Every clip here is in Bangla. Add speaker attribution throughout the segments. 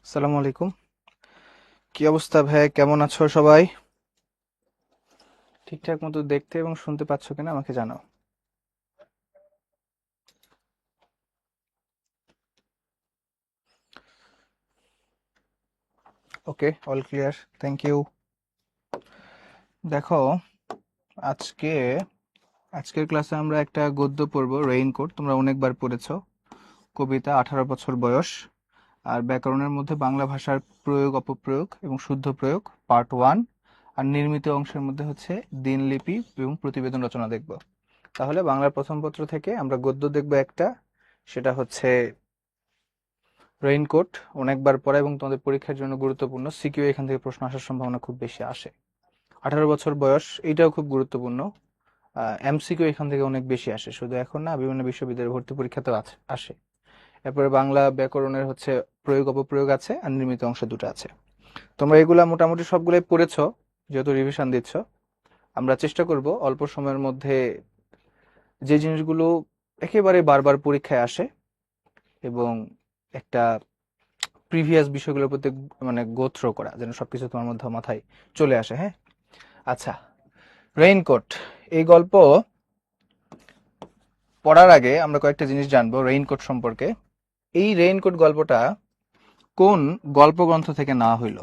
Speaker 1: আসসালামু আলাইকুম। কি অবস্থা ভাই, কেমন আছো সবাই? ঠিকঠাক মতো দেখতে এবং শুনতে পাচ্ছ কিনা আমাকে জানাও। ওকে, অল ক্লিয়ার, থ্যাংক ইউ। দেখো, আজকে আজকের ক্লাসে আমরা একটা গদ্য পড়বো, রেইনকোট। তোমরা অনেকবার পড়েছো। কবিতা, 18 বছর বয়স। আর ব্যাকরণের মধ্যে বাংলা ভাষার প্রয়োগ অপপ্রয়োগ এবং শুদ্ধ প্রয়োগ, পার্ট 1। আর নির্মিত অংশের মধ্যে হচ্ছে দিনলিপি এবং প্রতিবেদন রচনা দেখব। তাহলে বাংলার প্রথম পত্র থেকে আমরা গদ্য দেখব একটা, সেটা হচ্ছে রেইনকোট। অনেকবার পড়া এবং তোমাদের পরীক্ষার জন্য গুরুত্বপূর্ণ, সিকিউ এখান থেকে প্রশ্ন আসার সম্ভাবনা খুব বেশি আসে। 18 বছর বয়স, এইটাও খুব গুরুত্বপূর্ণ। এমসিকিউ এখান থেকে অনেক বেশি আসে, শুধু এখন না, বিভিন্ন বিশ্ববিদ্যালয়ের ভর্তি পরীক্ষাতেও আসে। এরপরে বাংলা ব্যাকরণের হচ্ছে প্রয়োগ অপপ্রয়োগ আছে, আর নির্মিত অংশ দুটো আছে। তোমরা এগুলা মোটামুটি সবগুলোই পড়েছো, যেহেতু রিভিশন দিচ্ছ। আমরা চেষ্টা করব অল্প সময়ের মধ্যে যে জিনিসগুলো একেবারে বারবার পরীক্ষায় আসে এবং একটা প্রিভিয়াস বিষয়গুলোর প্রতি মানে গো থ্রো করা, যেন সবকিছু তোমার মধ্যে মাথায় চলে আসে। হ্যাঁ, আচ্ছা। রেইনকোট, এই গল্প পড়ার আগে আমরা কয়েকটা জিনিস জানবো রেইনকোট সম্পর্কে। এই রেইনকোট গল্পটা কোন গল্পগ্রন্থ থেকে নেওয়া হইলো?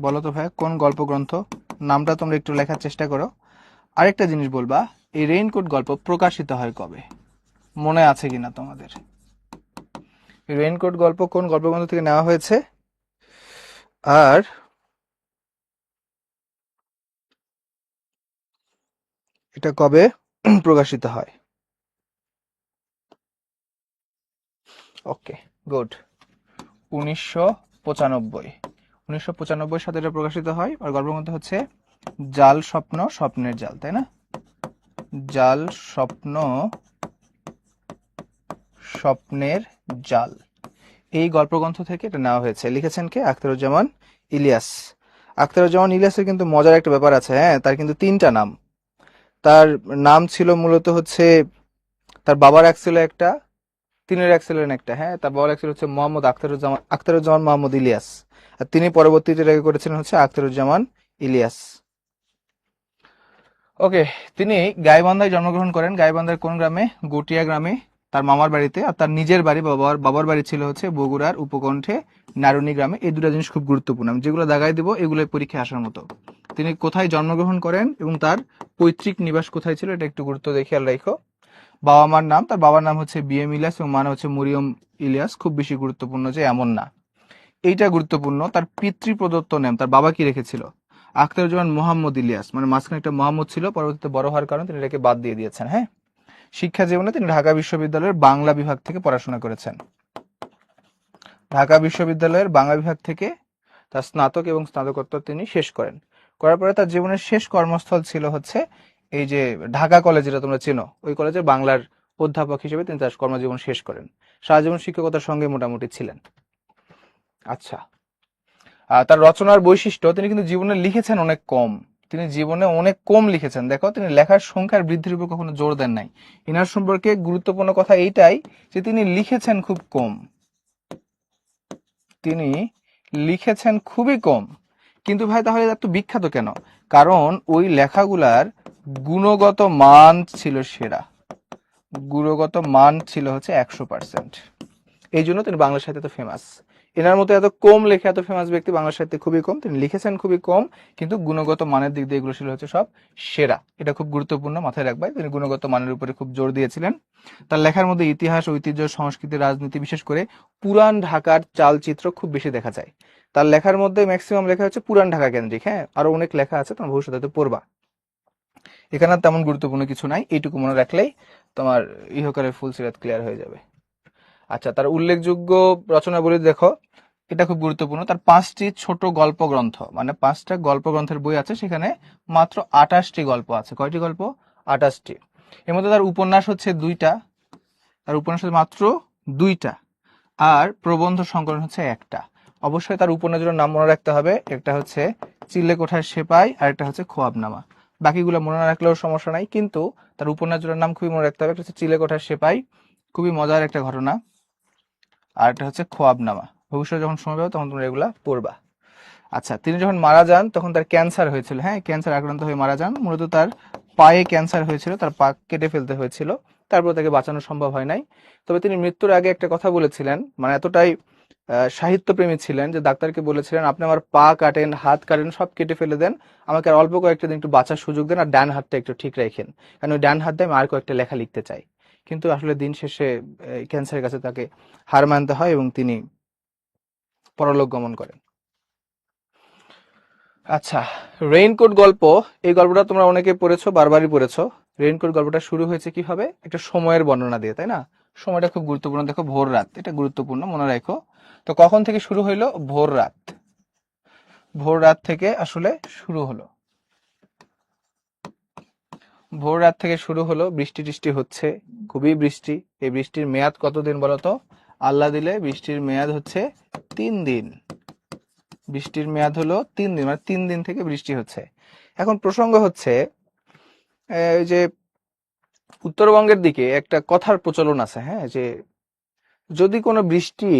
Speaker 1: বলো তো ভাই, কোন গল্পগ্রন্থ? নামটা তোমরা একটু লেখার চেষ্টা করো। আরেকটা জিনিস বলবা, এই রেইনকোট গল্প প্রকাশিত হয় কবে? মনে আছে কিনা তোমাদের? এই রেইনকোট গল্প কোন গল্পগ্রন্থ থেকে নেওয়া হয়েছে, আর এটা কবে প্রকাশিত হয়? ওকে, গুড। 1995। 1995 সালে এটা প্রকাশিত হয়। আর গল্পগ্রন্থ হচ্ছে জাল স্বপ্ন স্বপ্নের জাল, তাই না? জাল স্বপ্ন স্বপ্নের জাল, এই গল্পগ্রন্থ থেকে এটা নেওয়া হয়েছে। লিখেছেন কে? আখতারুজ্জামান ইলিয়াস। আখতারুজ্জামান ইলিয়াসের কিন্তু মজার একটা ব্যাপার আছে। হ্যাঁ, তার কিন্তু তিনটা নাম। তার নাম ছিল মূলত হচ্ছে, তার বাবার এক ছিল একটা, তিনের এক ছিলেন একটা। হ্যাঁ, তার বাবার এক ছিল হচ্ছে মোহাম্মদ আখতারুজ্জামান মোহাম্মদ ইলিয়াস। আর তিনি পরবর্তীতে এটাকে করেছিলেন হচ্ছে আখতারুজ্জামান ইলিয়াস। ওকে, তিনি গাইবান্ধায় জন্মগ্রহণ করেন। গাইবান্ধার কোন গ্রামে? গটিয়া গ্রামে, তার মামার বাড়িতে। আর তার নিজের বাড়ি, বাবার বাড়ি ছিল হচ্ছে বগুড়ার উপকণ্ঠে নারুনি গ্রামে। এই দুটো জিনিস খুব গুরুত্বপূর্ণ, আমি যেগুলো দাগাই দেবো এগুলো পরীক্ষায় আসার মতো। তিনি কোথায় জন্মগ্রহণ করেন এবং তার পৈতৃক নিবাস কোথায় ছিল, এটা একটু গুরুত্ব দিয়ে খেয়াল রাখো। বাবা মার নাম, তার বাবার নাম হচ্ছে বিএম ইলিয়াস এবং মা হচ্ছে মরিয়ম ইলিয়াস। খুব বেশি গুরুত্বপূর্ণ যে এমন না, এইটা গুরুত্বপূর্ণ। তার পিতৃ প্রদত্ত নাম তার বাবা কি রেখেছিল? আখতারুজ্জামান মোহাম্মদ ইলিয়াস, মানে মাঝখানে একটা মোহাম্মদ ছিল, পরবর্তীতে বড় হওয়ার কারণে তিনি এটাকে বাদ দিয়ে দিয়েছেন। হ্যাঁ, শিক্ষা জীবনে তিনি ঢাকা বিশ্ববিদ্যালয়ের বাংলা বিভাগ থেকে পড়াশোনা করেছেন। ঢাকা বিশ্ববিদ্যালয়ের বাংলা বিভাগ থেকে তার স্নাতক এবং স্নাতকোত্তর তিনি শেষ করেন। করার পরে তার জীবনের শেষ কর্মস্থল ছিল হচ্ছে এই যে ঢাকা কলেজ, যেটা তোমরা চেনো, ওই কলেজের বাংলার অধ্যাপক হিসেবে তিনি তার কর্মজীবন শেষ করেন। সারা জীবন শিক্ষকতার সঙ্গে মোটামুটি ছিলেন। আচ্ছা, তার রচনার বৈশিষ্ট্য, তিনি কিন্তু জীবনে লিখেছেন অনেক কম। তিনি জীবনে অনেক কম লিখেছেন। দেখো, তিনি লেখার সংখ্যার বৃদ্ধির উপর কখনো জোর দেন নাই। ইনার সম্পর্কে গুরুত্বপূর্ণ কথা এইটাই যে তিনি লিখেছেন খুব কম। তিনি লিখেছেন খুবই কম। কিন্তু ভাই, তাহলে এত বিখ্যাত কেন? কারণ ওই লেখাগুলার গুণগত মান ছিল সেরা। গুণগত মান ছিল হচ্ছে 100%। এই জন্য তিনি বাংলা সাহিত্যে ফেমাস। এনার মতো এত কম লেখে এত ফেমাস ব্যক্তি বাংলা সাহিত্যে খুবই কম। তিনি লিখেছেন খুবই কম, কিন্তু গুণগত মানের দিক দিয়ে এগুলো ছিল হচ্ছে সব সেরা। এটা খুব গুরুত্বপূর্ণ, মাথায় রাখবে। তিনি গুণগত মানের উপরে খুব জোর দিয়েছিলেন। তার লেখার মধ্যে ইতিহাস, ঐতিহ্য, সংস্কৃতি, রাজনীতি, বিশেষ করে পুরান ঢাকার চালচিত্র খুব বেশি দেখা যায়। তার লেখার মধ্যে ম্যাক্সিমাম লেখা হচ্ছে পুরান ঢাকা কেন্দ্রিক। হ্যাঁ, আরো অনেক লেখা আছে, তোমার ভবিষ্যতে পড়বা। এখানে তেমন গুরুত্বপূর্ণ কিছু নাই, এইটুকু মনে রাখলেই তোমার ইহকালের ফুল সিরাত ক্লিয়ার হয়ে যাবে। আচ্ছা, তার উল্লেখযোগ্য রচনাবলী দেখো, এটা খুব গুরুত্বপূর্ণ। তার 5টি ছোট গল্প গ্রন্থ, মানে 5টা গল্প গ্রন্থের বই আছে, সেখানে মাত্র 28টি গল্প আছে। কয়টি গল্প? 28টি। এর মধ্যে তার উপন্যাস হচ্ছে 2টা, তার উপন্যাস হচ্ছে মাত্র 2টা, আর প্রবন্ধ সংকলন হচ্ছে 1টা। অবশ্যই তার উপন্যাসগুলোর নাম মনে রাখতে হবে। একটা হচ্ছে চিলেকোঠার সেপাই, আর একটা হচ্ছে খোয়াবনামা। বাকিগুলো মনে না রাখলেও সমস্যা নাই, কিন্তু তার উপন্যাসগুলোর নাম খুবই মনে রাখতে হবে। একটা হচ্ছে চিলেকোঠার সেপাই, খুবই মজার একটা ঘটনা, আর একটা হচ্ছে খোয়াবনামা। ভবিষ্যতে যখন সময় পাবে তখন তোমরা এগুলা পড়বা। আচ্ছা, তিনি যখন মারা যান তখন তার ক্যান্সার হয়েছিল, হ্যাঁ ক্যান্সার আক্রান্ত হয়ে মারা যান। মূলত তার পায়ে ক্যান্সার হয়েছিল, তার পা কেটে ফেলতে হয়েছিল, তারপর তাকে বাঁচানো সম্ভব হয় নাই। তবে তিনি মৃত্যুর আগে একটা কথা বলেছিলেন, মানে এতটাই সাহিত্যপ্রেমী ছিলেন যে ডাক্তারকে বলেছিলেন, আপনি আমার পা কাটেন, হাত কাটেন, সব কেটে ফেলে দেন, আমাকে আর অল্প কয়েকটা দিন একটু বাঁচার সুযোগ দেন, আর ডান হাতটা একটু ঠিক রাখেন, কারণ ওই ডান হাত দিয়ে আমি আর কয়েকটা লেখা লিখতে চাই। কিন্তু আসলে দিন শেষে ক্যান্সারের কাছে তাকে হার মানতে হয় এবং তিনি পরলোক গমন করেন। আচ্ছা, রেইনকোট গল্প, এই গল্পটা তোমরা অনেকে পড়েছো, বারবারই পড়েছো। রেইনকোট গল্পটা শুরু হয়েছে কিভাবে? একটা সময়ের বর্ণনা দিয়ে, তাই না? সময়টা খুব গুরুত্বপূর্ণ, দেখো ভোর রাত, এটা গুরুত্বপূর্ণ, মনে রাখো। তো কখন থেকে শুরু হইলো? ভোর রাত, ভোর রাত থেকে আসলে শুরু হলো, ভোর রাত থেকে শুরু হলো, বৃষ্টি টিষ্টি হচ্ছে, খুবই বৃষ্টি। এই বৃষ্টির মেয়াদ কতদিন বলতো? আল্লাহ দিলে বৃষ্টির মেয়াদ হচ্ছে 3 দিন। বৃষ্টির মেয়াদ হলো 3 দিন, মানে 3 দিন থেকে বৃষ্টি হচ্ছে। এখন প্রসঙ্গ হচ্ছে এই যে উত্তরবঙ্গের দিকে একটা কথার প্রচলন আছে, হ্যাঁ, যে যদি কোনো বৃষ্টি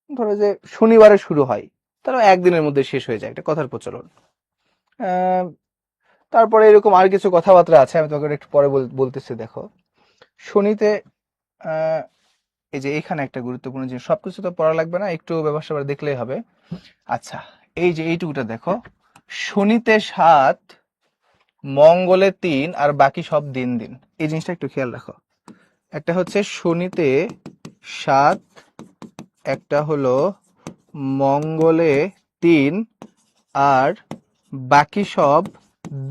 Speaker 1: ধরো যে শনিবারে শুরু হয়, তাহলে একদিনের মধ্যে শেষ হয়ে যায়, একটা কথার প্রচলন। আহ, তারপরে এরকম আর কিছু কথাবার্তা আছে, আমি তোমাকে একটু পরে বলতেছি। দেখো, শনিতে আহ, এই যে এখানে একটা গুরুত্বপূর্ণ জিনিস, সবকিছু তো পড়া লাগবে না, একটু ব্যবসা দেখলেই হবে। আচ্ছা, এই যে এইটুকুটা দেখো, শনিতে 7, মঙ্গলে 3, আর বাকি সব দিন দিন। এই জিনিসটা একটু খেয়াল রাখো। একটা হচ্ছে শনিতে 7, একটা হলো মঙ্গলে 3, আর বাকি সব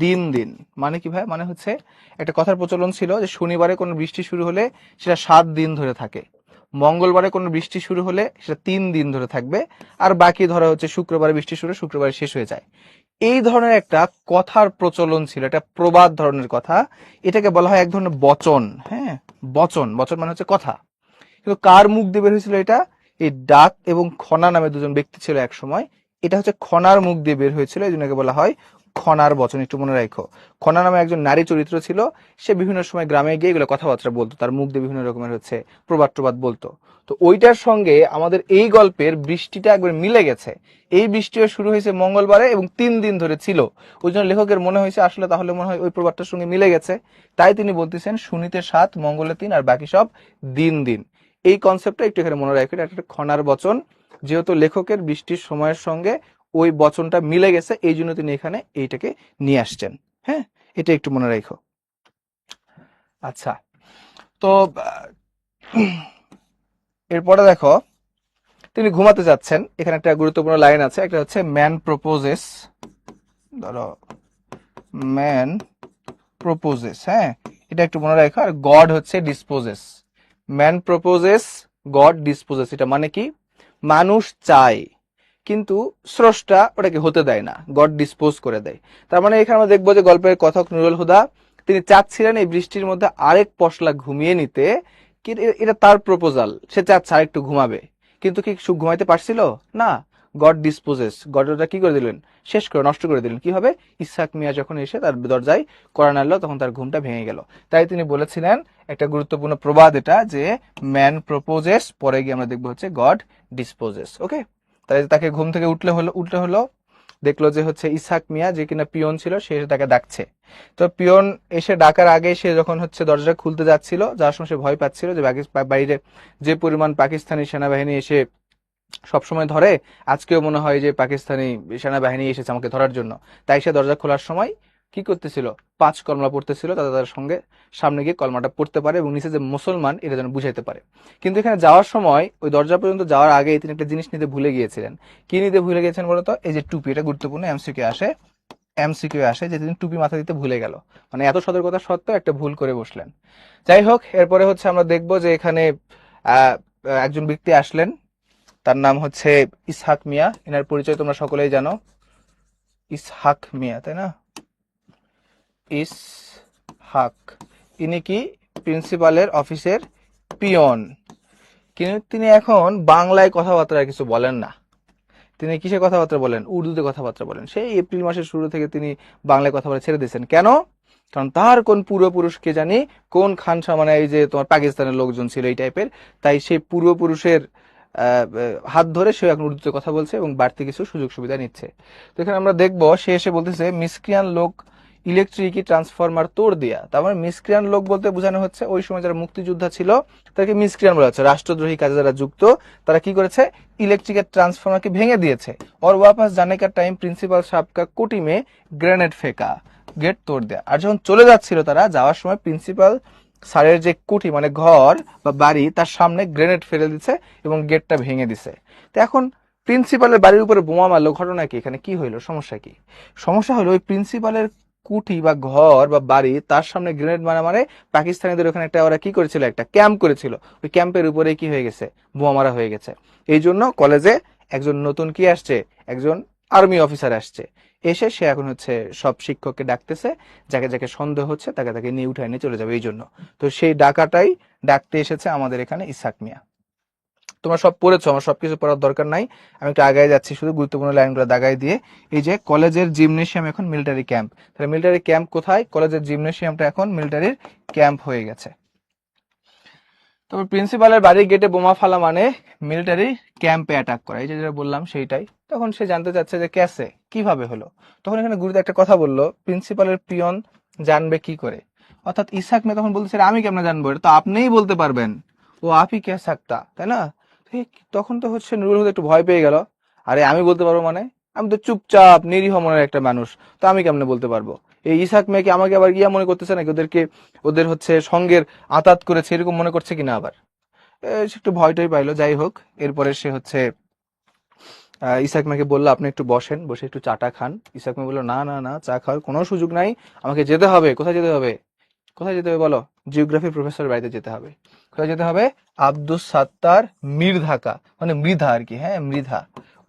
Speaker 1: দিন দিন। মানে কি ভাই? মানে হচ্ছে একটা কথার প্রচলন ছিল যে শনিবারে কোনো বৃষ্টি শুরু হলে সেটা 7 দিন ধরে থাকে, মঙ্গলবারে কোনো বৃষ্টি শুরু হলে সেটা 3 দিন ধরে থাকবে, আর বাকি ধরা হচ্ছে শুক্রবারে বৃষ্টি শুরু, শুক্রবারে শেষ হয়ে যায়। এই ধরনের একটা কথার প্রচলন ছিল, এটা প্রবাদ ধরনের কথা। এটাকে বলা হয় এক ধরনের বচন, হ্যাঁ, বচন। বচন মানে হচ্ছে কথা। কিন্তু কার মুখ দিয়ে বের হয়েছিল এটা? এই ডাক এবং খনা নামে দুজন ব্যক্তি ছিল এক সময়। এটা হচ্ছে খনার মুখ দিয়ে বের হয়েছিল, এই জন্য একে বলা হয় খনার বচন। একটু মনে রাখো, খনা নামে একজন নারী চরিত্র ছিল, সে বিভিন্ন সময় গ্রামে গিয়ে এগুলো কথাবার্তা বলতো, তার মুখ দিয়ে বিভিন্ন রকমের হচ্ছে প্রবাদ প্রবাদ বলতো। তো ওইটার সঙ্গে আমাদের এই গল্পের বৃষ্টিটা একবার মিলে গেছে। এই বৃষ্টিও শুরু হয়েছে মঙ্গলবারে এবং 3 দিন ধরে ছিল। ওই জন্য লেখকের মনে হয়েছে আসলে তাহলে মনে হয় ওই প্রবাদটার সঙ্গে মিলে গেছে, তাই তিনি বলতেছেন শনিতে 7, মঙ্গলে 3, আর বাকি সব দিন দিন। এই কনসেপ্টটা একটু এখানে মনে রাখবেন, এটা একটা খনার বচন। যেহেতু লেখকের বৃষ্টির সময়ের সঙ্গে ওই বচনটা মিলে গেছে, এই জন্য তিনি এখানে এইটাকে নিয়ে আসছেন। হ্যাঁ, এটা একটু মনে রাখো। আচ্ছা, তো এরপরে দেখো, তিনি ঘুমাতে যাচ্ছেন। এখানে একটা গুরুত্বপূর্ণ লাইন আছে, একটা হচ্ছে ম্যান প্রপোজেস। ধরো, ম্যান প্রপোজেস, হ্যাঁ, এটা একটু মনে রাখো। আর গড হচ্ছে disposes. Man proposes, god disposes. এটা মানে কি? মানুষ চায় কিন্তু স্রষ্টা ওটাকে হতে দেয় না, গড ডিসপোজ করে দেয়। তার মানে এখানে আমরা দেখবো যে গল্পের কথক নুরুল হুদা তিনি চাচ্ছিলেন এই বৃষ্টির মধ্যে আরেক পশলা ঘুমিয়ে নিতে। এটা তার প্রপোজাল, সে চাচ্ছে আরেকটু ঘুমাবে, কিন্তু কি ঘুমাইতে পারছিল না। গড ডিসপোজেস, গড ওটা কি করে দিলেন? শেষ করে, নষ্ট করে দিলেন। কি হবে? ইসহাক মিয়া যখন এসে তার দরজায় কড়া নাড়ল, তখন তার ঘুমটা ভেঙে গেল। তাই তিনি বলেছিলেন একটা গুরুত্বপূর্ণ প্রবাদ এটা, যে ম্যান প্রপোজেস, পরে গিয়ে আমরা দেখবো হচ্ছে গড ডিসপোজেস। ওকে, তাই তাকে ঘুম থেকে উঠলে হলো, দেখলো যে হচ্ছে ইসহাক মিয়া, যে কিনা পিয়ন ছিল, সে এসে তাকে ডাকছে। তো পিয়ন এসে ডাকার আগে সে যখন হচ্ছে দরজা খুলতে যাচ্ছিল, যার সময় সে ভয় পাচ্ছিল যে বাইরে যে পরিমাণ পাকিস্তানি সেনাবাহিনী এসে সবসময় ধরে, আজকেও মনে হয় যে পাকিস্তানি সেনাবাহিনী এসেছে আমাকে ধরার জন্য। তাই সে দরজা খোলার সময় কি করতেছিল? 5 কলমা পড়তেছিল, তাদের তাদের সঙ্গে সামনে গিয়ে কলমাটা পড়তে পারে এবং নিচে যে মুসলমান এটা যেন বুঝাইতে পারে। কিন্তু এখানে যাওয়ার সময়, ওই দরজা পর্যন্ত যাওয়ার আগেই তিনি একটা জিনিস নিতে ভুলে গিয়েছিলেন। কি নিতে ভুলে গিয়েছেন বলতো? এই যে টুপি, এটা গুরুত্বপূর্ণ, এমসিকিউ আসে যে তিনি টুপি মাথা দিতে ভুলে গেল। মানে এত সতর্কতা সত্ত্বেও একটা ভুল করে বসলেন। যাই হোক, এরপরে হচ্ছে আমরা দেখবো যে এখানে একজন ব্যক্তি আসলেন, তার নাম হচ্ছে ইসহাক মিয়া। এনার পরিচয় তোমরা সকলেই জানো, ইসহাক মিয়া, তাই না? ইসহাক, ইনি কি প্রিন্সিপালের অফিসের পিয়ন। কিন্তু তিনি এখন বাংলায় কথাবার্তা কিছু বলেন না। তিনি কিসে কথাবার্তা বলেন? উর্দুতে কথাবার্তা বলেন। সেই এপ্রিল মাসের শুরু থেকে তিনি বাংলায় কথাবার্তা ছেড়ে দিয়েছেন। কেন? কারণ তার কোন পূর্বপুরুষকে জানি, কোন খানসা, মানে এই যে তোমার পাকিস্তানের লোকজন ছিল এই টাইপের, তাই সেই পূর্বপুরুষের হাত ধরে সে এখন উর্দুতে কথা বলছে এবং বাড়তি কিছু সুযোগ সুবিধা নিচ্ছে। তো এখানে আমরা দেখবো সে এসে বলতেছে মিসক্রিয়ান লোক ইলেকট্রিকই ট্রান্সফরমার তোড় দিয়া। তার মানে মিসক্রিয়ান লোক বলতে বোঝানো হচ্ছে ওই সময় যারা মুক্তিযোদ্ধা ছিল তাদেরকে মিসক্রিয়ান বলা হচ্ছে, রাষ্ট্রদ্রোহী কাজে যারা যুক্ত তারা কি করেছে, ইলেকট্রিকের ট্রান্সফরমারকে ভেঙে দিয়েছে। और वापस जाने का टाइम प्रिंसिपल साहब का कोठी में ग्रेनेड फेंका, गेट तोड़ दिया। আর যখন চলে যাচ্ছিল তারা, যাওয়ার সময় প্রিন্সিপাল স্যারের যে কুঠি মানে ঘর বা বাড়ি তার সামনে গ্রেনেড ফেলে দিছে এবং গেটটা ভেঙে দিছে। তো এখন প্রিন্সিপালের বাড়ির উপরে বোমা মারলো, ঘটনা কি, এখানে কি হইলো, সমস্যা কি? সমস্যা হলো ওই প্রিন্সিপালের কুঠি বা ঘর বা বাড়ি তার সামনে গ্রেনেড মারা মানে পাকিস্তানিদের ওখানে একটা ওরা কি করেছিল, একটা ক্যাম্প করেছিল, ওই ক্যাম্পের উপরে কি হয়ে গেছে, বোমা মারা হয়ে গেছে। এই জন্য কলেজে একজন নতুন কি আসছে, একজন আর্মি অফিসার আসছে। এসে সে এখন হচ্ছে সব শিক্ষককে ডাকতেছে, যাকে যাকে সন্দেহ হচ্ছে তাকে তাকে নিয়ে উঠায় নিয়ে চলে যাবে এই জন্য। তো সেই ডাকাটাই ডাকতে এসেছে আমাদের এখানে ইসহাক মিয়া। তোমরা সব পড়েছো, আমার সবকিছু পড়ার দরকার নাই, আমি একটু আগায় যাচ্ছি শুধু গুরুত্বপূর্ণ লাইনগুলো দাগাই দিয়ে। এই যে কলেজের জিমনেশিয়াম এখন মিলিটারি ক্যাম্প, তাহলে মিলিটারি ক্যাম্প কোথায়, কলেজের জিমনেশিয়ামটা এখন মিলিটারির ক্যাম্প হয়ে গেছে। তবে প্রিন্সিপালের বাড়ির গেটে বোমা ফালা মানে মিলিটারি ক্যাম্পে অ্যাটাক করা, এই যে যেটা বললাম সেইটাই। তখন সে জানতে চাচ্ছে যে ক্যাসে, কিভাবে হলো। তখন এখানে গুরুত্ব একটা কথা বললো, প্রিন্সিপালের পিয়ন জানবে কি করে, অর্থাৎ ইসহাক মেয়ে তখন বলতেছে আমি কেমনে জানবো, এটা তো আপনিই বলতে পারবেন, ও আপই কে সাকতা, তাই না? তখন তো হচ্ছে নুরুল হুদা একটু ভয় পেয়ে গেল, আরে আমি বলতে পারবো মানে, আমি তো চুপচাপ নিরীহ মনের একটা মানুষ, তো আমি কেমনে বলতে পারবো? এই ইসহাক মেয়েকে আমাকে আবার ইয়া মনে করতেছে নাকি, ওদেরকে ওদের হচ্ছে সঙ্গের আতাত করেছে এরকম মনে করছে কিনা আবার। সে একটু ভয়টাই পাইলো। যাই হোক, এরপরে সে হচ্ছে ইসাক মেয়েকে বললো আপনি একটু বসেন, বসে একটু চাটা খান। ইসাক মেয়ে বললো না না না, চা খাওয়ার কোনো সুযোগ নাই, আমাকে যেতে হবে। কোথায় যেতে হবে, কোথায় যেতে হবে বলো? জিওগ্রাফি প্রফেসর বাড়িতে যেতে হবে। কোথায় যেতে হবে? আব্দুস সাত্তার মৃধাকা, মানে মৃধা আর কি, হ্যাঁ মৃধা,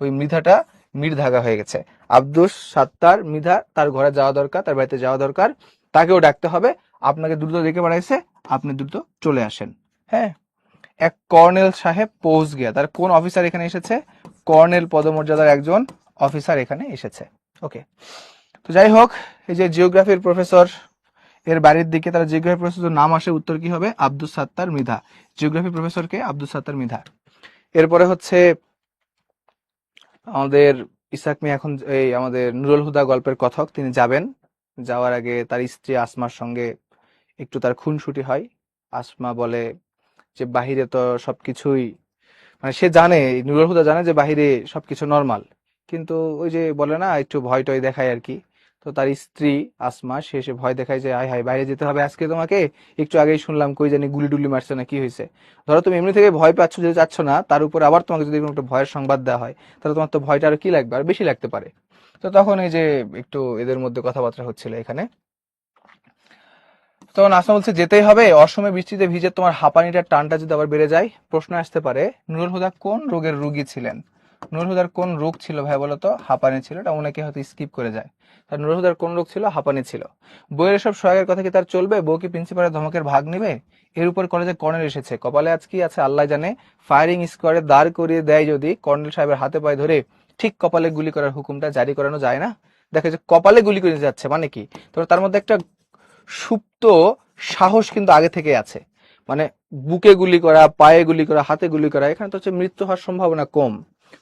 Speaker 1: ওই মৃধাটা মৃধাকা হয়ে গেছে। আব্দুস সাত্তার মৃধা, তার ঘরে যাওয়া দরকার, তার বাড়িতে যাওয়া দরকার, তাকেও ডাকতে হবে। আপনাকে দ্রুত ডেকে পাঠাইছে, আপনি দ্রুত চলে আসেন। হ্যাঁ, এক কর্নেল সাহেব পৌঁছ গিয়া, তার কোন অফিসার এখানে এসেছে, কর্নেল পদমর্যাদার একজন অফিসার এখানে এসেছে। ওকে, তো যাই হোক, এই যে জিওগ্রাফির প্রফেসর এর বাড়ির দিকে তার জিওগ্রাফি প্রফেসর নাম আসে, উত্তর কি হবে? আব্দুস সাত্তার মৃধা। জিওগ্রাফি প্রফেসরকে আব্দুস সাত্তার মৃধা। এরপরে হচ্ছে আমাদের ইসহাক মিয়া এখন এই আমাদের নুরুল হুদা গল্পের কথক, তিনি যাবেন। যাওয়ার আগে তার স্ত্রী আসমার সঙ্গে একটু তার খুনসুটি হয়। আসমা বলে যে বাহিরে তো সবকিছুই, মানে সে জানে, নুরুল হুদা জানে যে বাহিরে সবকিছু নর্মাল, কিন্তু ওই যে বলে না একটু ভয় টয় দেখায় আর কি। তো তার স্ত্রী আসমা সে এসে ভয় দেখায় যে হাই হাই বাইরে যেতে হবে আজকে তোমাকে, একটু আগেই শুনলাম কই জানি গুলি টুলি মারছে না, কি হয়েছে? ধরো তুমি এমনি থেকে ভয় পাচ্ছ, যে যাচ্ছ না, তার উপর আবার তোমাকে যদি কোনো একটা ভয়ের সংবাদ দেওয়া হয়, তাহলে তোমার তো ভয়টা আরো কি লাগবে, আর বেশি লাগতে পারে। তো তখন এই যে একটু এদের মধ্যে কথাবার্তা হচ্ছিল এখানে। তখন আসমা বলছে যেতেই হবে, অসময়ে বৃষ্টিতে ভিজে তোমার হাঁপানিটার টানটা যদি আবার বেড়ে যায়। প্রশ্ন আসতে পারে নুরুল হুদা কোন রোগের রোগী ছিলেন? নুরুল হুদার কোন রোগ ছিল ভাই বলো তো? হাঁপানি ছিল, এটা অনেকে হয়তো স্কিপ করে যায়। তার নুরুল হুদার কোন রোগ ছিল? হাঁপানি ছিল। বইয়ের এসব সোহাগের কথা কি তার চলবে? বউ কি প্রিন্সিপালের ধমকের ভাগ নিবে? এর উপর কলেজে কর্নেল এসেছে, কপালে আজ কি আছে আল্লাহ জানে। ফায়ারিং স্কোয়াডে দাঁড় করিয়ে দেয় যদি, কর্নেল সাহেবের হাতে পায়ে ধরে ঠিক কপালে গুলি করার হুকুমটা জারি করানো যায় না? দেখে যে কপালে গুলি করে যাচ্ছে মানে কি, তো তার মধ্যে একটা সুপ্ত সাহস কিন্তু আগে থেকে আছে। মানে বুকে গুলি করা, পায়ে গুলি করা, হাতে গুলি করা, এখানে তো হচ্ছে মৃত্যু হওয়ার সম্ভাবনা কম।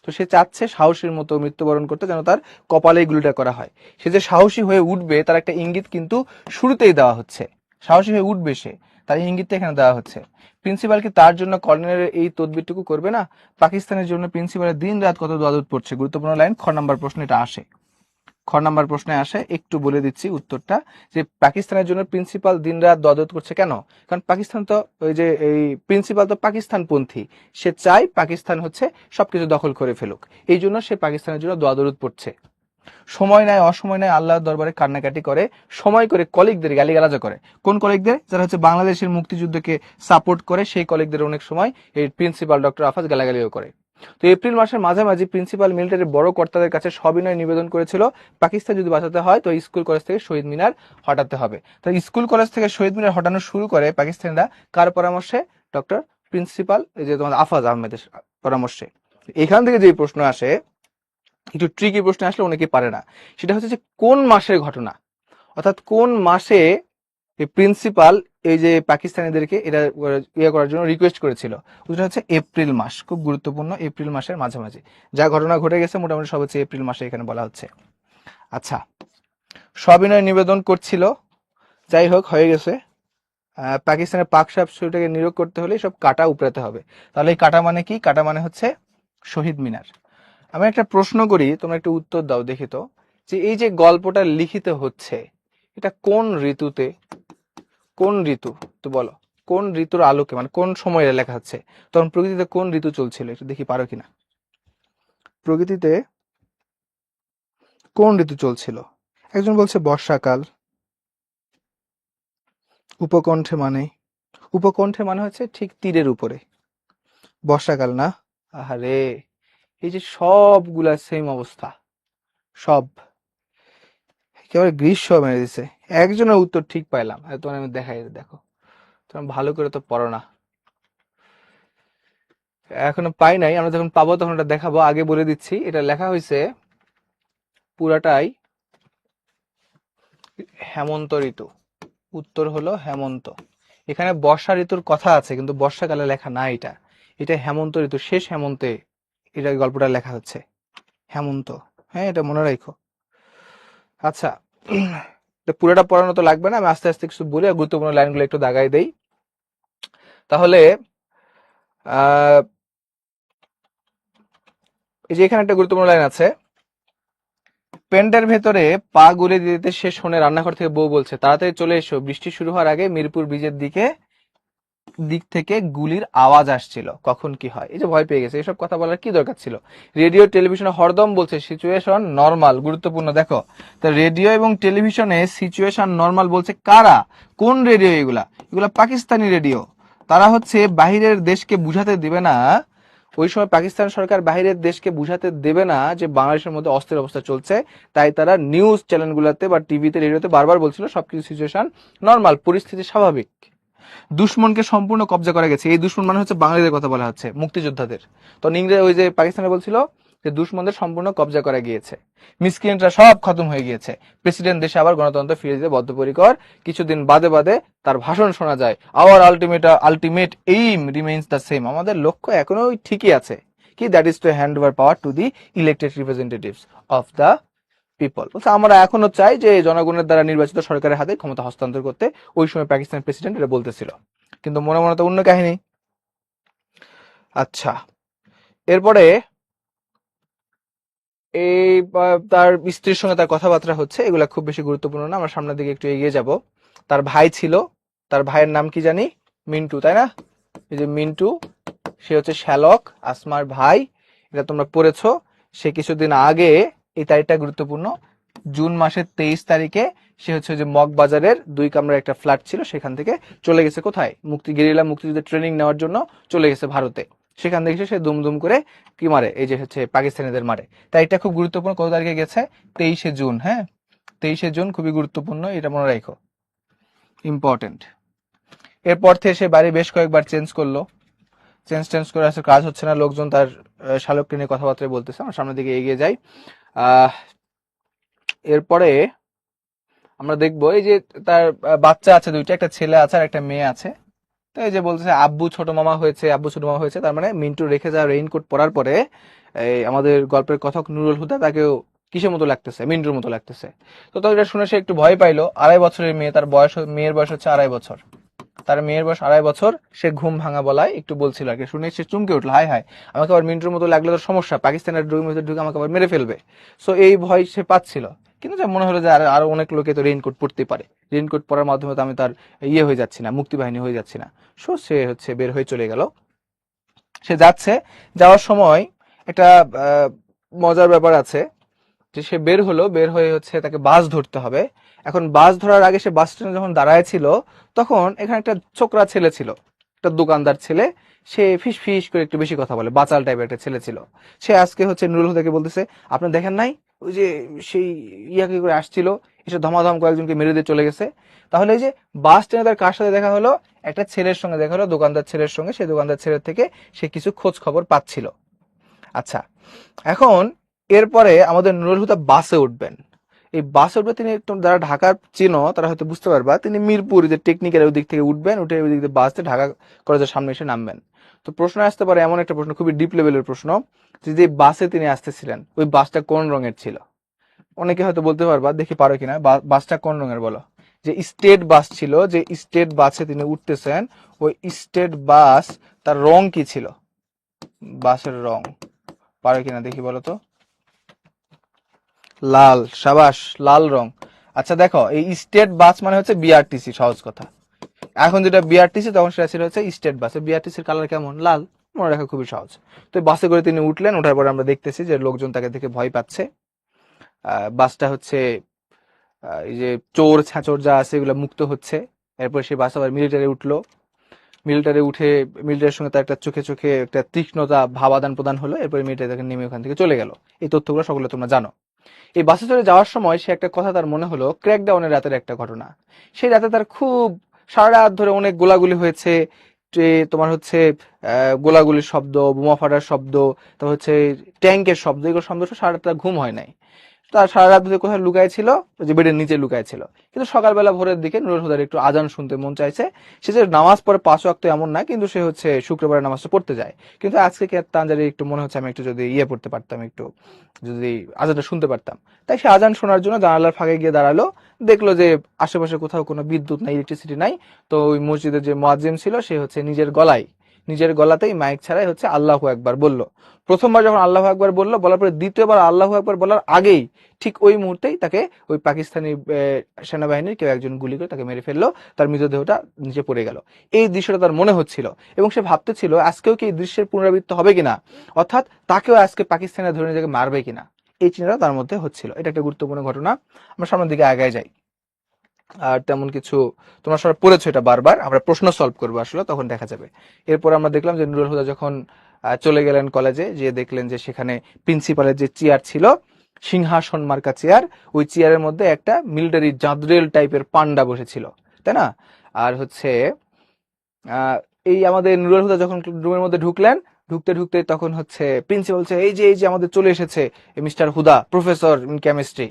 Speaker 1: তো সে চাচ্ছে সাহসীর মতো মৃত্যুবরণ করতে, যেন তার কপালে গুলিটা করা হয়। সে যে সাহসী হয়ে উঠবে তার একটা ইঙ্গিত কিন্তু শুরুতেই দেওয়া হচ্ছে, সাহসী হয়ে উঠবে সে, তার ইঙ্গিতটা এখানে দেওয়া হচ্ছে। প্রিন্সিপাল কি তার জন্য কর্নেলের এই তদবিরটুকু করবে না? পাকিস্তানের জন্য প্রিন্সিপালের দিন রাত কত দোয়াদুদ পড়ছে। গুরুত্বপূর্ণ লাইন, খ নাম্বার প্রশ্ন এটা আসে, খ নাম্বার প্রশ্নে আসে। একটু বলে দিচ্ছি উত্তরটা, যে পাকিস্তানের জন্য প্রিন্সিপাল দিনরাত দোয়াদত করছে কেন? কারণ পাকিস্তান তো ওই যে এই প্রিন্সিপাল তো পাকিস্তানপন্থী, সে চায় পাকিস্তান হচ্ছে সবকিছু দখল করে ফেলুক, এই জন্য সে পাকিস্তানের জন্য দোয়াদরুদ পড়ছে। সময় নেয় অসময় নেয় আল্লাহর দরবারে কান্নাকাটি করে, সময় করে কলিগদের গালিগালাজা করে। কোন কলিগদের? যারা হচ্ছে বাংলাদেশের মুক্তিযুদ্ধকে সাপোর্ট করে, সেই কলিগদের অনেক সময় এই প্রিন্সিপাল ডক্টর আফাজ গালাগালিও করে। তো এপ্রিল মাসের মাঝামাঝি প্রিন্সিপাল মিলিটারির বড় কর্তাদের কাছে সবিনয় নিবেদন করেছিল, পাকিস্তান যদি বাঁচাতে হয় তো স্কুল কলেজ থেকে শহীদ মিনার হটাতে হবে। তো স্কুল কলেজ থেকে শহীদ মিনার হটানো শুরু করে পাকিস্তানিরা কার পরামর্শে? ডক্টর প্রিন্সিপাল এই যে তোমাদের আফাজ আহমেদের পরামর্শে। এখান থেকে যে প্রশ্ন আসে, একটু ট্রিকি প্রশ্ন আসলে অনেকে পারে না, সেটা হচ্ছে যে কোন মাসের ঘটনা, অর্থাৎ কোন মাসে প্রিন্সিপাল এই যে পাকিস্তানিদেরকে এটা ইয়ে করার জন্য রিকোয়েস্ট করেছিল। ওটা হচ্ছে এপ্রিল মাস, খুব গুরুত্বপূর্ণ, এপ্রিল মাসের মাঝামাঝি যা ঘটনা ঘটে গেছে মোটামুটি সব হচ্ছে এপ্রিল মাসে এখানে বলা হচ্ছে। আচ্ছা, সবিনয় নিবেদন করছিল, যাই হোক হয়ে গেছে। পাকিস্তানের পাক সাপসুটাকে নিয়োগ করতে হলে সব কাটা উপড়াতে হবে। তাহলে এই কাটা মানে কি? কাটা মানে হচ্ছে শহীদ মিনার। আমি একটা প্রশ্ন করি, তোমরা একটু উত্তর দাও দেখি তো, যে এই যে গল্পটা লিখিত হচ্ছে এটা কোন ঋতুতে, কোন ঋতু তো বলো, কোন ঋতুর আলোকে, মানে কোন সময়ে লেখা হচ্ছে? তখন প্রকৃতিতে কোন ঋতু চলছিল একটু দেখি, পারো কিনা? প্রকৃতিতে কোন ঋতু চলছিল? একজন বলছে বর্ষাকাল। উপকণ্ঠে মানে, উপকণ্ঠে মানে হচ্ছে ঠিক তীরের উপরে। বর্ষাকাল না? আহারে, এই যে সবগুলা সেম অবস্থা, সব একেবারে গ্রীষ্ম মেরে দিছে। একজনের উত্তর ঠিক পাইলাম, তোমার আমি দেখাই, দেখো তোমার ভালো করে তো পড়ো না, এখনো পাই নাই, আমরা যখন পাবো তখন এটা দেখাবো। আগে বলে দিচ্ছি, এটা লেখা হয়েছে পুরাটাই হেমন্ত ঋতু। উত্তর হলো হেমন্ত। এখানে বর্ষা ঋতুর কথা আছে কিন্তু বর্ষাকালে লেখা না, এটা এটা হেমন্ত ঋতু, শেষ হেমন্তে এটা গল্পটা লেখা হচ্ছে, হেমন্ত। হ্যাঁ, এটা মনে রাখো। আচ্ছা, এটা পুরোটা পড়ানো তো লাগবে না, আমি আস্তে আস্তে কিছু বলে গুরুত্বপূর্ণ লাইনগুলো একটু দাগাই দেই। তাহলে এই যে এখানে একটা গুরুত্বপূর্ণ লাইন আছে, প্যান্টের ভেতরে পা গুলে দিতে সে শোনে রান্নাঘর থেকে বউ বলছে তাড়াতাড়ি চলে এসো, বৃষ্টি শুরু হওয়ার আগে মিরপুর ব্রিজের দিক থেকে গুলির আওয়াজ আসছিল, কখন কি হয়? এই যে ভয় পেয়ে গেছে, এসব কথা বলার কি দরকার ছিল? রেডিও টেলিভিশনে হরদম বলছে সিচুয়েশন নরমাল। গুরুত্বপূর্ণ, দেখো তো রেডিও এবং টেলিভিশনে সিচুয়েশন নরমাল বলছে কারা, কোন রেডিও? এগুলা এগুলা পাকিস্তানি রেডিও। তারা হচ্ছে বাহিরের দেশকে বুঝাতে দিবে না, ওই সময় পাকিস্তান সরকার বাহিরের দেশকে বুঝাতে দেবে না যে বাংলাদেশের মধ্যে অস্থির অবস্থা চলছে, তাই তারা নিউজ চ্যানেলগুলোতে বা টিভিতে রেডিওতে বারবার বলছিল সবকিছু সিচুয়েশন নরমাল, পরিস্থিতি স্বাভাবিক। দুশ্মনকে সম্পূর্ণ কবজা করা গেছে। এই দুশ্মন মানে হচ্ছে বাঙালিদের কথা বলা হচ্ছে, মুক্তিযোদ্ধাদের। তো ইংরেজ ওই যে পাকিস্তানে বলছিল যে দুশ্মনদের সম্পূর্ণ কবজা করা গিয়েছে, মিসক্রিয়েন্টরা সব খতম হয়ে গিয়েছে, প্রেসিডেন্ট দেশে আবার গণতন্ত্র ফিরে দিতে বদ্ধপরিকর। কিছুদিন বাদে বাদে তার ভাষণ শোনা যায়, our ultimate aim remains the same, আমাদের লক্ষ্য এখনো ঠিকই আছে, কি? That is to hand over power to the elected representatives of the people. বলছে আমরা এখনো চাই যে জনগণের দ্বারা নির্বাচিত সরকারের হাতে ক্ষমতা হস্তান্তর করতে। ওই সময় পাকিস্তান প্রেসিডেন্ট এটা বলতেছিল, কিন্তু মনে মনে তো অন্য কাহিনী। আচ্ছা, এরপরে এই তার স্ত্রীর সঙ্গে তার কথাবার্তা হচ্ছে, এগুলা খুব বেশি গুরুত্বপূর্ণ না, আমরা সামনের দিকে একটু এগিয়ে যাব। তার ভাই ছিল, তার ভাইয়ের নাম কি জানি? মিন্টু, তাই না? এই যে মিন্টু, সে হচ্ছে শ্যালক, আসমার ভাই, এটা তোমরা পড়েছো। সে কিছুদিন আগে, এই তারিখটা গুরুত্বপূর্ণ, জুন মাসের 23 তারিখে সে হচ্ছে যে মগবাজারের 2 কামরার একটা ফ্ল্যাট ছিল, সেখান থেকে চলে গেছে কোথায়? গেরিলা মুক্তিযুদ্ধের ট্রেনিং নেওয়ার জন্য চলে গেছে ভারতে। সেখান থেকে সে দুমদুম করে কি মারে? এই যে হচ্ছে পাকিস্তানিদের মারে। তাই এটা খুব গুরুত্বপূর্ণ, কত তারিখে গেছে? 23শে জুন। হ্যাঁ, 23শে জুন, খুবই গুরুত্বপূর্ণ, এটা মনে রাখো, ইম্পর্টেন্ট। এরপর থেকে সে বাড়ি বেশ কয়েকবার চেঞ্জ করলো, চেঞ্জ করে আসলে কাজ হচ্ছে না, লোকজন তার শালককে নিয়ে কথাবার্তা বলতেছে। আমরা সামনের দিকে এগিয়ে যাই। এরপরে আমরা দেখবো এই যে তার বাচ্চা আছে দুইটা, একটা ছেলে আছে আর একটা মেয়ে আছে। তো এই যে বলতেছে আব্বু ছোট মামা হয়েছে, আব্বু ছোট মামা হয়েছে, তার মানে মিন্টু রেখে যাওয়া রেইনকোট পরার পরে এই আমাদের গল্পের কথক নুরুল হুদা তাকেও কিসের মতো লাগতেছে? মিন্টুর মতো লাগতেছে। তো এটা শুনে সে একটু ভয় পাইলো। 2.5 বছরের মেয়ে, তার মেয়ের বয়স হচ্ছে 2.5 বছর, তার মেয়ের বয়স 2.5 বছর। সে ঘুম ভাঙা বলায় একটু বলছিল আর কি, শুনে সে চমকে উঠলো, হায় হায়, আমাকে আবার মিন্টুর মতো লাগলে তো সমস্যা, পাকিস্তানের ঢুকে আমাকে আবার মেরে ফেলবে। সো এই ভয় সে পাচ্ছিল, কিন্তু যে মনে হলো যে আরো অনেক লোকে তো রেইনকোট পরতে পারে, রেইনকোট পরার মাধ্যমে তো আমি তার হয়ে যাচ্ছি না, মুক্তিবাহিনী হয়ে যাচ্ছি না। সো সে হচ্ছে বের হয়ে চলে গেল। সে যাচ্ছে, যাওয়ার সময় একটা মজার ব্যাপার আছে, যে সে বের হলো, বের হয়ে হচ্ছে তাকে বাস ধরতে হবে। এখন বাস ধরার আগে সে বাস স্ট্যান্ডে যখন দাঁড়ায় ছিল, তখন এখানে একটা ছোকরা ছেলে ছিল, একটা দোকানদার ছেলে। সে ফিস ফিস করে একটু বেশি কথা বলে, বাচাল টাইপের একটা ছেলে ছিল। সে আজকে হচ্ছে নুরুল হুদাকে বলতেছে, আপনি দেখেন নাই ওই যে সেই ইয়াকে করে আসছিল, এসে ধমাধম কয়েকজনকে মেরে দিয়ে চলে গেছে। তাহলে এই যে বাস স্ট্যান্ডে তার কার সাথে দেখা হলো? একটা ছেলের সঙ্গে দেখা হলো, দোকানদার ছেলের সঙ্গে। সেই দোকানদার ছেলের থেকে সে কিছু খোঁজ খবর পাচ্ছিল। আচ্ছা, এখন এরপরে আমাদের নুরুল হুদা বাসে উঠবেন। এই বাসে উঠবে তিনি, যারা ঢাকা চিনো তারা হয়তো বুঝতে পারবা, তিনি মিরপুর যে টেকনিক্যাল ওই দিক থেকে উঠবেন, উঠে ওই দিক দিয়ে বাসে ঢাকা কলেজের সামনে এসে নামবেন। তো প্রশ্ন আসতে পারে এমন একটা প্রশ্ন, খুবই ডিপ লেভেলের প্রশ্ন, যে বাসে তিনি আসতেছিলেন ওই বাসটা কোন রঙের ছিল? অনেকে হয়তো বলতে পারবা, দেখি পারো কিনা, বাসটা কোন রঙের বলো। যে স্টেট বাস ছিল, যে স্টেট বাসে তিনি উঠতেছেন, ওই স্টেট বাস তার রং কি ছিল? বাসের রং পারো কিনা দেখি বলো তো। লাল, সাবাস, লাল রং। আচ্ছা দেখো, এই স্টেট বাস মানে হচ্ছে বিআরটিসি, সহজ কথা। এখন যেটা বিআরটিসি, তখন সেটা ছিল হচ্ছে স্টেট বাস। বিআরটিসির কালার কেমন? লাল। মনে রাখা খুবই সহজ। তো বাসে করে তিনি উঠলেন, ওঠার পরে আমরা দেখতেছি যে লোকজন তাকে দেখে ভয় পাচ্ছে। বাসটা হচ্ছে এই যে চোর ছাচোর যা আছে এগুলো মুক্ত হচ্ছে। এরপর সে বাস আবার মিলিটারি উঠলো, মিলিটারি উঠে মিলিটারির সঙ্গে তার একটা চোখে চোখে একটা তীক্ষ্ণতা ভাব আদান প্রদান হলো। এরপরে মিলিটারি তাকে নেমে ওখান থেকে চলে গেল। এই তথ্যগুলো সকলে তোমরা জানো। এই বাসে চড়ে যাওয়ার সময় সে একটা কথা তার মনে হলো, ক্র্যাকডাউনের রাতের একটা ঘটনা। সেই রাতে তার খুব সারা রাত ধরে অনেক গোলাগুলি হয়েছে। তোমার হচ্ছে গোলাগুলির শব্দ, বোমা ফাটার শব্দ, তারপর হচ্ছে ট্যাঙ্কের শব্দ, এগুলো শব্দ সারা রাত তার ঘুম হয় নাই। তার সারা রাত ধরে কোথায় লুকায় ছিল? যে বেডের নিচে লুকায় ছিল। কিন্তু সকালবেলা ভোরের দিকে নুরুল হুদার একটু আজান শুনতে মন চাইছে। সে যে নামাজ পড়ে 5 ওয়াক্ত এমন না, কিন্তু সে হচ্ছে শুক্রবারের নামাজটা পড়তে যায়। কিন্তু আজকে কি তানজারি একটু মনে হচ্ছে আমি একটু যদি পড়তে পারতাম, একটু যদি আজানটা শুনতে পারতাম। তাই সে আজান শোনার জন্য জানালার ফাঁকে গিয়ে দাঁড়ালো। দেখলো যে আশেপাশে কোথাও কোনো বিদ্যুৎ নাই, ইলেকট্রিসিটি নাই। তো ওই মসজিদের যে মুয়াজ্জিন ছিল সে হচ্ছে নিজের গলাতেই মাইক ছাড়াই হচ্ছে আল্লাহু আকবার বলল। প্রথমবার যখন আল্লাহু আকবার বললো, বলার পরে দ্বিতীয়বার আল্লাহু আকবার বলার আগেই ঠিক ওই মুহূর্তেই তাকে ওই পাকিস্তানি সেনাবাহিনীর কেউ একজন গুলি করে তাকে মেরে ফেললো। তার মৃতদেহটা নিচে পড়ে গেল। এই দৃশ্যটা তার মনে হচ্ছিল, এবং সে ভাবতেছিল আজকেও কি এই দৃশ্যের পুনরাবৃত্তি হবে কিনা, অর্থাৎ তাকেও আজকে পাকিস্তানে ধরে নিয়ে যাকে মারবে কিনা, এই চিন্তাটা তার মধ্যে হচ্ছিল। এটা একটা গুরুত্বপূর্ণ ঘটনা। আমরা সামনের দিকে আগায় যাই। আর তেমন কিছু তোমরা সবাই পড়েছো এটা বারবার, আমরা প্রশ্ন সলভ করবো আসলে, তখন দেখা যাবে। এরপর আমরা দেখলাম যে নুরুল হুদা যখন চলে গেলেন কলেজে, যে দেখলেন যে সেখানে প্রিন্সিপালের যে চেয়ার ছিল, সিংহাসন মার্কা চেয়ার, ওই চেয়ারের মধ্যে একটা মিলিটারি জাদরেল টাইপের পান্ডা বসেছিল, তাই না? আর হচ্ছে এই আমাদের নুরুল হুদা যখন রুমের মধ্যে ঢুকলেন, ঢুকতে ঢুকতে তখন হচ্ছে প্রিন্সিপাল বলছে, এই যে আমাদের চলে এসেছে mister Huda, professor in chemistry.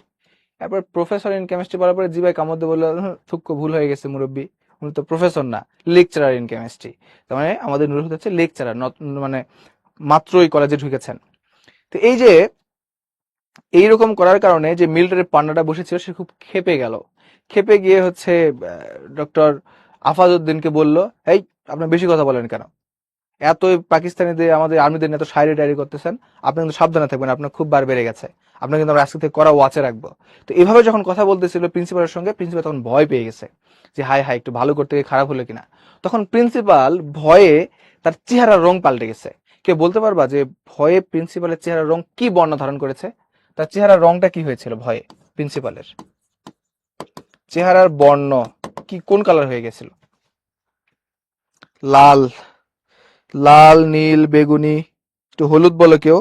Speaker 1: তারপর প্রফেসর ইন কেমিস্ট্রি বলার পরে জিবাই কামড় বললো, থুক্ক ভুল হয়ে গেছে মুরব্বী, উনি তো প্রফেসর না, লেকচারার ইন কেমিস্ট্রি। তার মানে আমাদের নুরুল হুদা হচ্ছে লেকচারার, মানে মাত্রই কলেজে ঢুকেছেন। তো এই যে এইরকম করার কারণে যে মিলিটারি পান্ডাটা বসেছিল সে খুব ক্ষেপে গেল। ক্ষেপে গিয়ে হচ্ছে ডক্টর আফাজউদ্দিনকে বলল, এই আপনি বেশি কথা বলেন কেন? এত পাকিস্তানিদের আমাদের আর্মিদের নিয়ে এত শায়রি টায়রি করতেছেন, আপনি কিন্তু সাবধানে থাকবেন, আপনার খুব বার বেড়ে গেছে, আপনার কিন্তু আমরা আজকে থেকে করা ওয়াচে রাখবো। তো এভাবে যখন কথা বলতেছিল প্রিন্সিপালের সঙ্গে, প্রিন্সিপাল তখন ভয় পেয়ে গেছে যে হায় হায় একটু ভালো করতে গিয়ে খারাপ হলো কিনা। তখন প্রিন্সিপাল ভয়ে তার চেহারার রং পাল্টে গেছে। কেউ বলতে পারবা যে ভয়ে প্রিন্সিপালের চেহারার রং কি বর্ণ ধারণ করেছে? তার চেহারার রংটা কি হয়েছিল ভয়ে? প্রিন্সিপালের চেহারার বর্ণ কি, কোন কালার হয়ে গেছিল? লাল, লাল, নীল, বেগুনি, একটু হলুদ বলো কেউ।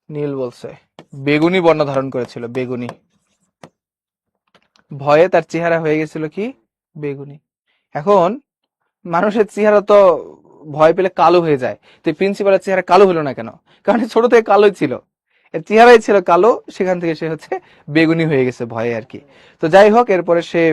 Speaker 1: নীল বলছে, বেগুনি বর্ণ ধারণ করেছিল, বেগুনি। ভয়ে তার চেহারা হয়ে গেছিল কি? বেগুনি। এখন মানুষের চেহারা তো ভয় পেলে কালো হয়ে যায়, তো প্রিন্সিপালের চেহারা কালো হলো না কেন? কারণ ছোট থেকে কালোই ছিল, এর চেহারাই ছিল কালো, সেখান থেকে সে হচ্ছে বেগুনি হয়ে গেছে ভয়ে আর কি। তো যাই হোক, এরপরে সে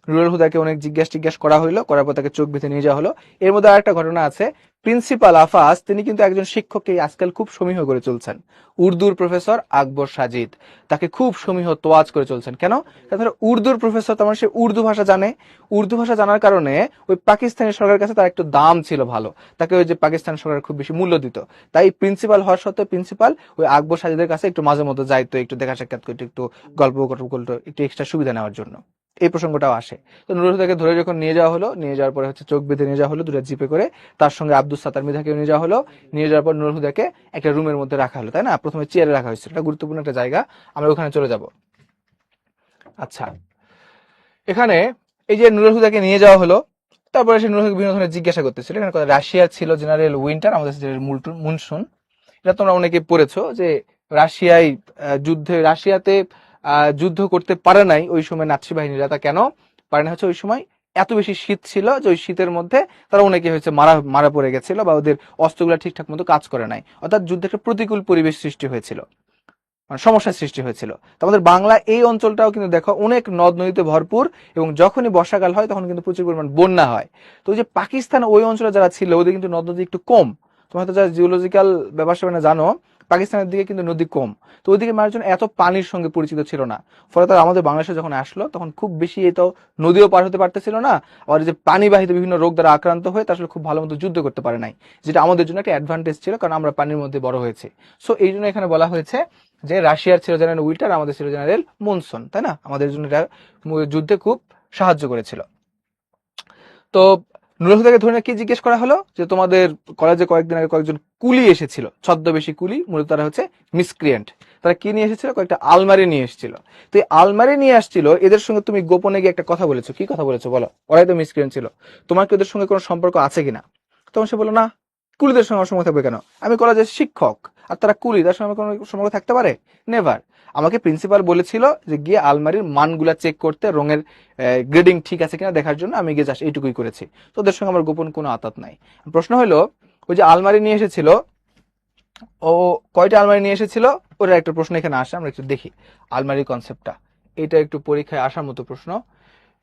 Speaker 1: নুরুল হুদাকে অনেক জিজ্ঞেস করা হইলো, করার পর তাকে চোখ বেঁধে নিয়ে যাওয়া হলো। এর মধ্যে আরেকটা ঘটনা আছে, প্রিন্সিপাল আফাজ তিনি কিন্তু একজন শিক্ষককে আজকাল খুব সমীহ করে চলছেন। উর্দুর প্রফেসর আকবর সাজিদ তাকে খুব সমীহ তোয়াজ করে চলছেন। কেন? কারণ উর্দুর প্রফেসর, তার মানে সে উর্দু ভাষা জানে। উর্দু ভাষা জানার কারণে ওই পাকিস্তানি সরকারের কাছে তার একটু দাম ছিল ভালো, তাকে ওই যে পাকিস্তান সরকার খুব বেশি মূল্য দিত। তাই প্রিন্সিপাল হওয়ার সত্ত্বেও প্রিন্সিপাল ওই আকবর সাজিদের কাছে একটু মাঝে মধ্যে যাইতো, একটু দেখা সাক্ষাৎ করতো, একটু গল্প করতো, একটু এক্সট্রা সুবিধা নেওয়ার জন্য। এই প্রসঙ্গটাও আসে। তো নুরুল হুদাকে ধরে যখন নিয়ে যাওয়া হলো, নিয়ে যাওয়ার পরে হচ্ছে চোখ বেঁধে নিয়ে যাওয়া হলো দুটো জিপে করে, তার সঙ্গে আব্দুস সাত্তার মৃধাকে নিয়ে যাওয়া হলো। নিয়ে যাওয়ার পর নুরুল হুদাকে একটা রুমের মধ্যে রাখা হলো, তাই না? প্রথমে চেয়ারে রাখা হয়েছিল, এটা গুরুত্বপূর্ণ একটা জায়গা, আমরা ওখানে চলে যাব। আচ্ছা, এখানে এই যে নুরুল হুদাকে নিয়ে যাওয়া হলো, তারপরে সে নুরুল হুদাকে বিভিন্ন ধরনের জিজ্ঞাসা করতেছিল। এখানে রাশিয়ার ছিল জেনারেল উইন্টার, আমাদের জেনারেল মুনসুন। এটা তোমরা অনেকে পড়েছো যে রাশিয়ায় রাশিয়াতে যুদ্ধ করতে পারে নাই ওই সময় নাৎসি বাহিনীরা। তা কেন পারে না? হচ্ছে ওই সময় এত বেশি শীত ছিল যে ওই শীতের মধ্যে তারা অনেকে হয়েছে মারা মারা পড়ে গেছিল, বা ওদের অস্ত্রগুলো ঠিকঠাক মতো কাজ করে নাই, অর্থাৎ যুদ্ধে একটা প্রতিকূল পরিবেশ সৃষ্টি হয়েছিল। মানে সমস্যার সৃষ্টি হয়েছিল। তো আমাদের বাংলা এই অঞ্চলটাও কিন্তু দেখো অনেক নদ নদীতে ভরপুর, এবং যখনই বর্ষাকাল হয় তখন কিন্তু প্রচুর পরিমাণ বন্যা হয়। তো ওই যে পাকিস্তান ওই অঞ্চলে যারা ছিল ওদের কিন্তু নদ নদী একটু কম। তোমরা হয়তো যারা জিওলজিক্যাল ব্যাপার স্যাপার জানো, পাকিস্তানের দিকে কিন্তু নদী কম। তো ওইদিকে মানুষজন এত পানির সঙ্গে পরিচিত ছিল না, ফলে তারা আমাদের বাংলাদেশে যখন আসলো তখন খুব বেশি তো নদীও পার হতে পারতেছিল না, আর যে পানিবাহিত বিভিন্ন রোগ দ্বারা আক্রান্ত হয়ে তার আসলে খুব ভালো মতো যুদ্ধ করতে পারে নাই, যেটা আমাদের জন্য একটা অ্যাডভান্টেজ ছিল, কারণ আমরা পানির মধ্যে বড় হয়েছে। সো এই জন্য এখানে বলা হয়েছে যে রাশিয়ার ছিল জেনারেল উইল্টার, আমাদের ছিল জেনারেল মুনসন, তাই না? আমাদের জন্য এটা যুদ্ধে খুব সাহায্য করেছিল। তো নুরুল হুদাকে ধরে কি জিজ্ঞেস করা হলো যে তোমাদের কলেজে কয়েকদিন আগে কয়েকজন কুলি এসেছিল, ছদ্মবেশী কুলি, মূলত তারা হচ্ছে মিসক্রিয়েন্ট। তারা কি নিয়ে এসেছিল? কয়েকটা আলমারি নিয়ে এসেছিল। তো এই আলমারি নিয়ে আসছিল, এদের সঙ্গে তুমি গোপনে গিয়ে একটা কথা বলেছো। কি কথা বলেছো বলো? ওরাই তো মিসক্রিয়েন্ট ছিল, তোমার কি ওদের সঙ্গে কোনো সম্পর্ক আছে কিনা? তখন সে বললো না, কুলিদের সঙ্গে আমার সম্পর্ক থাকবে কেন? আমি কলেজের শিক্ষক, আর তারা কুলি, তার সঙ্গে আমার কোনো সম্পর্ক থাকতে পারে? নেভার। আমাকে প্রিন্সিপাল বলেছিল যে গিয়ে আলমারির মানগুলা চেক করতে, রঙের গ্রেডিং ঠিক আছে কিনা দেখার জন্য আমি গিয়ে জাস্ট এইটুকুই করেছি। তো ওদের সঙ্গে আমার গোপন কোনো আতাত নাই। প্রশ্ন হলো, ওই যে আলমারি নিয়ে এসেছিল, ও কয়টা আলমারি নিয়ে এসেছিল? ওর একটা প্রশ্ন এখানে আসে, আমরা একটু দেখি আলমারির কনসেপ্টটা। এটা একটু পরীক্ষায় আসার মতো প্রশ্ন।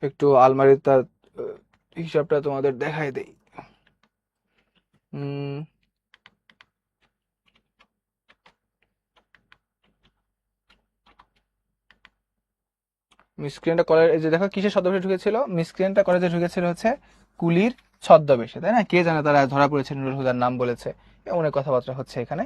Speaker 1: একটু আলমারির তার হিসাবটা তোমাদের দেখাই দেই। মিসক্রিয়েন্টটা কলেজ, এই যে দেখো কিসের ছদ্মবেশে ঢুকেছিল? মিসক্রিয়েন্টটা কলেজে ঢুকেছিল হচ্ছে কুলির ছদ্মবেশে, তাই না? কে জানে তারা ধরা পড়েছে, নুরুল হুদার নাম বলেছে, অনেক কথাবার্তা হচ্ছে এখানে।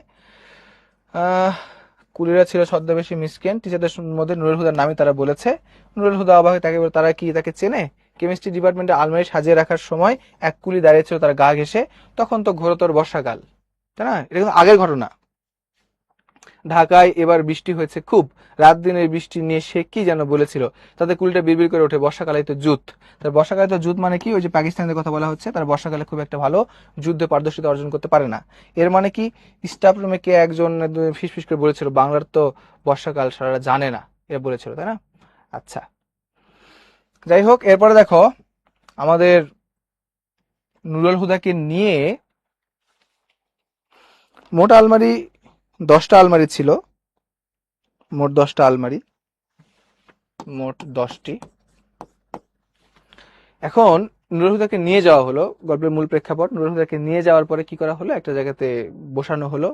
Speaker 1: কুলিরা ছিল ছদ্মবেশী মিসক্রিয়েন্ট, টিচারদের মধ্যে নুরুল হুদার নামই তারা বলেছে। নুরুল হুদা অবাক হয়ে তাকে বলে, তারা কি তাকে চেনে? কেমিস্ট্রি ডিপার্টমেন্টে আলমারি সাজিয়ে রাখার সময় এক কুলি দাঁড়িয়েছিল তার গা ঘেঁষে, তখন তো ঘোরতর বর্ষাকাল, তাই না? এটা কিন্তু আগের ঘটনা। ঢাকায় এবার বৃষ্টি হয়েছে খুব, রাত দিনের বৃষ্টি নিয়ে সে কি যেন বলেছিল, তাতে কুলিটা বিড়বিড় করে ওঠে, বর্ষাকালে তো যুদ্ধ। তার বর্ষাকালে তো যুদ্ধ মানে কি? ওই যে পাকিস্তানের কথা বলা হচ্ছে, তার বর্ষাকালে খুব একটা ভালো যুদ্ধে পারদর্শিতা অর্জন করতে পারে না। এর মানে কি? স্টাফ রুমে কে একজন ফিসফিস করে বলেছিল বাংলার তো বর্ষাকাল সারা জানে না, এরা বলেছিল, তাই না? আচ্ছা, যাই হোক, এরপরে দেখো আমাদের নুরুল হুদাকে নিয়ে মোট আলমারি 10টা আলমারি ছিল, মোট 10টা আলমারি, মোট 10টি। এখন নুরুল হুদাকে নিয়ে যাওয়া হলো, গল্পের মূল প্রেক্ষাপট, নুরুল হুদাকে নিয়ে যাওয়ার পরে কি করা হলো? একটা জায়গাতে বসানো হলো,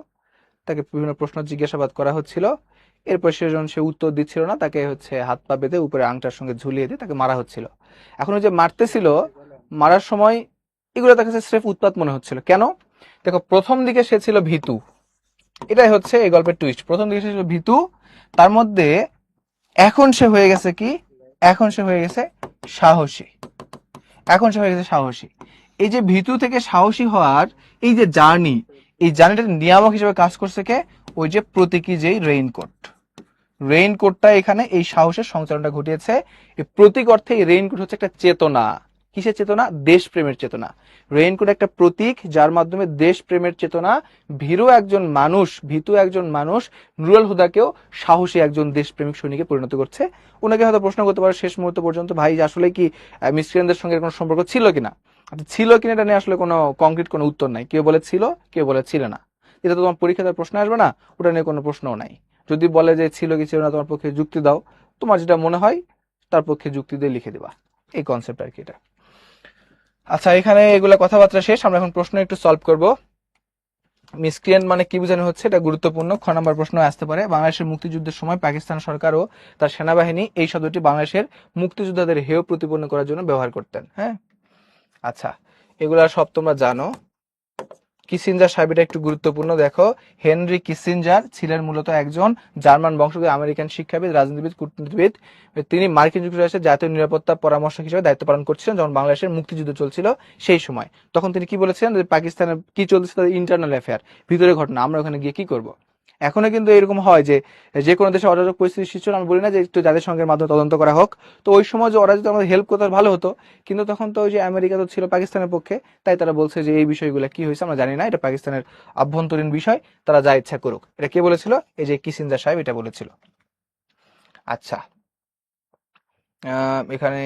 Speaker 1: তাকে বিভিন্ন প্রশ্ন জিজ্ঞাসাবাদ করা হচ্ছিল। এরপর সে উত্তর দিচ্ছিল না, তাকে হচ্ছে হাত পা বেঁধে উপরে আংটার সঙ্গে ঝুলিয়ে দিয়ে তাকে মারা হচ্ছিল। এখন ওই যে মারতেছিল, মারার সময় এগুলো তার কাছে স্রেফ উৎপাত মনে হচ্ছিল। কেন? দেখো, প্রথম দিকে সে ছিল ভীতু, এটাই হচ্ছে এই গল্পের টুইস্ট। প্রথম দিকে সে ছিল ভীতু, তার মধ্যে এখন সে হয়ে গেছে কি? এখন সে হয়ে গেছে সাহসী। এখন সে হয়ে গেছে সাহসী। এই যে ভীতু থেকে সাহসী হওয়ার এই যে জার্নি, এই জার্নিটার নিয়ামক হিসেবে কাজ করছে কে? ওই যে প্রতীকী যেই রেইনকোট, রেইনকোটটা এখানে এই সাহসের সঞ্চালনটা ঘটিয়েছে। এই প্রতীক অর্থে এই রেইনকোট হচ্ছে একটা চেতনা। কিসের চেতনা? দেশপ্রেমের চেতনা। রেইনকোট একটা প্রতীক যার মাধ্যমে দেশপ্রেমের চেতনা, ভীতু একজন মানুষ নুরুল হুদাকেও সাহসী একজন দেশপ্রেমিক সৈনিকে পরিণত করছে। ওনাকে হয়তো প্রশ্ন করতে পারে শেষ মুহূর্ত পর্যন্ত, ভাই আসলে কি মিসক্রিয়েন্টদের সঙ্গে কোনো সম্পর্ক ছিল কিনা? ছিল কিনা এটা নিয়ে আসলে কোনো কংক্রিট কোনো উত্তর নাই। কেউ বলে ছিল, কেউ বলে ছিল না। এটা তো তোমার পরীক্ষাতে প্রশ্ন আসবে না, ওটা নিয়ে কোনো প্রশ্নও নাই। যদি বলে যে ছিল কি ছিল না, তোমার পক্ষে যুক্তি দাও, তোমার যেটা মনে হয় তার পক্ষে যুক্তি দিয়ে লিখে দিবা। এই কনসেপ্ট আর কি এটা। আচ্ছা, এখানে এগুলা কথাবার্তা শেষ, আমরা এখন প্রশ্ন একটু সলভ করব। মিসক্রিয়েন্ট মানে কি বোঝানো হচ্ছে, এটা গুরুত্বপূর্ণ। খ নম্বর প্রশ্ন আসতে পারে, বাংলাদেশের মুক্তিযুদ্ধের সময় পাকিস্তান সরকার ও তার সেনাবাহিনী এই শব্দটি বাংলাদেশের মুক্তিযোদ্ধাদের হেয় প্রতিপন্ন করার জন্য ব্যবহার করতেন। হ্যাঁ, আচ্ছা, এগুলা সব তোমরা জানো। কিসিঞ্জার সাহেব, এটা একটু গুরুত্বপূর্ণ। দেখো, হেনরি কিসিঞ্জার ছিলেন মূলত একজন জার্মান বংশোদ্ভূত আমেরিকান শিক্ষাবিদ, রাজনীতিবিদ, কূটনীতিবিদ। তিনি মার্কিন যুক্তরাষ্ট্রের জাতীয় নিরাপত্তা পরামর্শক হিসেবে দায়িত্ব পালন করছিলেন যখন বাংলাদেশের মুক্তিযুদ্ধ চলছিল সেই সময়। তখন তিনি কি বলেছিলেন যে পাকিস্তানের কি চলছে তাদের ইন্টারনাল অ্যাফেয়ার, ভিতরে ঘটনা, আমরা ওখানে গিয়ে কি করব। এখনো কিন্তু এরকম হয় যে যে কোনো দেশে অরাজক পরিস্থিতি সৃষ্টি হলে আমি বলি না যে একটু জাতির সংঘের মাধ্যমে তদন্ত করা হোক। তো ওই সময় যে ওরা যদি আমাদের হেল্প করতে ভালো হতো, কিন্তু তখন তো ওই যে আমেরিকা তো ছিল পাকিস্তানের পক্ষে, তাই তারা বলছে যে এই বিষয়গুলো কি হয়েছে আমরা জানি না, এটা পাকিস্তানের আভ্যন্তরীণ বিষয়, তারা যা ইচ্ছা করুক। এটা কে বলেছিল? এই যে কিসিঞ্জার সাহেব এটা বলেছিল। আচ্ছা, এখানে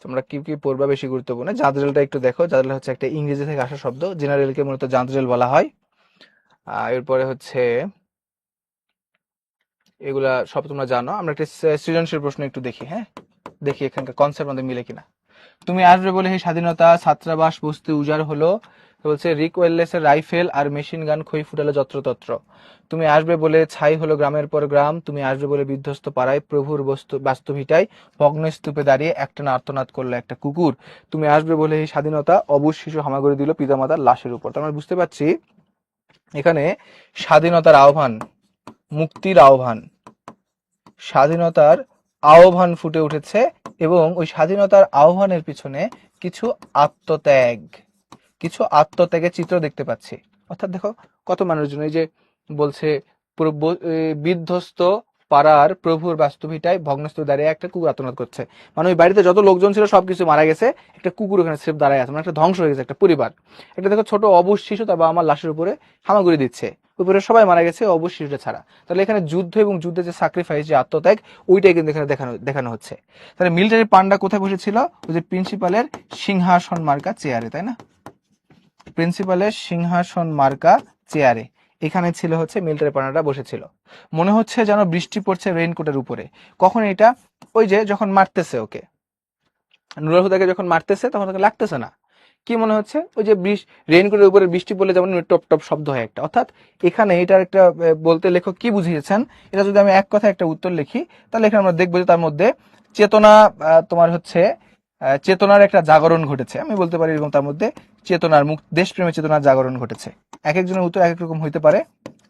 Speaker 1: তোমরা কি কি পড়বা বেশি গুরুত্বপূর্ণ, জাদরেলটা একটু দেখো। জাদরেল হচ্ছে একটা ইংরেজি থেকে আসা শব্দ, জেনারেলকে মূলত জাদরেল বলা হয়। এরপরে হচ্ছে এগুলা সব তোমরা জানো। আমরা একটা সৃজনশীল প্রশ্ন একটু দেখি, হ্যাঁ, দেখি এখানকার কনসেপ্ট আমাদের মিলে কিনা। তুমি আসবে বলে হে স্বাধীনতা, ছাত্রাবাস বস্তি উজাড় হলো, বলছে রিক ওয়েললেসের রাইফেল আর মেশিন গান খই ফুটালো যত্রতত্র। তুমি আসবে বলে ছাই হলো গ্রামের পর গ্রাম, তুমি আসবে বলে বিধ্বস্ত পাড়ায় প্রভুর বাস্তভিটায় ভগ্ন স্তূপে দাঁড়িয়ে একটানা আর্তনাদ করলো একটা কুকুর। তুমি আসবে বলে এই স্বাধীনতা, অবুঝ শিশু হামাগুড়ি দিল পিতামাতার লাশের উপর। আমরা বুঝতে পারছি এখানে স্বাধীনতার আহ্বান, মুক্তির আহ্বান, স্বাধীনতার আহ্বান ফুটে উঠেছে এবং ওই স্বাধীনতার আহ্বানের পিছনে কিছু আত্মত্যাগ, কিছু আত্মত্যাগের চিত্র দেখতে পাচ্ছি। অর্থাৎ দেখো কত মানুষজন, এই যে বলছে বিধ্বস্ত পাড়ার প্রভুর বাস্তবিটায় ভগ্নস্তূপে দাঁড়িয়ে একটা কুকুর আত্মনাদ করছে। মানে ওই বাড়িতে যত লোকজন ছিল সবকিছু মারা গেছে, একটা কুকুর ওখানে স্রেফ দাঁড়ায় আছে, মানে একটা ধ্বংস হয়ে গেছে একটা পরিবার। একটা দেখো ছোট অবুঝ শিশু তার বাবা মার লাশের উপরে হামাগুড়ি দিচ্ছে, উপরে সবাই মারা গেছে অবুঝ শিশুটা ছাড়া। তাহলে এখানে যুদ্ধ এবং যুদ্ধের যে স্যাক্রিফাইস, যে আত্মত্যাগ, ওইটাই কিন্তু এখানে দেখানো হচ্ছে। তাহলে মিলিটারি পান্ডা কোথায় বসেছিল? ওই যে প্রিন্সিপালের সিংহাসন মার্কা চেয়ারে, তাই না? প্রিন্সিপালের সিংহাসন মার্কা চেয়ারে এখানে ছিল হচ্ছে মিলিটারি পান্ডাটা বসেছিল। মনে হচ্ছে যেন বৃষ্টি পড়ছে রেইনকোটের উপরে। কখন এটা? ওই যে যখন মারতেছে ওকে, নুরুল হুদাকে যখন মারতেছে তখন তাকে লাগতেছে না। কি মনে হচ্ছে? ওই যে রেইনকোটের উপরে বৃষ্টি পড়লে যেমন টপ টপ শব্দ হয় একটা। অর্থাৎ এখানে এটার একটা বলতে লেখক কি বুঝিয়েছেন, এটা যদি আমি এক কথায় একটা উত্তর লিখি তাহলে এখানে আমরা দেখবো যে তার মধ্যে চেতনা, তোমার হচ্ছে চেতনার একটা জাগরণ ঘটেছে। আমি বলতে পারি এরকম তার মধ্যে চেতনার দেশপ্রেমের চেতনার জাগরণ ঘটেছে। এক একজনের উত্তর এক এক রকম হইতে পারে।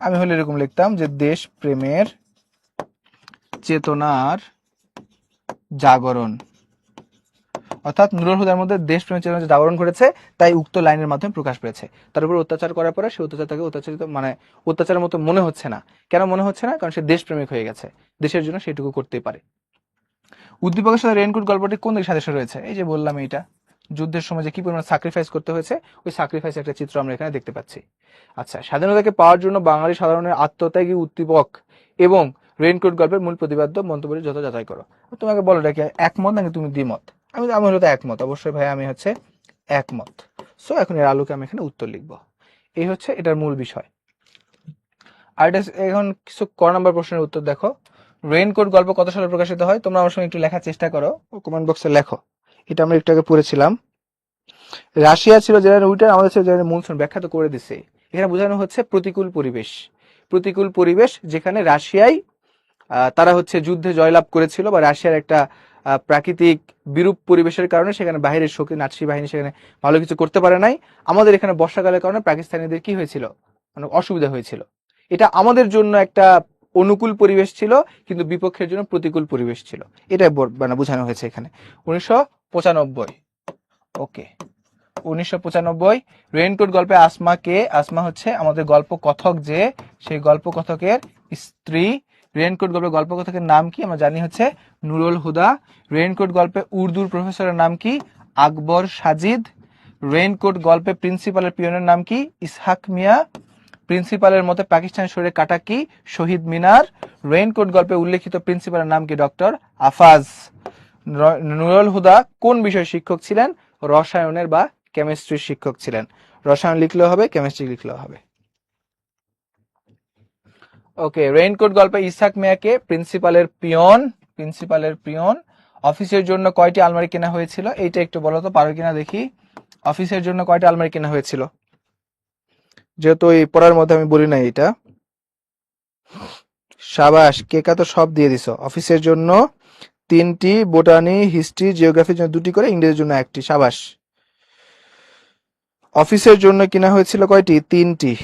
Speaker 1: আমি হলে এরকম লিখতাম যে দেশপ্রেমের চেতনার জাগরণ। অর্থাৎ নুরুল হুদার মধ্যে দেশপ্রেমের চেতনার জাগরণ ঘটেছে, তাই উক্ত লাইনের মাধ্যমে প্রকাশ পেয়েছে। তার উপর অত্যাচার করার পরে সে অত্যাচার তাকে অত্যাচারিত, মানে অত্যাচারের মতো মনে হচ্ছে না। কেন মনে হচ্ছে না? কারণ সে দেশপ্রেমিক হয়ে গেছে, দেশের জন্য সেটুকু করতেই পারে। উদ্দীপকের সাথে রেইনকোট গল্পটি কোন দিকে সাদৃশ্য রয়েছে? এই যে বললাম, এইটা যুদ্ধের সময় যে কি পরিমাণ স্যাক্রিফাইস করতে হয়েছে, ওই স্যাক্রিফাইস একটা চিত্র আমরা এখানে দেখতে পাচ্ছি। আচ্ছা, স্বাধীনতাকে পাওয়ার জন্য বাঙালি সাধারণের আত্মত্যাগী উদ্দীপক এবং রেইনকোট গল্পের মূল প্রতিপাদ্য মন্তব্য যত যাচাই করো। তোমাকে বলো এটা কি একমত নাকি তুমি দ্বিমত? আমি হলো তো একমত, অবশ্যই ভাই আমি হচ্ছে একমত। সো এখন এর আলোকে আমি এখানে উত্তর লিখবো। এই হচ্ছে এটার মূল বিষয়। আর এটা এখন কিছু ক নাম্বার প্রশ্নের উত্তর দেখো। রেইনকোট গল্প কত সালে প্রকাশিত হয়? তোমরা আমার সঙ্গে একটু লেখার চেষ্টা করো, কমেন্ট বক্সে লেখো। এটা আমরা একটু আগে পড়েছিলাম। রাশিয়া ছিল জেনারেল উইটার, আমাদের ছিল জেনারেল মুলসন। ব্যাখ্যা তো করে দিছে। এখানে বোঝানো হচ্ছে প্রতিকূল পরিবেশ, প্রতিকূল পরিবেশ যেখানে রাশিয়ায় তারা হচ্ছে যুদ্ধে জয়লাভ করেছিল, বা রাশিয়ার একটা প্রাকৃতিক বিরূপ পরিবেশের কারণে সেখানে বাহিরের শক্তি নাৎসি বাহিনী সেখানে ভালো কিছু করতে পারে নাই। আমাদের এখানে বর্ষাকালের কারণে পাকিস্তানিদের কি হয়েছিল, মানে অসুবিধা হয়েছিল। এটা আমাদের জন্য একটা অনুকূল পরিবেশ ছিল, কিন্তু বিপক্ষের জন্য প্রতিকূল পরিবেশ ছিল। এটাই মানে বোঝানো হয়েছে এখানে। 1995। ওকে, 1995। রেইনকোট গল্পে আসমা কে? আসমা হচ্ছে আমাদের গল্প কথক, যে সেই গল্প কথকের স্ত্রী। রেইনকোট গল্পের গল্প কথকের নাম কি? আমরা জানি হচ্ছে নুরুল হুদা। রেইনকোট গল্পে উর্দুর প্রফেসরের নাম কি? আকবর সাজিদ। রেইনকোট গল্পে প্রিন্সিপালের পিয়নের নাম কি? ইসহাক মিয়া। প্রিন্সিপালের মতে পাকিস্তানের শরীরে কাটা কি? শহীদ মিনার। রেইনকোট গল্পে উল্লেখিত প্রিন্সিপালের নাম কি? ডক্টর আফাজ। নুরুল হুদা কোন বিষয়ের শিক্ষক ছিলেন? রসায়নের বা কেমিস্ট্রির শিক্ষক ছিলেন। রসায়ন লিখলেও হবে, কেমিস্ট্রি লিখলেও হবে। ওকে, রেইনকোট গল্পে ইসহাক মিয়াকে প্রিন্সিপালের পিয়ন। প্রিন্সিপালের পিয়ন। অফিসের জন্য কয়টি আলমারি কেনা হয়েছিল? এইটা একটু বলো তো, পারো কিনা দেখি। অফিসের জন্য কয়টা আলমারি কেনা হয়েছিল? যেহেতু এই পড়ার মধ্যে আমি বলি না এটা। সাবাস, কেকা তো সব দিয়ে দিছো। অফিসের জন্য 3টি, বোটানি, হিস্ট্রি, জিওগ্রাফির জন্য 2টি করে, ইংরেজির জন্য 1টি। সাবাস। অফিসের জন্য কিনা হয়েছিল কয়টি? 3টি।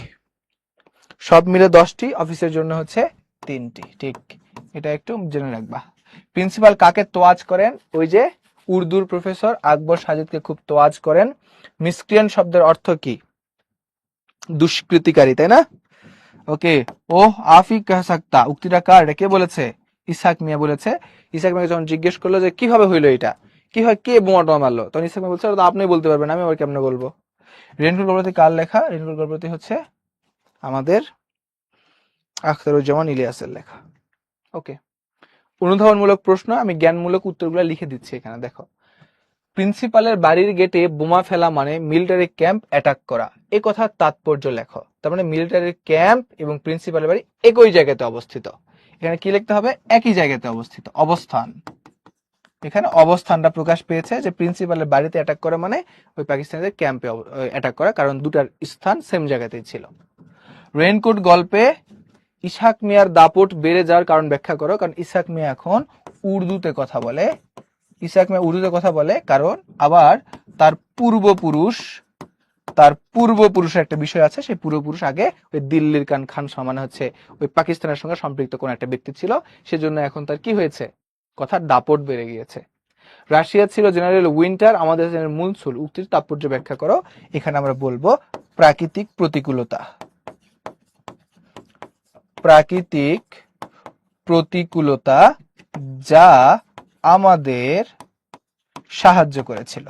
Speaker 1: সব মিলে 10টি, অফিসের জন্য হচ্ছে 3টি। ঠিক, এটা একটু জেনে রাখবা। প্রিন্সিপাল কাকে তোয়াজ করেন? ওই যে উর্দুর প্রফেসর আকবর সাজিদকে খুব তোয়াজ করেন। মিসক্রিয়ান্ট শব্দের অর্থ কি? দুষ্কৃতিকারী, তাই না? ওকে, ও আফি কহ সাকতা উক্তিটা কার? এটা কে বলেছে? ইসহাক মিয়া বলেছে। ইসহাক মিয়া যখন জিজ্ঞেস করলো যে কিভাবে হইলো এটা, কি হয়, কে বোমা টোমা মারলো, তখন ইসহাক মিয়া বলছে আপনি বলতে পারবেন, আমি আবার কেমনে বলবো। রেইনকোট গল্পটি কার লেখা? রেইনকোট গল্পটি হচ্ছে আমাদের আখতারুজ্জামান ইলিয়াসের লেখা। ওকে, অনুধাবনমূলক প্রশ্ন, আমি জ্ঞানমূলক উত্তরগুলো লিখে দিচ্ছি এখানে। দেখো, প্রিন্সিপালের বাড়ির গেটে বোমা ফেলা মানে মিলিটারি ক্যাম্প অ্যাটাক করা, এ কথার তাৎপর্য লেখো। তার মানে মিলিটারি ক্যাম্প এবং প্রিন্সিপালের বাড়ি একই জায়গাতে অবস্থিত। এখানে কি লিখতে হবে? একই জায়গাতে অবস্থিত, অবস্থান। এখানে অবস্থানটা প্রকাশ পেয়েছে যে প্রিন্সিপালের বাড়িতে অ্যাটাক করে মানে ওই পাকিস্তানিদের ক্যাম্পে অ্যাটাক করা, কারণ দুটার স্থান সেম জায়গাতেই ছিল। রেইনকোট গল্পে ইসহাক মিয়ার দাপট বেড়ে যাওয়ার কারণ ব্যাখ্যা করো। কারণ ইসহাক মিয়া এখন উর্দুতে কথা বলে। ইসহাক মিয়া উর্দুতে কথা বলে কারণ আবার তার পূর্বপুরুষের একটা বিষয় আছে, সেই পূর্বপুরুষ আগে ওই দিল্লির খান মানে হচ্ছে ওই পাকিস্তানের সঙ্গে সম্পৃক্ত কোন একটা ব্যক্তি ছিল, সেজন্য এখন তার কি হয়েছে, কথার দাপট বেড়ে গিয়েছে। রাশিয়া ছিল জেনারেল উইন্টার আমাদের মূল সুল। উক্তির তাৎপর্য ব্যাখ্যা করো। এখানে আমরা বলবো প্রাকৃতিক প্রতিকূলতা। প্রাকৃতিক প্রতিকূলতা যা আমাদের সাহায্য করেছিল,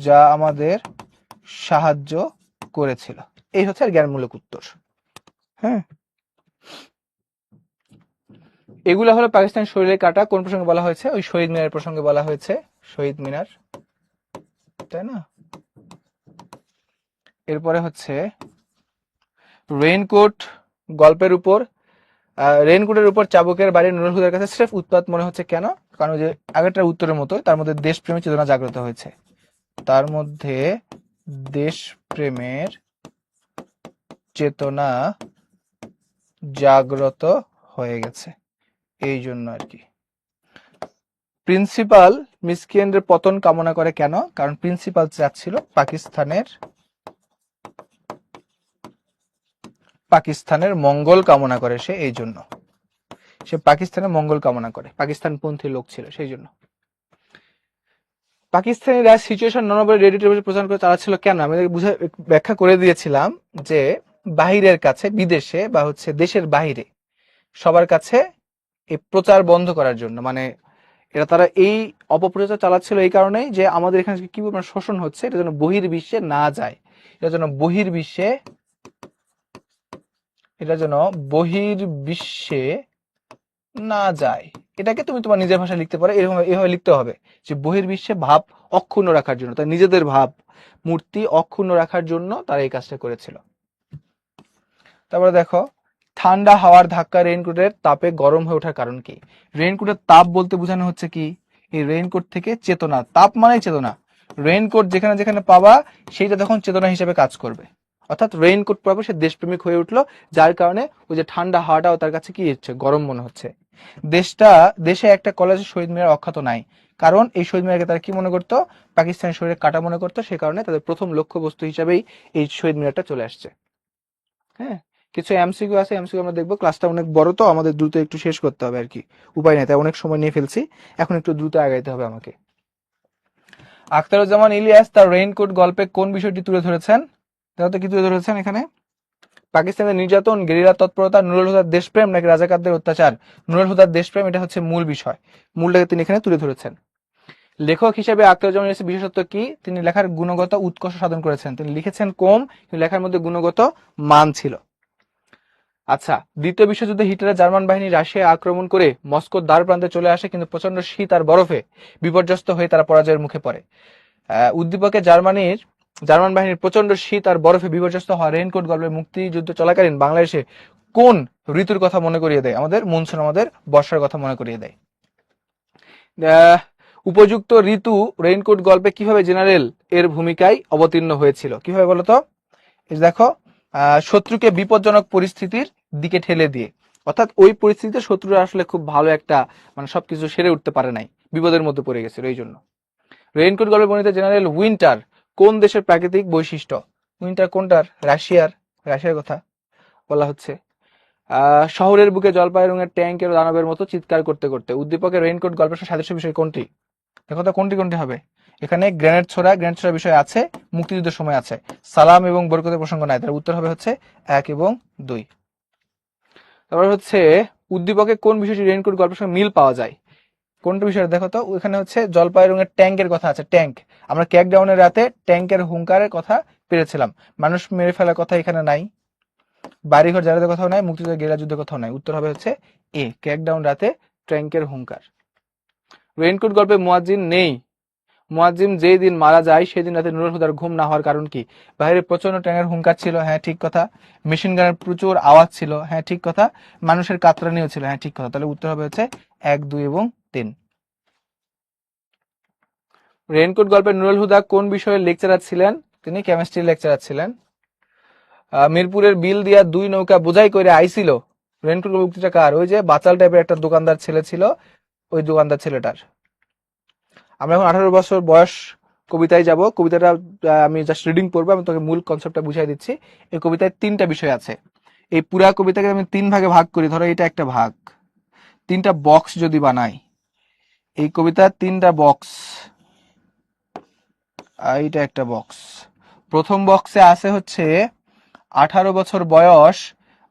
Speaker 1: যা আমাদের সাহায্য করেছিল। এই হচ্ছে আর জ্ঞানমূলক উত্তর। হ্যাঁ, এগুলো হলো পাকিস্তান শরীরের কাটা। কোন প্রসঙ্গে বলা হয়েছে? ওই শহীদ মিনারের প্রসঙ্গে বলা হয়েছে, শহীদ মিনার, তাই না? এরপরে হচ্ছে রেইনকোট গল্পের উপর, রেইনকোটের উপর চাবুকের বাড়ি নুরুল হুদার কাছে স্রেফ উৎপাত মনে হচ্ছে কেন? কারণ যে আগেরটার উত্তরের মতো তার মধ্যে দেশপ্রেমের চেতনা জাগ্রত হয়েছে, তার মধ্যে দেশপ্রেমের চেতনা জাগ্রত হয়ে গেছে, এই জন্য আর কি। প্রিন্সিপাল মিসকিনের পতন কামনা করে কেন? কারণ প্রিন্সিপাল চাচ্ছিল পাকিস্তানের মঙ্গল কামনা করে, সে এই জন্য সে পাকিস্তানের মঙ্গল কামনা করে, পাকিস্তানপন্থী লোক ছিল সেই জন্য। পাকিস্তানিরা সিচুয়েশন নরবরে রেডিও টেলিভিশন প্রচার করে চালাচ্ছিল কেন? আমি ব্যাখ্যা করে দিয়েছিলাম যে বাহিরের কাছে, বিদেশে বা হচ্ছে দেশের বাইরে সবার কাছে এই প্রচার বন্ধ করার জন্য, মানে তারা এই অপপ্রচার চালাচ্ছিল এই কারণেই যে আমাদের এখানে কি পরিমাণ শোষণ হচ্ছে এটা যেন বহির্বিশ্বে না যায়, এটা যেন বহির্বিশ্বে না যায়। এটাকে তুমি তোমার নিজের ভাষায় লিখতে পারো, এভাবে লিখতে হবে যে বহির্বিশ্বে ভাব অক্ষুণ্ণ রাখার জন্য, তাই নিজেদের ভাব মূর্তি অক্ষুণ্ণ রাখার জন্য তারা এই কাজটা করেছিল। তারপরে দেখো, ঠান্ডা হাওয়ার ধাক্কা রেইনকোটের তাপে গরম হয়ে ওঠার কারণ কি? রেইনকোটের তাপ বলতে বোঝানো হচ্ছে কি? এই রেইনকোট থেকে চেতনা, তাপ মানে চেতনা। রেইনকোট যেখানে যেখানে পাবা সেইটা তখন চেতনা হিসেবে কাজ করবে, অর্থাৎ রেইনকোট পাবে সে দেশপ্রেমিক হয়ে উঠলো, যার কারণে ওই যে ঠান্ডা হাওয়াটাও তার কাছে কি হচ্ছে, গরম মনে হচ্ছে। দেশে একটা কলেজে শহীদ মিনার অখ্যাত নাই, কারণ এই শহীদ মিনারকে তারা কি মনে করতো, পাকিস্তানের শরীরে কাটা মনে করতো, সে কারণে তাদের প্রথম লক্ষ্যবস্তু হিসাবেই এই শহীদ মিনারটা চলে আসছে। হ্যাঁ, কিছু এমসিকিউ আছে, এমসিকিউ আমরা দেখবো। ক্লাসটা অনেক বড় তো আমাদের দ্রুত একটু শেষ করতে হবে আর কি, উপায় নেই, তাই অনেক সময় নিয়ে ফেলছি, এখন একটু দ্রুত আগাইতে হবে আমাকে। আখতারুজ্জামান ইলিয়াস তার রেইনকোট গল্পে কোন বিষয়টি তুলে ধরেছেন? তারা তো কি তুলে ধরেছেন এখানে? পাকিস্তানের নির্যাতন, গেরিলা তৎপরতা, নুরুল হুদার দেশপ্রেম নাকি রাজাকারদের অত্যাচার? নুরুল হুদার দেশপ্রেম, এটা হচ্ছে মূল বিষয়, মূলটাকে তিনি এখানে তুলে ধরেছেন। লেখক হিসেবে আখতারুজ্জামান ইলিয়াসের বিশেষত্ব কি? তিনি লেখার গুণগত উৎকর্ষ সাধন করেছেন। তিনি লিখেছেন কম, কিন্তু লেখার মধ্যে গুণগত মান ছিল। আচ্ছা, দ্বিতীয় বিশ্বযুদ্ধে হিটলার জার্মান বাহিনী রাশিয়া আক্রমণ করে মস্কোর দ্বার প্রান্তে চলে আসে, কিন্তু প্রচন্ড শীত আর বরফে বিপর্যস্ত হয়ে তারা পরাজয়ের মুখে পড়ে। উদ্দীপকে জার্মান বাহিনীর প্রচন্ড শীত আর বরফে বিপর্যস্ত হওয়া রেইনকোট গল্পের মুক্তিযুদ্ধ চলাকালীন বাংলাদেশে কোন ঋতুর কথা মনে করিয়ে দেয়? আমাদের মনসুন, আমাদের বর্ষার কথা মনে করিয়ে দেয়। উপযুক্ত ঋতু রেইনকোট গল্পে কিভাবে জেনারেল এর ভূমিকায় অবতীর্ণ হয়েছিল? কিভাবে বলতো? দেখো, শত্রুকে বিপজ্জনক পরিস্থিতির দিকে ঠেলে দিয়ে, অর্থাৎ ওই পরিস্থিতিতে শত্রুরা আসলে খুব ভালো একটা মানে সবকিছু সেরে উঠতে পারে নাই, বিপদের মধ্যে পড়ে গেছিল এই জন্য। রেইনকোট গল্পে বর্ণিত জেনারেল উইন্টার কোন দেশের প্রাকৃতিক বৈশিষ্ট্য? উইন্টার কোনটার? রাশিয়ার কথা বলা হচ্ছে। শহরের বুকে জলপাই রঙের ট্যাঙ্কের দানবের মতো চিৎকার করতে করতে। উদ্দীপকের রেইনকোট গল্পের সাদৃশ্য বিষয় কোনটি? দেখো তো কোনটি হবে। এখানে গ্রেনেড ছোড়া বিষয় আছে, মুক্তিযুদ্ধের সময় আছে। সালাম এবং বরকতের প্রসঙ্গ নাই, তার উত্তর হবে হচ্ছে 1 এবং 2। তারপর হচ্ছে উদ্দীপকে কোন বিষয়টি রেইনকোট গল্পের সঙ্গে মিল পাওয়া যায়? কোনটা বিষয় দেখো তো, এখানে হচ্ছে জলপাই রঙের ট্যাঙ্কের কথা আছে, ট্যাঙ্ক। আমরা ক্র্যাকডাউনের রাতে ট্যাঙ্কের হুঙ্কারের কথা পেরেছিলাম, মানুষ মেরে ফেলার কথা এখানে নাই, বাড়িঘর জ্বালাতে কথাও নাই, মুক্তিযুদ্ধের গেরিলা যুদ্ধের কথাও নাই। উত্তর হবে হচ্ছে এ, ক্র্যাকডাউন রাতে ট্যাঙ্কের হুঙ্কার। রেইনকোট গল্পে মুয়াজ্জিন নেই, মুয়াজ্জিম যেই দিন মারা যায় সেই দিন রাতে নুরুল হুদার ঘুম না হওয়ার কারণ কি? বাইরে প্রচন্ড ট্রেনের হুঙ্কার ছিল, হ্যাঁ ঠিক কথা। মেশিন গানের প্রচুর আওয়াজ ছিল, হ্যাঁ ঠিক কথা। মানুষের কাতরানিও ছিল, হ্যাঁ ঠিক কথা। তাহলে উত্তর হবে হচ্ছে 1, 2 এবং 3। রেইনকোট গল্পের নুরুল হুদা কোন বিষয়ের লেকচারার ছিলেন? তিনি কেমিস্ট্রি লেকচারার ছিলেন। মিরপুরের বিল দিয়া 2 নৌকা বোঝাই করে আইছিল। রেইনকোট উক্তিটা কার? ওই যে বাচাল টাইপের একটা দোকানদার ছেলে ছিল, ওই দোকানদার ছেলেটার। আমরা এখন 18 বছর বয়স কবিতায় যাব। কবিতাটা আমি জাস্ট রিডিং পড়বো, আমি তোকে মূল কনসেপ্টটা বুঝাই দিচ্ছি। এই কবিতায় 3টা বিষয় আছে। এই পুরা কবিতাকে আমি 3 ভাগে ভাগ করি। ধরো এটা একটা ভাগ, 3টা বক্স যদি বানাই, এই কবিতার 3টা বক্স, এইটা একটা বক্স। প্রথম বক্সে আছে হচ্ছে 18 বছর বয়স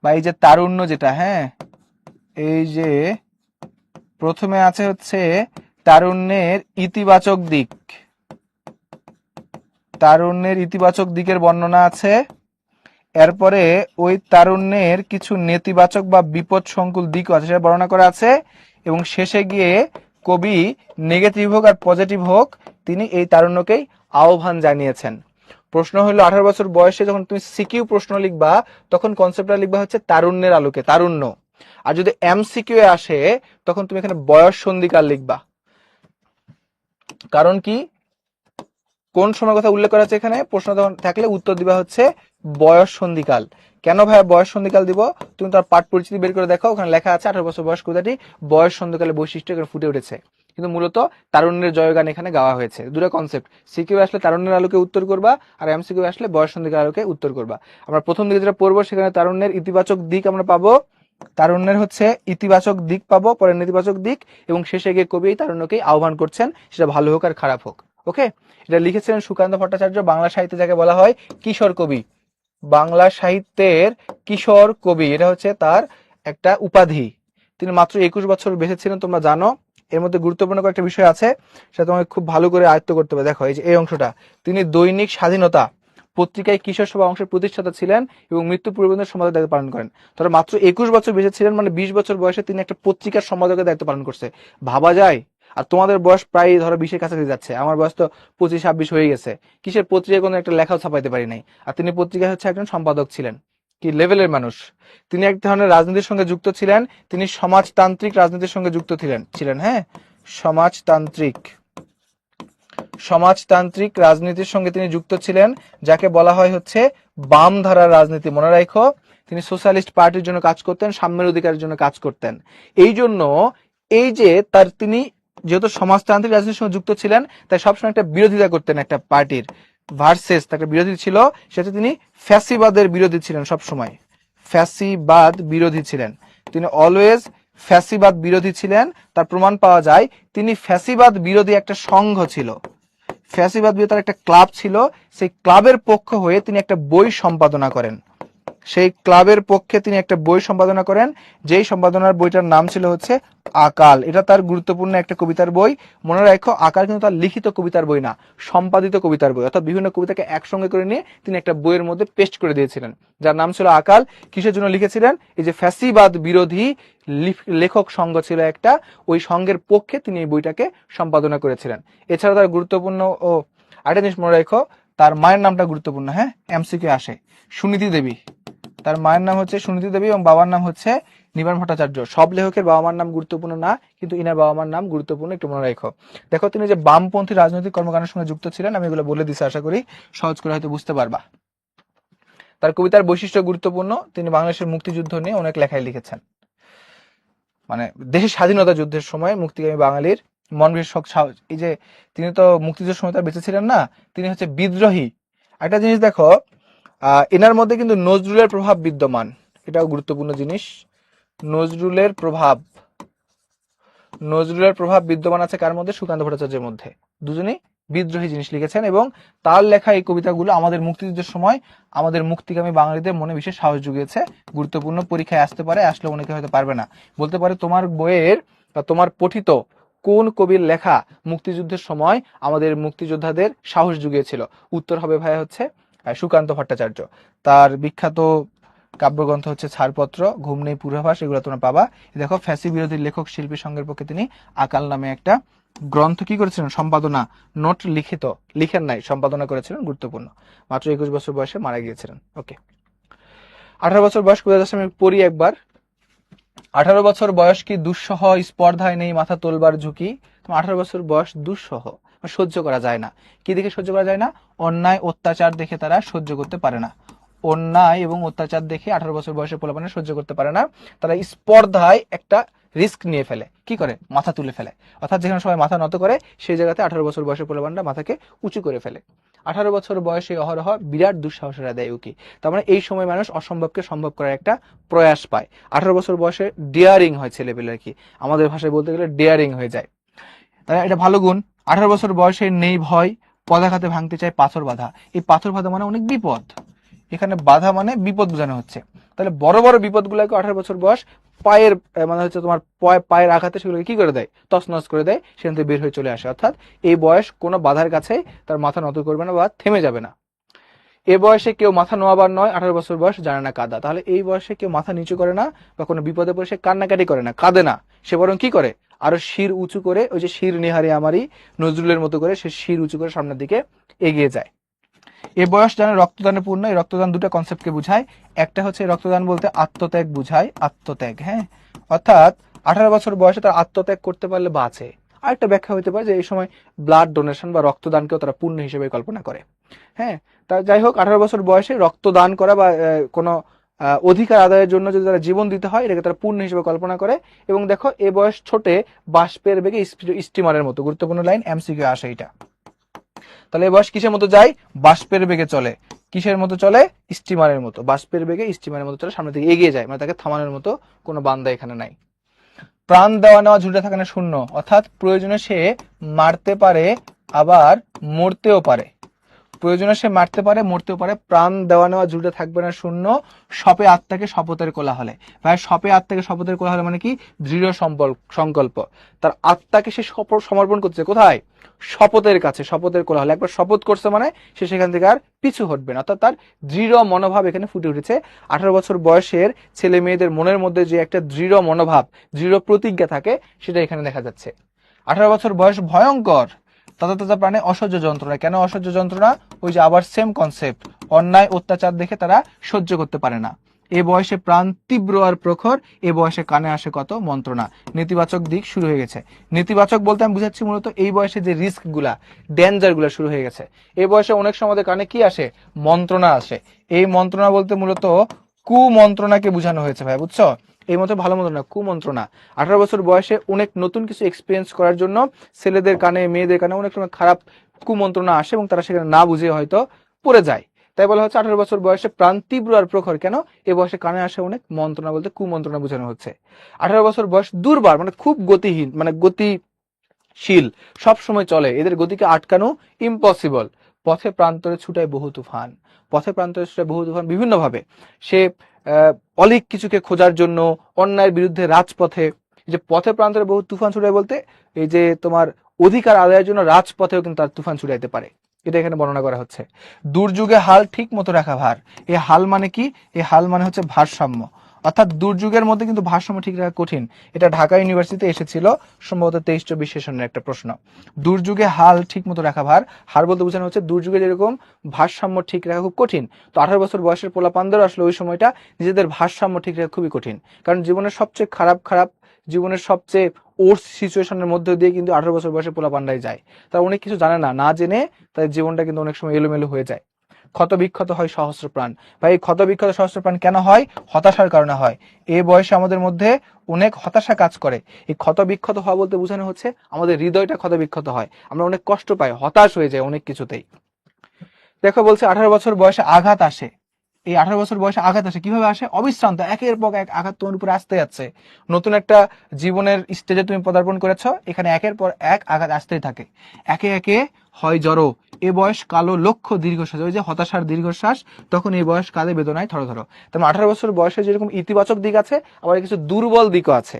Speaker 1: বা এই যে তারুণ্য যেটা, হ্যাঁ এই যে প্রথমে আছে হচ্ছে তারুণ্যের ইতিবাচক দিক, তারুণ্যের ইতিবাচক দিকের বর্ণনা আছে। এরপরে ওই তারুণ্যের কিছু নেতিবাচক বা বিপদ সংকুল দিকও আছে, সেটা বর্ণনা করা আছে। এবং শেষে গিয়ে কবি নেগেটিভ হোক আর পজিটিভ হোক, তিনি এই তারুণ্যকেই আহ্বান জানিয়েছেন। প্রশ্ন হলো 18 বছর বয়সে যখন তুমি সিকিউ প্রশ্ন লিখবা, তখন কনসেপ্টটা লিখবা হচ্ছে তারুণ্যের আলোকে, তারুণ্য। আর যদি এমসিকিউ এ আসে, তখন তুমি এখানে বয়স সন্ধিকাল লিখবা। কারণ কি, কোন সময় কথা উল্লেখ করা আছে এখানে প্রশ্ন থাকলে উত্তর দিবা হচ্ছে বয়স সন্ধিকাল। কেন ভাই বয়স সন্ধিকাল দিব? তুমি তার পাঠ পরিচিতি বের করে দেখো, ওখানে লেখা আছে 18 বছর বয়স কবিতাটি বয়স সন্ধিকালের বৈশিষ্ট্য এখানে ফুটে উঠেছে। কিন্তু মূলত তারুণ্যের জয়গান এখানে গাওয়া হয়েছে। দুটো কনসেপ্ট, সিকিউ আসলে তারুণ্যের আলোকে উত্তর করবা, আর এমসিকিউ আসলে বয়স সন্ধিকালের আলোকে উত্তর করবা। আমরা প্রথম দিকে যেটা পড়বো সেখানে তারুণ্যের ইতিবাচক দিক আমরা পাবো, তারুণ্যের হচ্ছে ইতিবাচক দিক পাবো, পরে নেতিবাচক দিক, এবং শেষে গিয়ে কবি তারুণ্যকেই আহ্বান করছেন, সেটা ভালো হোক আর খারাপ হোক। ওকে, এটা লিখেছিলেন সুকান্ত ভট্টাচার্য। বাংলা সাহিত্যে যাকে বলা হয় কিশোর কবি, বাংলা সাহিত্যের কিশোর কবি, এটা হচ্ছে তার একটা উপাধি। তিনি মাত্র 21 বছর বেঁচে ছিলেন, তোমরা জানো। এর মধ্যে গুরুত্বপূর্ণ কয়েকটা বিষয় আছে, সেটা তোমাকে খুব ভালো করে আয়ত্ত করতে হবে। দেখো এই যে এই অংশটা, তিনি দৈনিক স্বাধীনতা পত্রিকায় কিশোর সভা অংশের প্রতিষ্ঠাতা ছিলেন এবং মৃত্যু পূর্বদের সম্পাদকের দায়িত্ব পালন করেন। তারা মাত্র 21 বছর বেঁচে ছিলেন, মানে 20 বছর বয়সে তিনি একটা পত্রিকার সম্পাদকের দায়িত্ব পালন করছে। ভাবা যায়? আর তোমাদের বয়স প্রায় ধরো 20-এর কাছাকাছি যাচ্ছে, আমার বয়স তো 25-26 হয়ে গেছে। কিসের পত্রিকায় কোনো একটা লেখাও ছাপাইতে পারি নাই, আর তিনি পত্রিকায় হচ্ছে একজন সম্পাদক ছিলেন। কি লেভেলের মানুষ! তিনি এক ধরনের রাজনীতির সঙ্গে যুক্ত ছিলেন, তিনি সমাজতান্ত্রিক রাজনীতির সঙ্গে যুক্ত ছিলেন, হ্যাঁ সমাজতান্ত্রিক, সমাজতান্ত্রিক রাজনীতির সঙ্গে তিনি যুক্ত ছিলেন, যাকে বলা হয় হচ্ছে বাম ধারার রাজনীতি। মনে রাখো, তিনি সোশ্যালিস্ট পার্টির জন্য কাজ করতেন, সাম্যের অধিকারের জন্য কাজ করতেন। এই জন্য এই যে তিনি যেহেতু সমাজতান্ত্রিক রাজনীতির সঙ্গে যুক্ত ছিলেন, তাই সবসময় একটা বিরোধিতা করতেন একটা পার্টির ভার্সেস, তাকে বিরোধী ছিল, সেটা তিনি ফ্যাসিবাদের বিরোধী ছিলেন। সবসময় ফ্যাসিবাদ বিরোধী ছিলেন, তিনি অলওয়েজ ফ্যাসিবাদ বিরোধী ছিলেন। তার প্রমাণ পাওয়া যায়, তিনি ফ্যাসিবাদ বিরোধী একটা সংঘ ছিল, ফ্যাসিবাদ বিরোধী তার একটা ক্লাব ছিল, সেই ক্লাবের পক্ষ হয়ে তিনি একটা বই সম্পাদনা করেন। সেই ক্লাবের পক্ষে তিনি একটা বই সম্পাদনা করেন, যেই সম্পাদনার বইটার নাম ছিল হচ্ছে আকাল। এটা তার গুরুত্বপূর্ণ একটা কবিতার বই। মনে রাখো, আকাল কিন্তু তার লিখিত কবিতার বই না, সম্পাদিত কবিতার বই। অর্থাৎ বিভিন্ন কবিতাকে একসঙ্গে করে নিয়ে তিনি একটা বইয়ের মধ্যে পেস্ট করে দিয়েছিলেন, যার নাম ছিল আকাল। কিসের জন্য লিখেছিলেন? এই যে ফ্যাসিবাদ বিরোধী লেখক সংঘ ছিল একটা, ওই সংঘের পক্ষে তিনি এই বইটাকে সম্পাদনা করেছিলেন। এছাড়া তার গুরুত্বপূর্ণ আরেকটা জিনিস মনে রাখো, তার মায়ের নামটা গুরুত্বপূর্ণ, হ্যাঁ এমসিকিউ আসে, সুনীতি দেবী। তার মায়ের নাম হচ্ছে সুনীতি দেবী এবং বাবার নাম হচ্ছে নিবারণ ভট্টাচার্য। সব লেখকের বাবা মার নাম গুরুত্বপূর্ণ না, কিন্তু ইনার বাবা মার নাম গুরুত্বপূর্ণ, একটু মনে রাখো। দেখো, তিনি যে বামপন্থী রাজনৈতিক কর্মকাণ্ডের সঙ্গে যুক্ত ছিলেন, আমি এগুলো বলে দিচ্ছি, আশা করি সহজ করে হয়তো বুঝতে পারবা। তার কবিতার বৈশিষ্ট্য গুরুত্বপূর্ণ, তিনি বাংলাদেশের মুক্তিযুদ্ধ নিয়ে অনেক লেখাই লিখেছেন। মানে দেশের স্বাধীনতা যুদ্ধের সময় মুক্তিকামী বাঙালির মন বিশেষ, এই যে তিনি তো মুক্তিযুদ্ধের সময় তার বেঁচে ছিলেন না, তিনি হচ্ছে বিদ্রোহী। একটা জিনিস দেখো, এনার মধ্যে কিন্তু নজরুলের প্রভাব বিদ্যমান, এটাও গুরুত্বপূর্ণ জিনিস। নজরুলের প্রভাব, নজরুলের প্রভাব বিদ্যমান আছে কার মধ্যে? সুকান্ত ভট্টাচার্যের মধ্যে। দুজনেই বিদ্রোহী জিনিস লিখেছেন, এবং তার লেখা এই কবিতাগুলো আমাদের মুক্তিযুদ্ধের সময় আমাদের মুক্তিকামী বাঙালিদের মনে বিশেষ সাহস জুগিয়েছে। গুরুত্বপূর্ণ, পরীক্ষায় আসতে পারে, আসলে অনেকে হয়তো পারবে না, বলতে পারে তোমার বইয়ের বা তোমার পঠিত কোন কবির লেখা মুক্তিযুদ্ধের সময় আমাদের মুক্তিযোদ্ধাদের সাহস জুগিয়েছিল? উত্তর হবে ভাই হচ্ছে সুকান্ত ভট্টাচার্য। তার বিখ্যাত কাব্যগ্রন্থ হচ্ছে ছাড়পত্র, ঘুম নেই পূর্বাভাস, এগুলো তোমরা পাবা। দেখো ফ্যাসি বিরোধী লেখক শিল্পী সংঘের পক্ষে তিনি আকাল নামে একটা গ্রন্থ কি করেছিলেন, সম্পাদনা, নোট লিখেন নাই, সম্পাদনা করেছিলেন, গুরুত্বপূর্ণ। মাত্র 21 বছর বয়সে মারা গিয়েছিলেন। ওকে, 18 বছর বয়স কোথায় যাচ্ছে আমি পড়ি একবার। 18 বছর বয়স কি দুঃসহ, স্পর্ধায় নেই মাথা তোলবার ঝুঁকি। 18 বছর বয়স দুঃসহ, সহ্য করা যায় না। কি দেখে সহ্য করা যায় না? অন্যায় অত্যাচার দেখে তারা সহ্য করতে পারে না। অন্যায় এবং অত্যাচার দেখে 18 বছর বয়সের পোলাপানে সহ্য করতে পারে না। তারা স্পর্ধায় একটা রিস্ক নিয়ে ফেলে, কি করে, মাথা তুলে ফেলে। অর্থাৎ যেখানে সবাই মাথা নত করে সেই জায়গাতে 18 বছর বয়সের পোলাপানরা মাথাকে উঁচু করে ফেলে। 18 বছর বয়সে অহরহ বিরাট দুঃসাহসেরা দেয় উকি। তার মানে এই সময় মানুষ অসম্ভবকে সম্ভব করার একটা প্রয়াস পায়। 18 বছর বয়সে ডিয়ারিং হয় ছেলেপেলে, আর কি আমাদের ভাষায় বলতে গেলে ডিয়ারিং হয়ে যায়। তাই এটা ভালো গুণ। 18 বছর বয়সে নেই ভয়, পদাঘাতে ভাঙতে চায় পাথর বাঁধা। এই পাথর বাঁধা মানে অনেক বিপদ, এখানে বাধা মানে বিপদ বোঝানো হচ্ছে। তাহলে বড় বড় বিপদগুলোকে 18 বছর বয়স পায়ের মানে হচ্ছে তোমার পায়ের আঘাতে সেগুলোকে কি করে দেয়, তছনছ করে দেয়, সেখান থেকে বের হয়ে চলে আসে। অর্থাৎ এই বয়স কোনো বাধার কাছে তার মাথা নত করবে না বা থেমে যাবে না। এ বয়সে কেউ মাথা নোয়াবার নয়, 18 বছর বয়স জানে না কাদা। তাহলে এই বয়সে কেউ মাথা নিচু করে না বা কোনো বিপদে পড়ে সে কান্নাকাটি করে না, কাঁদে না, সে বরং কি করে, আরো শির উঁচু করে, ওই যে শির নিহারি আমারই নজরুলের মতো করে সে শির উঁচু করে সামনের দিকে এগিয়ে যায়। এ বয়স জানে রক্তদানে পূর্ণ। এই রক্তদান দুটো কনসেপ্টকে বুঝায়। একটা হচ্ছে রক্তদান বলতে আত্মত্যাগ বুঝায়, আত্মত্যাগ, হ্যাঁ, অর্থাৎ 18 বছর বয়সে তারা আত্মত্যাগ করতে পারলে বাঁচে। আরেকটা ব্যাখ্যা হতে পারে যে এই সময় ব্লাড ডোনেশন বা রক্তদানকেও তারা পুণ্য হিসেবে কল্পনা করে। হ্যাঁ, তা যাই হোক, 18 বছর বয়সে রক্তদান করা বা কোনো অধিকার আদায়ের জন্য যদি তারা জীবন দিতে হয়, এটাকে তারা পুণ্য হিসেবে কল্পনা করে। এবং দেখো এ বয়স ছোটে বাষ্পের বেগে স্টিমারের মতো, গুরুত্বপূর্ণ লাইন, এমসিকিউ আসে এটা। তাহলে এই বয়স কিসের মতো যায়, বাষ্পের বেগে চলে। কিসের মতো চলে, স্টিমারের মতো, বাষ্পের বেগে স্টিমারের মতো চলে, সামনে থেকে এগিয়ে যায়, মানে তাকে থামানোর মতো কোনো বান্দা এখানে নাই। প্রাণ দেওয়া নেওয়া ঝুঁটে থাকে না শূন্য, অর্থাৎ প্রয়োজনে সে মারতে পারে আবার মরতেও পারে। প্রয়োজনে সে মারতে পারে মরতেও পারে, প্রাণ দেওয়া নেওয়া জুড়ে থাকবে না শূন্য। সপে আত্মাকে শপথের কোলাহলে। ভাই সপে আত্মাকে শপথের কোলাহলে মানে কি, দৃঢ় সংকল্প। তার আত্মাকে সে সমর্পণ করছে কোথায়, শপথের কাছে, শপথের কোলাহলে। একবার শপথ করছে মানে সে সেখান থেকে আর পিছু হটবে না, অর্থাৎ তার দৃঢ় মনোভাব এখানে ফুটে উঠেছে। 18 বছর বয়সের ছেলে মেয়েদের মনের মধ্যে যে একটা দৃঢ় মনোভাব, দৃঢ় প্রতিজ্ঞা থাকে, সেটা এখানে দেখা যাচ্ছে। 18 বছর বয়স ভয়ঙ্কর, তাজা প্রাণে অসহ্য যন্ত্রণা। কেন অসহ্য যন্ত্রণা? ওই যে আবার সেম কনসেপ্ট, অন্যায় অত্যাচার দেখে তারা সহ্য করতে পারে না। এ বয়সে প্রাণ তীব্র আর প্রখর, এ বয়সে কানে আসে কত মন্ত্রণা। নেতিবাচক দিক শুরু হয়ে গেছে। নেতিবাচক বলতে আমি বুঝাচ্ছি মূলত এই বয়সে যে রিস্ক গুলা, ডেঞ্জার গুলা শুরু হয়ে গেছে। এই বয়সে অনেক সময় কানে কি আসে, মন্ত্রণা আসে। এই মন্ত্রণা বলতে মূলত কুমন্ত্রণাকে বোঝানো হয়েছে ভাই, বুঝছো? এই মতো ভালো মন্ত্রণা, কুমন্ত্রণা। 18 বছর বয়সে অনেক নতুন কিছু এক্সপিরিয়েন্স করার জন্য ছেলেদের কানে মেয়েদের কানে অনেক সময় খারাপ কুমন্ত্রণা আসে এবং তারা সেখানে না বুঝে হয়তো পড়ে যায়। তাই বলা হচ্ছে 18 বছর বয়সে প্রাণ তীব্র আর প্রখর। কেন? এ বয়সে কানে আসে অনেক মন্ত্রণা, বলতে কুমন্ত্রণা বোঝানো হচ্ছে। 18 বছর বয়স দুর্বার, মানে খুব গতিহীন, মানে গতিশীল, সব সময় চলে, এদের গতিকে আটকানো ইম্পসিবল। পথে প্রান্তরে ছুটায় বহু তুফান। পথে প্রান্তরে ছুটায় বহু তুফান বিভিন্ন ভাবে। সে অলিক কিছুকে খোঁজার জন্য অন্যায়ের বিরুদ্ধে রাজপথে, যে পথে প্রান্তরে বহু তুফান ছুটায় বলতে এই যে তোমার অধিকার আদায়ের জন্য রাজপথেও কিন্তু তার তুফান ছুটাইতে পারে, এটা এখানে বর্ণনা করা হচ্ছে। দুর্যোগে হাল ঠিক মতো রাখা ভার। এই হাল মানে কি? এই হাল মানে হচ্ছে ভারসাম্য, অর্থাৎ দুর্যোগের মধ্যে কিন্তু ভারসাম্য ঠিক রাখা কঠিন। এটা ঢাকা ইউনিভার্সিটিতে এসেছিল সম্ভবত 23-24 সেশনের একটা প্রশ্ন। দুর্যোগে হাল ঠিক মতো রাখা ভার, হার বলতে বোঝানো হচ্ছে দুর্যোগে যেরকম ভারসাম্য ঠিক রাখা খুব কঠিন। তো 18 বছর বয়সের পোলাপানদের আসলে ওই সময়টা নিজেদের ভারসাম্য ঠিক রাখা খুবই কঠিন, কারণ জীবনের সবচেয়ে খারাপ জীবনের সবচেয়ে ওর্স সিচুয়েশনের মধ্যে দিয়ে কিন্তু 18 বছর বয়সে পোলাপানরাই যায়। তারা অনেক কিছু জানে না, না জেনে তাদের জীবনটা কিন্তু অনেক সময় এলোমেলো হয়ে যায়। ক্ষত বিক্ষত হয় সহস্র প্রাণ। ভাই এই ক্ষত বিক্ষত সহস্র প্রাণ কেন হয়? হতাশার কারণে হয়। এই বয়সে আমাদের মধ্যে অনেক হতাশা কাজ করে। এই ক্ষত বিক্ষত হওয়া বলতে বোঝানো হচ্ছে আমাদের হৃদয়টা ক্ষত বিক্ষত হয়, আমরা অনেক কষ্ট পাই, হতাশ হয়ে যায় অনেক কিছুতেই। দেখো বলছে 18 বছর বয়সে আঘাত আসে। এই 18 বছর বয়সে আঘাত আসে কিভাবে আসে? অবিশ্রান্ত একের পর এক আঘাত তোমার উপরে আসতে যাচ্ছে। নতুন একটা জীবনের স্টেজে তুমি পদার্পণ করেছো, এখানে একের পর এক আঘাত আসতেই থাকে, একে একে হয় জড়ো। এ বয়স কালো লক্ষ্য দীর্ঘশ্বাস, ওই যে হতাশার দীর্ঘশ্বাস, তখন এই বয়স কাঁধে বেদনায় থরথর। তেমন 18 বছর বয়সে যেরকম ইতিবাচক দিক আছে, আবার কিছু দুর্বল দিকও আছে।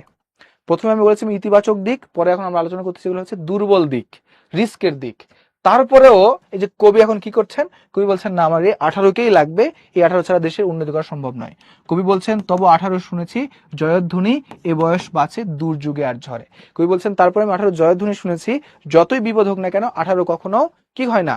Speaker 1: প্রথমে আমি বলেছিলাম ইতিবাচক দিক, পরে এখন আমরা আলোচনা করতেছি এগুলো হচ্ছে দুর্বল দিক, রিস্কের দিক। তারপরেও এই যে কবি এখন কি করছেন, কবি বলছেন না আমার এই 18কেই লাগবে, এই 18 ছাড়া দেশের উন্নতি করা সম্ভব নয়। কবি বলছেন তবু 18 শুনেছি জয়ধ্বনি, এ বয়স বাঁচে দুর্যুগে আর ঝড়ে। কবি বলছেন তারপরে আমি 18 জয়ধ্বনি শুনেছি, যতই বিপদ হোক না কেন 18 কখনো কি হয় না,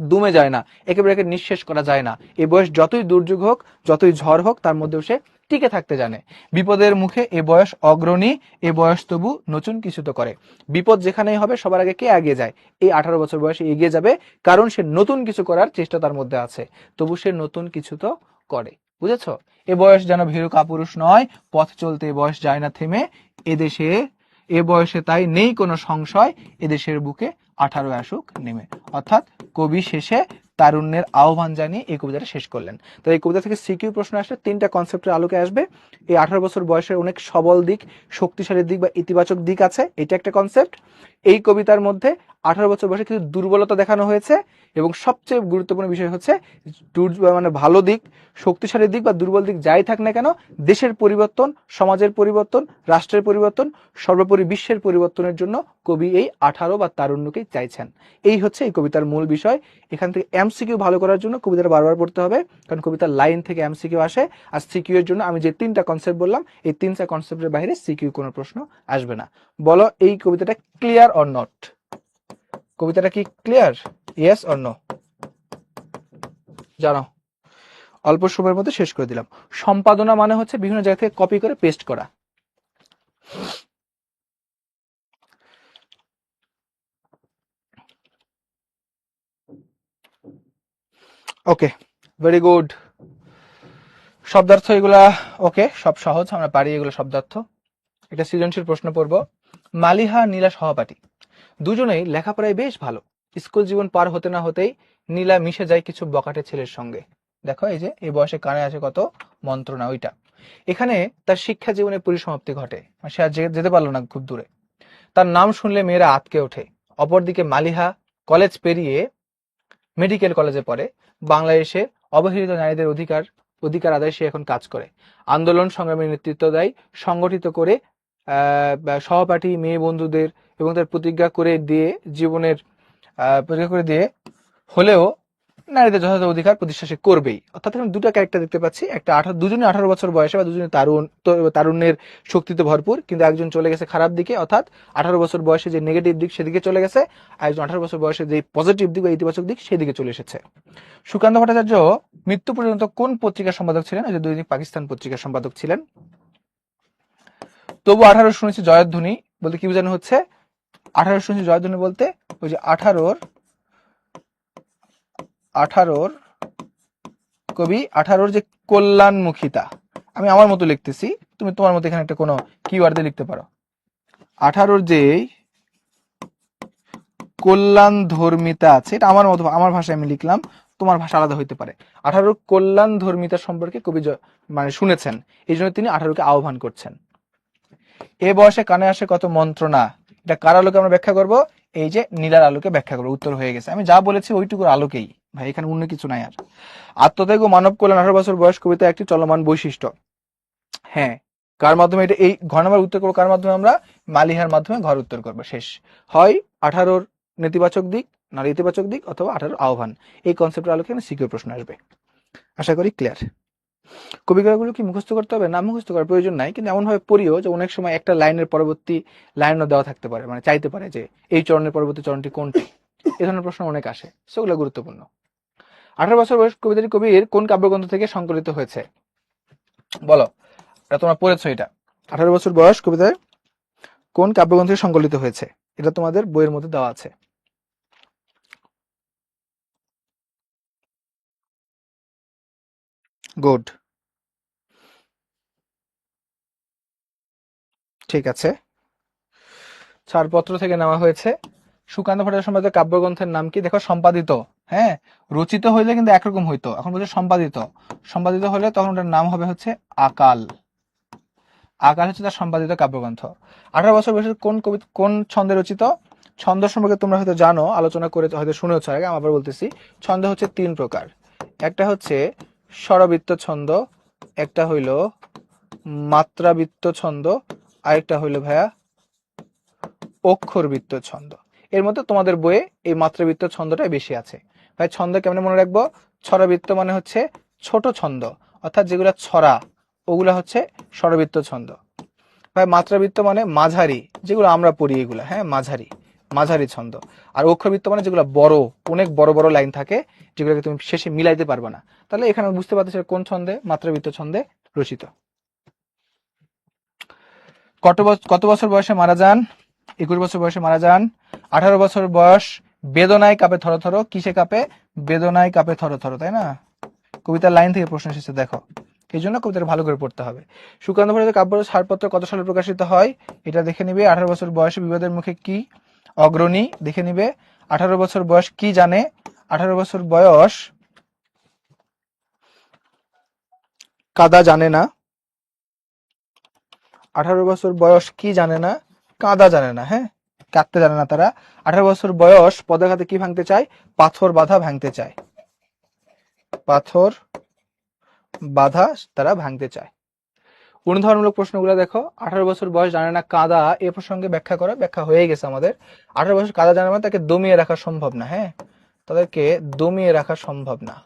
Speaker 1: দমে যায় না, একেবারে একে নিঃশেষ করা যায় না। এ বয়স যতই দুর্যোগ হোক, যতই ঝড় হোক, তার মধ্যেও সে টিকে থাকতে জানে। বিপদের মুখে এ বয়স অগ্রণী, এ বয়স তবু নতুন কিছু তো করে। বিপদ যেখানেই হবে সবার আগে কে এগিয়ে যায়, এই 18 বছর বয়সে এগিয়ে যাবে, কারণ সে নতুন কিছু করার চেষ্টা তার মধ্যে আছে, তবু সে নতুন কিছু তো করে। বুঝেছো? এ বয়স যেন ভীরু কাপুরুষ নয়, পথ চলতে এ বয়স যায় না থেমে, এদেশে এ বয়সে তাই নেই কোনো সংশয়, এদেশের বুকে 18 আসুক নেমে। অর্থাৎ কবি শেষে তারুণ্যের আহ্বান জানিয়ে এই কবিতাটা শেষ করলেন। তো এই কবিতা থেকে সিকিউ প্রশ্ন আসলে 3টা কনসেপ্টের আলোকে আসবে। এই 18 বছর বয়সের অনেক সবল দিক, শক্তিশালী দিক বা ইতিবাচক দিক আছে, এটা একটা কনসেপ্ট। এই কবিতার মধ্যে 18 বছর বয়সে কিছু দুর্বলতা দেখানো হয়েছে, এবং সবচেয়ে গুরুত্বপূর্ণ বিষয় হচ্ছে মানে ভালো দিক, শক্তিশালী দিক বা দুর্বল দিক যাই থাক না কেন, দেশের পরিবর্তন, সমাজের পরিবর্তন, রাষ্ট্রের পরিবর্তন, সর্বোপরি বিশ্বের পরিবর্তনের জন্য কবি এই 18 বা তারুণ্যকেই চাইছেন। এই হচ্ছে এই কবিতার মূল বিষয়। এখান থেকে এমসিকিউ ভালো করার জন্য কবিতাটা বারবার পড়তে হবে, কারণ কবিতার লাইন থেকে এমসিকিউ আসে। আর সিকিউ এর জন্য আমি যে 3টা কনসেপ্ট বললাম, এই 3টা কনসেপ্টের বাইরে সিকিউ কোনো প্রশ্ন আসবে না। বলো এই কবিতাটা ক্লিয়ার অর নট? কবিতাটা কি ক্লিয়ার? Yes or no? জানো, অল্প সময়ের মধ্যে শেষ করে দিলাম। সম্পাদনা মানে হচ্ছে বিভিন্ন জায়গা থেকে কপি করে পেস্ট করা। ওকে, ভেরি গুড। শব্দার্থ এগুলা ওকে, সব সহজ, আমরা পারি এগুলো শব্দার্থ। এটা সৃজনশীল প্রশ্ন পড়ব। মালিহা নীলা সহপাঠী, দুজনেই লেখাপড়ায় বেশ ভালো। স্কুল জীবন পার হতে না হতেই নীলা মিশে যায় কিছু বকাটে ছেলের সঙ্গে। দেখো এই যে এই বয়সে কানে আসে কত মন্ত্রণা, ওইটা। এখানে তার শিক্ষা জীবনের পরিসমাপ্তি ঘটে, সে আর যেতে পারলো না খুব দূরে। তার নাম শুনলে মেয়েরা আঁতকে ওঠে। অপরদিকে মালিহা কলেজ পেরিয়ে মেডিকেল কলেজে পড়ে। বাংলাদেশে অবহেলিত নারীদের অধিকার আদায় সে এখন কাজ করে। আন্দোলন সংগ্রামের নেতৃত্ব দেয়, সংগঠিত করে সহপাঠী মেয়ে বন্ধুদের, এবং তার প্রতিজ্ঞা করে দিয়ে হলেও নারীদের যথাযথ অধিকার প্রতিষ্ঠা সে করবেই। অর্থাৎ এখানে দুটো ক্যারেক্টার দেখতে পাচ্ছি, একটা দুজনে 18 বছর বয়সে বা দুজনে তারুণ্যের শক্তিতে ভরপুর, কিন্তু একজন চলে গেছে খারাপ দিকে, অর্থাৎ 18 বছর বয়সে যে নেগেটিভ দিক সেদিকে চলে গেছে, আর একজন 18 বছর বয়সে যে পজিটিভ দিক বা ইতিবাচক দিক সেদিকে চলে এসেছে। সুকান্ত ভট্টাচার্য মৃত্যু পর্যন্ত কোন পত্রিকার সম্পাদক ছিলেন? ওই যে দৈনিক পাকিস্তান পত্রিকার সম্পাদক ছিলেন। তবু 18 শুনেছি জয়ধ্বনি বলতে কি বোঝানো হচ্ছে? 18 শুনেছি জয়ধ্বনি বলতে ওই যে 18 কবি 18 যে কল্যাণমুখিতা, আমি আমার মতো লিখতেছি, তুমি তোমার মতো এখানে একটা কোনো কিওয়ার্ড দিয়ে লিখতে পারো। 18 যে কল্যাণ ধর্মিতা আছে, এটা আমার মতো, আমার ভাষায় আমি লিখলাম, তোমার ভাষা আলাদা হইতে পারে। 18 কল্যাণ ধর্মিতা সম্পর্কে কবি মানে শুনেছেন, এই জন্য তিনি 18কে আহ্বান করছেন। এ বয়সে কানে আসে কত মন্ত্রণা, এটা কার আলোকে আমরা ব্যাখ্যা করব? এই যে নীলার আলোকে ব্যাখ্যা করবো। উত্তর হয়ে গেছে, আমি যা বলেছি ওইটুকুর আলোকেই ভাই, এখানে অন্য কিছু নাই আর। আত্মত্যাগ ও মানব কল্যাণ 18 বছর বয়স কবিতা একটি চলমান বৈশিষ্ট্য। হ্যাঁ, কার মাধ্যমে এটা, এই ঘর নাম্বার উত্তর করবো কার মাধ্যমে? আমরা মালিহার মাধ্যমে ঘর উত্তর করবো। শেষ হয় 18 নেতিবাচক দিক, নারী ইতিবাচক দিক, অথবা 18 আহ্বান। এই কনসেপ্টের আলোকে সিকিউ প্রশ্ন আসবে, আশা করি ক্লিয়ার। কবিতাগুলো কি মুখস্থ করতে হবে? না, মুখস্থ করার প্রয়োজন নাই, কিন্তু এমন ভাবে পড়িও যে অনেক সময় একটা লাইনের পরবর্তী লাইনও দেওয়া থাকতে পারে, মানে চাইতে পারে যে এই চরণের পরবর্তী চরণটি কোনটি, এ ধরনের প্রশ্ন অনেক আসে, সেগুলো গুরুত্বপূর্ণ। 18 বছর বয়স কবিতাটি কবির কোন কাব্যগ্রন্থ থেকে সংকলিত হয়েছে? বলো, এটা তোমরা পড়েছো, এটা 18 বছর বয়স কবিতায় কোন কাব্যগ্রন্থ থেকে সংকলিত হয়েছে? এটা তোমাদের বইয়ের মধ্যে দেওয়া আছে। গুড, ঠিক আছে। ছাড়পত্র থেকে নেওয়া হয়েছে। সুকান্ত ভট্টাচার্য সম্পাদিত কাব্যগ্রন্থের নাম কি? দেখো, সম্পাদিত। হ্যাঁ, রচিত হইলে কিন্তু একরকম হইতো, এখন বলছে সম্পাদিত। সম্পাদিত হলে তখন ওটার নাম হবে হচ্ছে আকাল। আকাল হচ্ছে তার সম্পাদিত কাব্যগ্রন্থ। 18 বছর বয়সে কোন ছন্দে রচিত? ছন্দ সম্পর্কে তোমরা হয়তো জানো, আলোচনা করে হয়তো শুনেছ আগে, আমি আবার বলতেছি। ছন্দ হচ্ছে 3 প্রকার। একটা হচ্ছে স্বরবৃত্ত ছন্দ, একটা হইল মাত্রাবৃত্ত ছন্দ, আরেকটা হইল ভাইয়া অক্ষরবৃত্ত ছন্দ। এর মধ্যে তোমাদের বইয়ে এই মাত্রাবৃত্ত ছন্দটাই বেশি আছে। ভাই ছন্দ কেমন মনে রাখবো? ছড়াবৃত্ত মানে হচ্ছে ছোট ছন্দ, অর্থাৎ যেগুলো ছড়া ওগুলা হচ্ছে স্বরবৃত্ত ছন্দ। ভাই মাত্রাবৃত্ত মানে মাঝারি, যেগুলো আমরা পড়ি এগুলা, হ্যাঁ মাঝারি মাঝারি ছন্দ। আর অক্ষরবৃত্ত মানে যেগুলো বড়, অনেক বড় বড় লাইন থাকে, যেগুলোকে তুমি শেষে মিলাইতে পারবে না। তাহলে এখানে বুঝতে পারতেছো কোন ছন্দে? মাত্রাবৃত্ত ছন্দে রচিত। কত বছর বয়সে মারা যান? 21 বছর বয়সে মারা যান। 18 বছর বয়স, বেদনায় কাঁপে থরথর। কিসে কাঁপে? বেদনায় কাঁপে থরথর, তাই না? কবিতার লাইন থেকে প্রশ্ন এসেছে, দেখো, এই জন্য কবিতাটা ভালো করে পড়তে হবে। সুকান্ত ভট্টাচার্য কাব্যরস ছাড়পত্র কত সালে প্রকাশিত হয়? এটা দেখে নিবে। 18 বছর বয়সে বিবাদের মুখে কি অগ্রণী, দেখে নিবে। 18 বছর বয়স কি জানে? 18 বছর বয়স কাদা জানে না। 18 বছর বয়স কি জানে না? কাদা জানে না, হ্যাঁ, কাঁদতে জানে না তারা। 18 বছর বয়স পদাঘাতে কি ভাঙতে চায়? পাথর বাধা ভাঙতে চায়। পাথর বাধা তারা ভাঙতে চায়। অনুধাবনমূলক প্রশ্নগুলো দেখো। 18 বছর বয়স জানে না কাদা, এ প্রসঙ্গে ব্যাখ্যা করো। ব্যাখ্যা হয়ে গেছে আমাদের। 18 বছর কাদা জানে মানে তাকে দমিয়ে রাখা সম্ভব না, হ্যাঁ, তাদেরকে দমিয়ে রাখা সম্ভব না,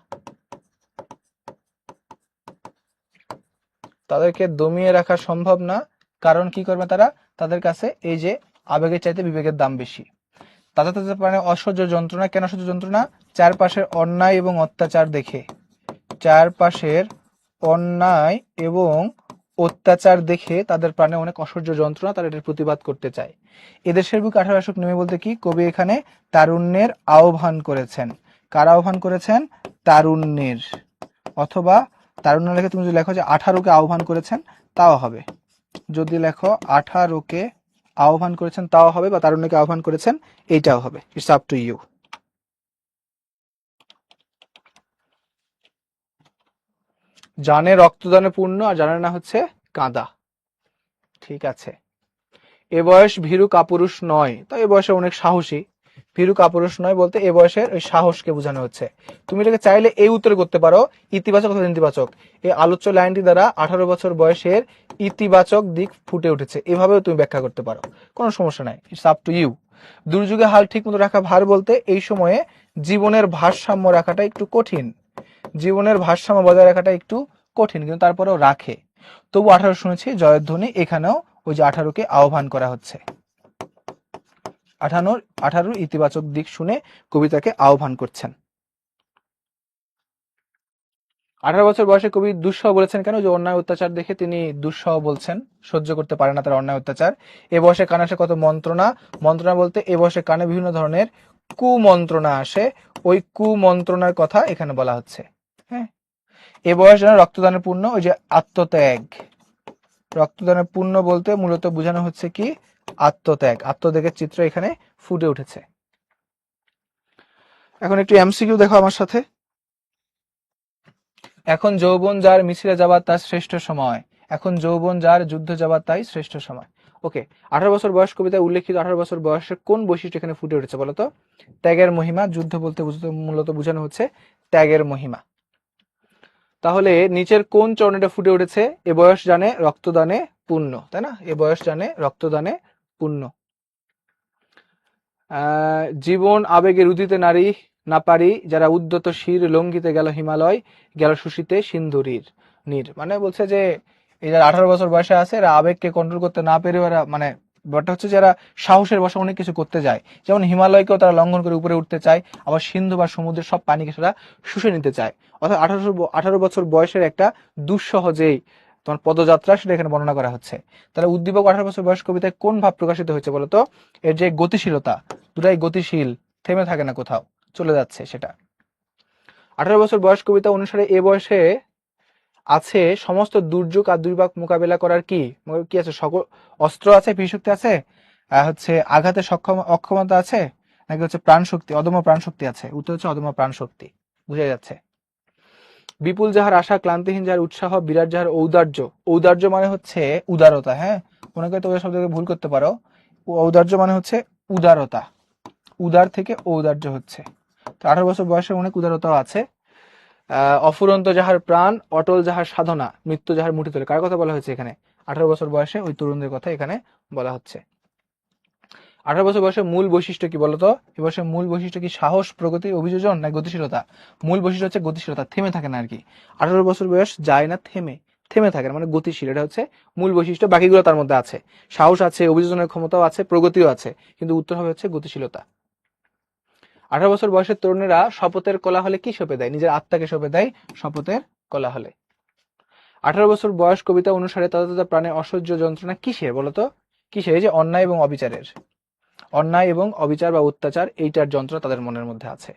Speaker 1: তাদেরকে দমিয়ে রাখা সম্ভব না। কারণ কি করবে তারা? তাদের কাছে এই যে আবেগের চাইতে বিবেকের দাম বেশি। তাদের তাদের প্রাণে অসহ্য যন্ত্রণা। কেন অসহ্য যন্ত্রণা? চারপাশের অন্যায় এবং অত্যাচার দেখে, চারপাশের অন্যায় এবং অত্যাচার দেখে তাদের প্রাণে অনেক অসহ্য যন্ত্রণা, তারা এটার প্রতিবাদ করতে চায়। এদেশের বুকে 18 অশোক নেমে বলতে কি কবি এখানে তারুণ্যের আহ্বান করেছেন। কার আহ্বান করেছেন? তারুণ্যের। অথবা তারুণ্য লেখে তুমি যদি লেখো যে 18কে আহ্বান করেছেন, তাও হবে। যদি লেখো 18কে আহ্বান করেছেন তাও হবে, বা তারুণ্যকে আহ্বান করেছেন এইটাও হবে। It's up to you. জানে রক্তদানে পূর্ণ, আর জানে না হচ্ছে কাঁদা। ঠিক আছে। এ বয়স ভীরু কাপুরুষ নয়, তো এ বয়সে অনেক সাহসী। ভীরু কাপুরুষ নয় বলতে এ বয়সের ওই সাহসকে বোঝানো হচ্ছে। তুমি এটাকে চাইলে এই উত্তর করতে পারো, ইতিবাচক অথবা নেতিবাচক। এই আলোচ্য লাইনটি দ্বারা 18 বছর বয়সের ইতিবাচক দিক ফুটে উঠেছে, এভাবেও তুমি ব্যাখ্যা করতে পারো, কোনো সমস্যা নাই। It's up to you. দুর্যোগে হাল ঠিক মতো রাখা ভার বলতে এই সময়ে জীবনের ভারসাম্য রাখাটা একটু কঠিন। জীবনের ভারসাম্য বজায় রাখাটা একটু কঠিন, কিন্তু তারপরেও রাখে। তবু 18 শুনেছি জয়ধ্বনি, এখানেও ওই যে 18কে আহ্বান করা হচ্ছে। 18 ইতিবাচক দিক শুনে কবিতাকে আহ্বান করছেন। 18 বছর বয়সে কবি দুঃসহ বলেছেন কেন? যে অন্যায় অত্যাচার দেখে তিনি দুঃসহ বলছেন, সহ্য করতে পারে না তার অন্যায় অত্যাচার। এ বয়সে কানে আসে কত মন্ত্রণা। মন্ত্রণা বলতে এ বয়সে কানে বিভিন্ন ধরনের কুমন্ত্রণা আসে, ওই কুমন্ত্রণার কথা এখানে বলা হচ্ছে। হ্যাঁ, এ বয়স যেন রক্তদানের পূর্ণ, ওই যে আত্মত্যাগ। রক্তদানের পূর্ণ বলতে মূলত বোঝানো হচ্ছে কি? আত্মত্যাগ। আত্মত্যাগের চিত্র এখানে ফুটে উঠেছে। এখন একটু এমসিকিউ দেখো আমার সাথে। এখন যৌবন যার মিছিলে যাবার তার শ্রেষ্ঠ সময়। এখন যৌবন যার যুদ্ধ যাবার তাই শ্রেষ্ঠ সময়। ওকে, 18 বছর বয়স কবিতায় উল্লেখিত 18 বছর বয়সের কোন বৈশিষ্ট্য এখানে ফুটে উঠেছে বলতো? ত্যাগের মহিমা। যুদ্ধ বলতে মূলত বোঝানো হচ্ছে ত্যাগের মহিমা। তাহলে নিচের কোন চরণটা ফুটে উঠেছে? এ বয়স জানে রক্তদানে পূর্ণ, তাই না? এ বয়স জানে রক্তদানে পূর্ণ। জীবন আবেগে রুধিতে নারী না পারি, যারা উদ্যত শির লঙ্ঘিতে গেল হিমালয়, গেল শুষিতে সিন্ধুরীর নীর। মানে বলছে যে এই যারা 18 বছর বয়সে আছে, এরা আবেগকে কন্ট্রোল করতে না পেরে এরা মানে ব্যাপারটা হচ্ছে যারা সাহসের বশে অনেক কিছু করতে যায়, যেমন হিমালয়কেও তারা লঙ্ঘন করে উপরে উঠতে চায়, আবার সিন্ধু বা সমুদ্রের সব পানিকে সেটা শুষে নিতে চায়। অর্থাৎ 18 বছর বয়সের একটা দুঃসহ যেই তোমার পদযাত্রা, সেটা এখানে বর্ণনা করা হচ্ছে। তাহলে উদ্দীপক 18 বছর বয়স কবিতায় কোন ভাব প্রকাশিত হয়েছে বলতো? এর যে গতিশীলতা, দুটাই গতিশীল, থেমে থাকে না কোথাও, চলে যাচ্ছে সেটা। 18 বছর বয়স কবিতা অনুসারে এ বয়সে আছে সমস্ত দুর্যোগ আর দুর্ভাগ মোকাবেলা করার কি কি আছে? সকল অস্ত্র আছে, শক্তি আছে, হচ্ছে আঘাতের অক্ষমতা আছে, নাকি হচ্ছে প্রাণ শক্তি, অদম্য প্রাণ শক্তি আছে? উত্তর হচ্ছে অদম্য প্রাণ শক্তি, বুঝা যাচ্ছে। বিপুল যাহার আশা, ক্লান্তিহীন যাহার উৎসাহ, বিরাট যাহার ঔদার্য। ঔদার্য মানে হচ্ছে উদারতা, হ্যাঁ, অনেকে তো ওই শব্দকে ভুল করতে পারো। ঔদার্য মানে হচ্ছে উদারতা, উদার থেকে ঔদার্য হচ্ছে। তো 18 বছর বয়সে অনেক উদারতাও আছে। অফুরন্ত যাহার প্রাণ, অটল যাহার সাধনা, মৃত্যু যাহার মুঠি তোলে। কার কথা বলা হয়েছে এখানে? 18 বছর বয়সে ওই তরুণদের কথা এখানে বলা হচ্ছে। 18 বছর বয়সের মূল বৈশিষ্ট্য কি বলতো? এই বয়সের মূল বৈশিষ্ট্য কি সাহস, প্রগতি, অভিযোজন না গতিশীলতা? মূল বৈশিষ্ট্য হচ্ছে গতিশীলতা, থেমে থাকে না আর কি। 18 বছর বয়স যায় না, থেমে থাকে না, মানে গতিশীল, এটা হচ্ছে মূল বৈশিষ্ট্য। বাকিগুলো তার মধ্যে আছে, সাহস আছে, অভিযোজনের ক্ষমতাও আছে, প্রগতিও আছে, কিন্তু উত্তর হবে হচ্ছে গতিশীলতা। 18 বছর বয়সের তরুণেরা শপথের কোলাহলে কি সঁপে দেয়? নিজের আত্মাকে সঁপে দেয় শপথের কোলাহলে। 18 বছর বয়স কবিতা অনুসারে তততা প্রাণে অসহ্য যন্ত্রণা কিসের বলতো? কিসের? এই যে অন্যায় এবং অবিচারের, অন্যায় এবং অবিচার বা অত্যাচার, এইটার যন্ত্রণা তাদের মনের মধ্যে আছে।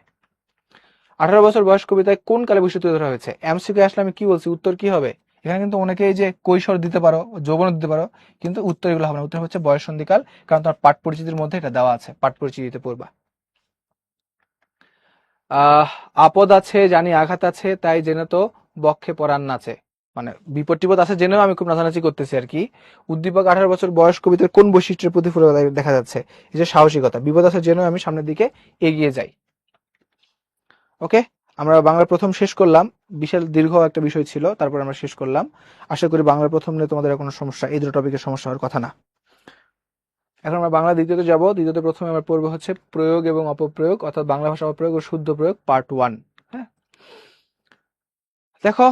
Speaker 1: 18 বছর বয়স কবিতায় কোন কালে বৈশিষ্ট্য তুলে ধরা হয়েছে? এমসিকিউ আসলে আমি কি বলছি, উত্তর কি হবে? এখানে কিন্তু অনেকে এই যে কৈশোর দিতে পারো, যৌবন দিতে পারো, কিন্তু উত্তর এগুলো হবে না, উত্তর হচ্ছে বয়ঃসন্ধিকাল, কারণ তোমার পাঠ পরিচিতির মধ্যে এটা দেওয়া আছে, পাঠ পরিচিতিতে পড়বা। আপদ আছে জানি আঘাত আছে, তাই জেনে তো বক্ষে পরাণ নাচে, মানে বিপদ টিপদ আছে জেনেও আমি খুব নাচানাচি করতেছি আর কি। উদ্দীপক 18 বছর বয়স কবিতার কোন বৈশিষ্ট্যের প্রতিফলন দেখা যাচ্ছে? এই যে সাহসিকতা, বিপদ আছে জেনেও আমি সামনের দিকে এগিয়ে যাই। ওকে, আমরা বাংলা প্রথম শেষ করলাম, বিশাল দীর্ঘ একটা বিষয় ছিল, তারপর আমরা শেষ করলাম। আশা করি বাংলা প্রথম নিয়ে তোমাদের কোনো সমস্যা, এই দুটো টপিকের সমস্যা হওয়ার কথা না। এখন আমরা বাংলা দ্বিতীয়তে যাব। দ্বিতীয়তে প্রথমে আমরা পড়বো হচ্ছে প্রয়োগ এবং অপপ্রয়োগ, অর্থাৎ বাংলা ভাষা অপপ্রয়োগ ও শুদ্ধ প্রয়োগ পার্ট 1। হ্যাঁ, দেখো,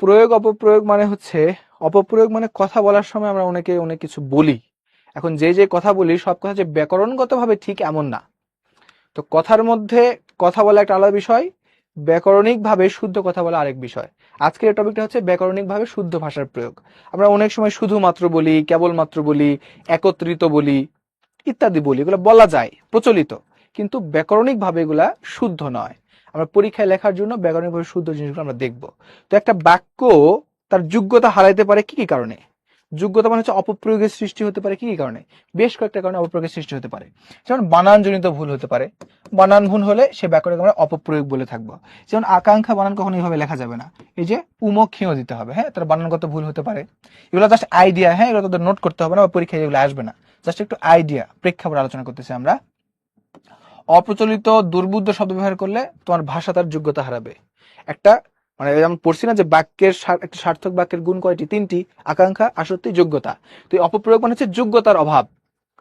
Speaker 1: প্রয়োগ অপপ্রয়োগ মানে হচ্ছে, অপপ্রয়োগ মানে কথা বলার সময় আমরা অনেকে অনেক কিছু বলি। এখন যে যে কথা বলি সব কথা যে ব্যাকরণগতভাবে ঠিক এমন না। তো কথার মধ্যে কথা বলা একটা আলাদা বিষয়, ব্যাকরণিক ভাবে শুদ্ধ কথা বলা আরেক বিষয়। আজকের টপিকটা হচ্ছে ব্যাকরণিক ভাবে শুদ্ধ ভাষার প্রয়োগ। আমরা অনেক সময় শুধুমাত্র বলি, কেবলমাত্র বলি, একত্রিত বলি, ইত্যাদি বলি, এগুলো বলা যায়, প্রচলিত, কিন্তু ব্যাকরণিক ভাবে এগুলা শুদ্ধ নয়। আমরা পরীক্ষায় লেখার জন্য ব্যাকরণিক ভাবে শুদ্ধ জিনিসগুলো আমরা দেখব। তো একটা বাক্য তার যোগ্যতা হারাইতে পারে কি কি কারণে? যোগ্যতা মানে হচ্ছে অপপ্রয়োগের সৃষ্টি হতে পারে কি কি কারণে? বেশ কয়েকটা কারণে অপপ্রয়োগের সৃষ্টি হতে পারে। যেমন বানানজনিত ভুল হতে পারে, বানান ভুল হলে সে বাক্যটাকে আমরা অপপ্রয়োগ বলে থাকবো। যেমন আকাঙ্ক্ষা বানান কখনো এইভাবে লেখা যাবে না, এই যে উমক্ষীয় দিতে হবে, হ্যাঁ, তার বানানগত ভুল হতে পারে। এগুলো জাস্ট আইডিয়া, হ্যাঁ, এগুলো তোদের নোট করতে হবে না, পরীক্ষায় এগুলো আসবে না, জাস্ট একটু আইডিয়া, প্রেক্ষাপট আলোচনা করতেছি আমরা। অপ্রচলিত দুর্বুদ্ধ শব্দ ব্যবহার করলে তোমার ভাষা তার যোগ্যতা হারাবে। একটা মানে আমি পড়ছি না যে বাক্যের একটা সার্থক বাক্যের গুণ কয়টি? 3টি, আকাঙ্ক্ষা, আসক্তি, যোগ্যতা। তো এই অপপ্রয়োগ মানে হচ্ছে যোগ্যতার অভাব।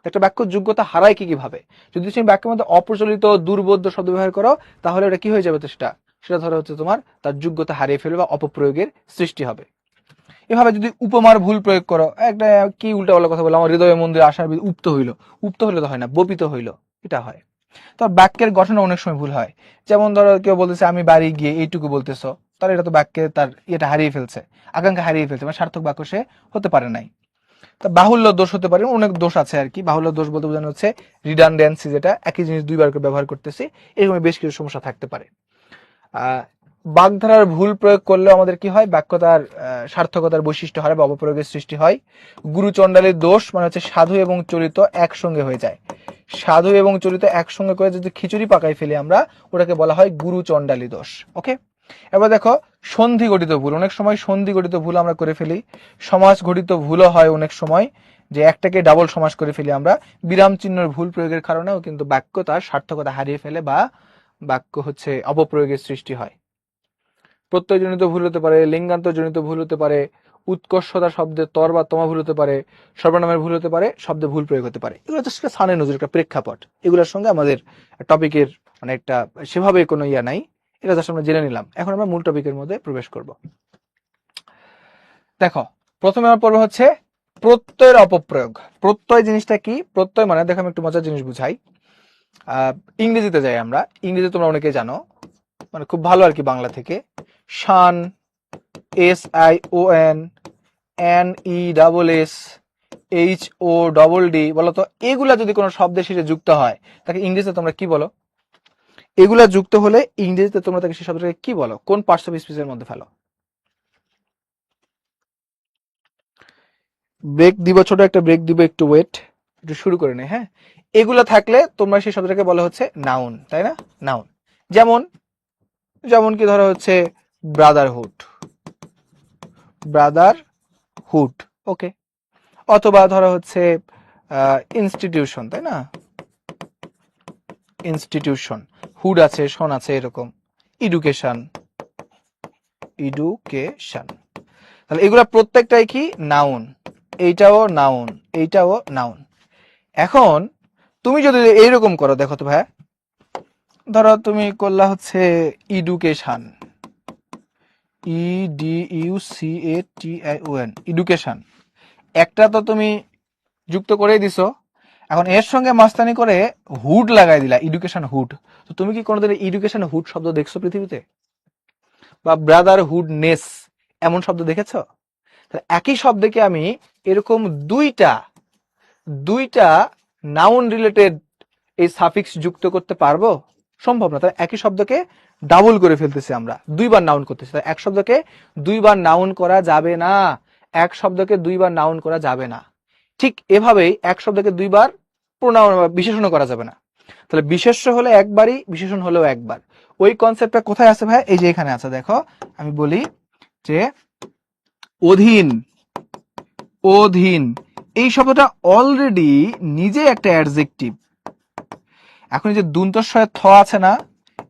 Speaker 1: একটা বাক্য যোগ্যতা হারায় কি কিভাবে? যদি তুমি বাক্যের মধ্যে অপ্রচলিত দুর্বোধ্য শব্দ ব্যবহার করো, তাহলে ওটা কি হয়ে যাবে? তো সেটা সেটা ধরো হচ্ছে তোমার তার যোগ্যতা হারিয়ে ফেলবে বা অপপ্রয়োগের সৃষ্টি হবে। এভাবে যদি উপমার ভুল প্রয়োগ করো, একটা কি উল্টা পাল্টা কথা বলো, আমার হৃদয়ে মন্দিরে আসার উপ্ত হইলো, উপ্ত হইলে তো হয় না, বপিত হইলো, এটা হয়। তো বাক্যের গঠনে অনেক সময় ভুল হয়। যেমন ধরো কেউ বলতেছে আমি বাড়ি গিয়ে, এইটুকু বলতেছো, তাহলে এটা তো বাক্যে তার ইয়েটা হারিয়ে ফেলছে, আকাঙ্ক্ষা হারিয়ে ফেলছে, মানে সার্থক বাক্য সে হতে পারে নাই। তা বাহুল্য দোষ হতে পারে, অনেক দোষ আছে আর কি। বাহুল্য দোষ বলতে বোঝানো হচ্ছে রিডান্ডেন্সি, যেটা একই জিনিস দুইবার করে ব্যবহার করতেছি, এরকম বেশ কিছু সমস্যা থাকতে পারে। বাগধারার ভুল প্রয়োগ করলেও আমাদের কি হয়? বাক্যতার সার্থকতার বৈশিষ্ট্য হারে বা অপপ্রয়োগের সৃষ্টি হয়। গুরু চণ্ডালীর দোষ মানে হচ্ছে সাধু এবং চরিত একসঙ্গে হয়ে যায়। সাধু এবং চরিত একসঙ্গে করে যদি খিচুড়ি পাকাই ফেলি আমরা, ওটাকে বলা হয় গুরু চণ্ডালী দোষ। ওকে, এবার দেখো, সন্ধি গঠিত ভুল, অনেক সময় সন্ধি গঠিত ভুল আমরা করে ফেলি। সমাস গঠিত ভুলও হয় অনেক সময়, যে একটাকে ডাবল সমাস করে ফেলি আমরা। বিরাম চিহ্নের ভুল প্রয়োগের কারণেও কিন্তু বাক্য তার সার্থকতা হারিয়ে ফেলে বা বাক্য হচ্ছে অপপ্রয়োগের সৃষ্টি হয়। প্রত্যয়জনিত ভুল হতে পারে, লিঙ্গান্তরজনিত ভুল হতে পারে, উৎকর্ষতা শব্দে তর বা তমা ভুল হতে পারে, সর্বনামের ভুল হতে পারে, শব্দে ভুল প্রয়োগ হতে পারে। এগুলো জাস্ট সানে নজর, একটা প্রেক্ষাপট। এগুলোর সঙ্গে আমাদের টপিকের মানে একটা সেভাবে কোনো ইয়া নাই, এটা জাস্ট আমরা জেনে নিলাম। এখন আমরা মূল টপিকের মধ্যে প্রবেশ করব। দেখো, প্রথমে আমার পর্ব হচ্ছে প্রত্যয়ের অপপ্রয়োগ। প্রত্যয় জিনিসটা কি? প্রত্যয় মানে, দেখো আমি একটু মজার জিনিস বুঝাই। ইংরেজিতে যাই আমরা, ইংরেজি তোমরা অনেকে জানো, মানে খুব ভালো আর কি বাংলা থেকে। শান, SION, NESS, HODD, বলতো এগুলা যদি কোনো শব্দের শেষে যুক্ত হয়, তাকে ইংরেজিতে তোমরা কি বলো? এগুলা যুক্ত হলে ইংরেজিতে তোমরা তাকে সেই শব্দটাকে কি বলো? কোন পার্টস অফ স্পিচের মধ্যে ফেলো? ব্রেক দিব, ছোট একটা ব্রেক দিব, একটু ওয়েট, একটু শুরু করে নে। হ্যাঁ, এগুলা থাকলে তোমরা সেই শব্দটাকে বলা হচ্ছে নাউন, তাই না? নাউন। যেমন যেমন কি ধরো হচ্ছে ব্রাদারহুড, ব্রাদারহুড, ওকে। অথবা ধরো হচ্ছে ইনস্টিটিউশন, তাই না? ইনস্টিটিউশন, হুড আছে, শন আছে, এরকম। এডুকেশন, এডুকেশন, তাহলে এগুলা প্রত্যেকটাই কি? নাউন। এইটাও নাউন, এইটাও নাউন। এখন তুমি যদি এইরকম করো, দেখো তো ভাইয়া, ধরো তুমি করলা হচ্ছে এডুকেশন, EDUCATION, এডুকেশন, একটা তো তুমি যুক্ত করেই দিছো, এখন এর সঙ্গে মাস্তানি করে হুড লাগাই দিলা, এডুকেশন হুড। তো তুমি কি কোনোদিন এডুকেশন হুড শব্দ দেখছো পৃথিবীতে, বা ব্রাদারহুডনেস এমন শব্দ দেখেছো? তাহলে একই শব্দকে আমি এরকম দুইটা দুইটা নাউন রিলেটেড এই সাফিক্স যুক্ত করতে পারবো? সম্ভব না। তাহলে একই শব্দকে ডাবল করে ফেলতেছি আমরা, দুইবার নাউন করতেছি। এক শব্দকে দুইবার নাউন করা যাবে না, এক শব্দকে দুইবার নাউন করা যাবে না। ঠিক এভাবেই এক শব্দকে দুইবার প্রোনাউন বিশেষণ করা যাবে না। তাহলে বিশেষ্য হলে একবারই, বিশেষণ হলেও একবার। ওই কনসেপ্টটা কোথায় আছে ভাই? এই যে এখানে আছে, দেখো আমি বলি যে অধীন, অধীন এই শব্দটা অলরেডি নিজে একটা অ্যাডজেক্টিভ। এখন যে দন্তস্বয়ে থ আছে না,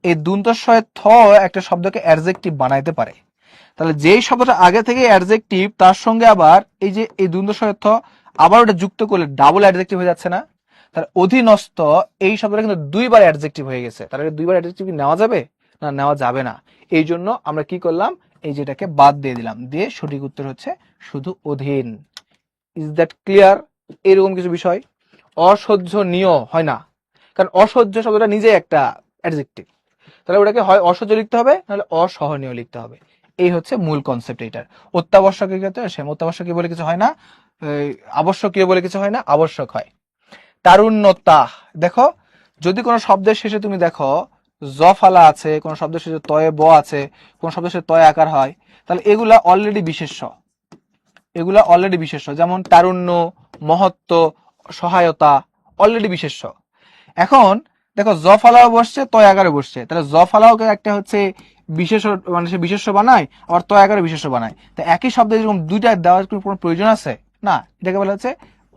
Speaker 1: এই দন্তস্বয়ে থ একটা শব্দকে অ্যাডজেক্টিভ বানাইতে পারে। তাহলে যেই শব্দটা আগে থেকে অ্যাডজেক্টিভ, তার সঙ্গে আবার এই যে এই দন্তস্বয়ে থ আবার ওটা যুক্ত করলে ডাবল অ্যাডজেক্টিভ হয়ে যাচ্ছে না? তাহলে অধীনস্থ এই শব্দটা কিন্তু দুইবার অ্যাডজেক্টিভ হয়ে গেছে। তাহলে দুইবার অ্যাডজেক্টিভ নেওয়া যাবে না? নেওয়া যাবে না। এই জন্য আমরা কি করলাম, এই যেটাকে বাদ দিয়ে দিলাম, দিয়ে সঠিক উত্তর হচ্ছে শুধু অধীন। Is that clear? এরকম কিছু বিষয় অসহ্যনীয় হয় না, কারণ অসহ্য শব্দটা নিজে একটা অ্যাডজেক্টিভ। তাহলে ওটাকে হয় অসহ্য লিখতে হবে, নাহলে অসহনীয় লিখতে হবে। এই হচ্ছে মূল কনসেপ্ট এটার। অত্যাবশ্যকীয় ক্ষেত্রে সেম, অত্যাবশ্যকীয় বলে কিছু হয় না, আবশ্যকীয় বলে কিছু হয় না, আবশ্যক হয়। তারুণ্যতা, দেখো যদি কোনো শব্দের শেষে তুমি দেখো জ ফালা আছে, কোন শব্দের শেষে তয়ে ব আছে, কোন শব্দের শেষে তয় আকার হয়, তাহলে এগুলা অলরেডি বিশেষ্য, এগুলা অলরেডি বিশেষ্য। যেমন তারুণ্য, মহত্ব, সহায়তা অলরেডি বিশেষ্য। এখন দেখো জ ফালাও বসছে, তয় আকারে বসছে, তাহলে জ ফালাও একটা হচ্ছে বিশেষ, মানে সে বিশেষ্য বানায়, আবার তয় আকারে বিশেষ্য বানায়। তা একই শব্দে এরকম দুইটা দেওয়ার কোনো প্রয়োজন আছে না? এটাকে বলা হচ্ছে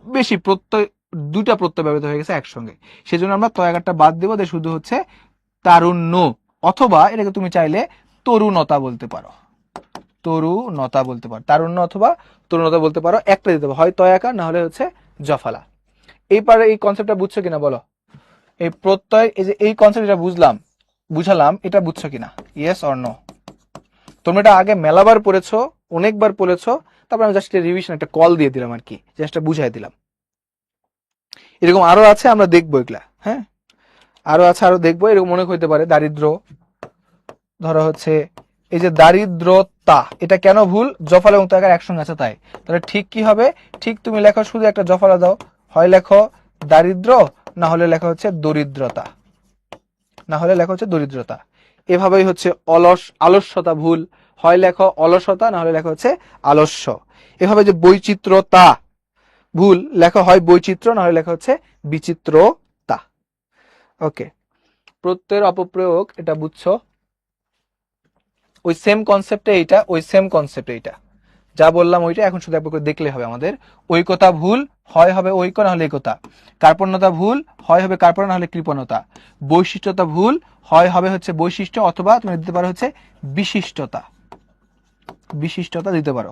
Speaker 1: বেশি প্রত্যয়, দুইটা প্রত্যয় ব্যবহৃত হয়ে গেছে একসঙ্গে, সেজন্য আমরা তয় আকারটা বাদ দেবো, শুধু হচ্ছে তারুণ্য। অথবা এটাকে তুমি চাইলে তরুণতা বলতে পারো, তরুণতা বলতে পারো, তারুণ্য অথবা তরুণতা বলতে পারো, একটা দিতে হবে, হয় তয় আকার না হলে হচ্ছে জফালা। এইবারে এই কনসেপ্টটা বুঝছো কিনা বলো? এই প্রত্যয়, এই যে এই কনসেপ্ট এটা বুঝালাম, এটা বুঝছো কিনা? Yes or no? তোমরা এটা আগে মেলাবার পড়েছো, অনেকবার পড়েছো, তারপর আমি জাস্ট রিভিশন একটা কল দিয়ে দিলাম আর কি, জাস্ট বুঝাই দিলাম। এরকম আরো আছে, আমরা দেখবো এগুলা। হ্যাঁ, আরো আছে, আরো দেখবো। এরকম মনে হইতে পারে দারিদ্র, ধরো হচ্ছে এই যে দারিদ্রতা, এটা কেন ভুল? জফলা এবং তয়কার একসঙ্গে আছে তাই। তাহলে ঠিক কি হবে? ঠিক তুমি লেখো, শুধু একটা জফলা দাও, হয় লেখো দারিদ্র, না হলে লেখা হচ্ছে দরিদ্রতা, না হলে লেখা হচ্ছে দরিদ্রতা। এভাবেই হচ্ছে আলস্যতা ভুল, হয় লেখো অলসতা, না হলে লেখা হচ্ছে আলস্য। এভাবে যে বৈচিত্রতা ভুল, লেখা হয় বৈচিত্র্য, না হলে লেখা হচ্ছে বিচিত্রতা। ওকে, প্রত্যয়ের অপপ্রয়োগ এটা বুঝছো? ওই সেম কনসেপ্টে এইটা, ওই সেম কনসেপ্টে এইটা যা বললাম ওইটা, এখন শুধু একবার করে দেখলে হবে আমাদের। ঐকতা ভুল, হয় হবে ঐক্য, না হলে একতা। কার্পণ্যতা ভুল, হয় হবে কার্পণ্য, না হলে কৃপণতা। বৈশিষ্ট্যতা ভুল, হয় হবে হচ্ছে বৈশিষ্ট্য, অথবা তুমি দিতে পারো হচ্ছে বিশিষ্টতা, বিশিষ্টতা দিতে পারো।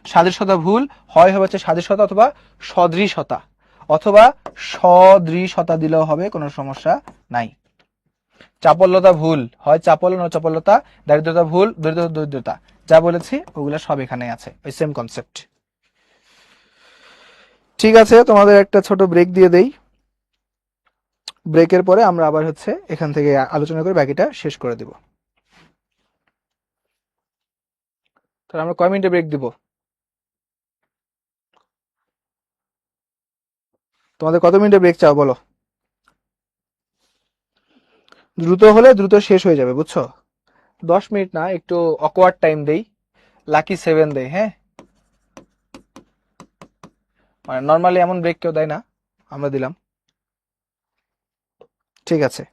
Speaker 1: সাদৃশ্যতা ভুল, হয় হবে হচ্ছে সাদৃশ্যতা অথবা সদৃশতা, অথবা সদৃশতা দিলেও হবে, কোনো সমস্যা নাই। চাপল্যতা ভুল, হয় চাপল্য না চাপল্যতা। দারিদ্রতা ভুল, দরিদ্রতা দরিদ্রতা। যা বলেছি ওগুলা সব এখানে আছে, ওই সেম কনসেপ্ট। ঠিক আছে, তোমাদের একটা ছোট ব্রেক দিয়ে দেই। ব্রেকের পরে আমরা আবার হচ্ছে এখান থেকে আলোচনা করে বাকিটা শেষ করে দেব। তাহলে আমরা কয় মিনিটে ব্রেক দিব? তোমাদের কত মিনিটে ব্রেক চাও বলো? দ্রুত হলে দ্রুত শেষ হয়ে যাবে, বুঝছো? 10 মিনিট না, একটু অকওয়ার্ড টাইম দেই, লাকি 7 দেই। হ্যাঁ, মানে নর্মালি এমন ব্রেক কেউ দেয় না, আমরা দিলাম। ঠিক আছে।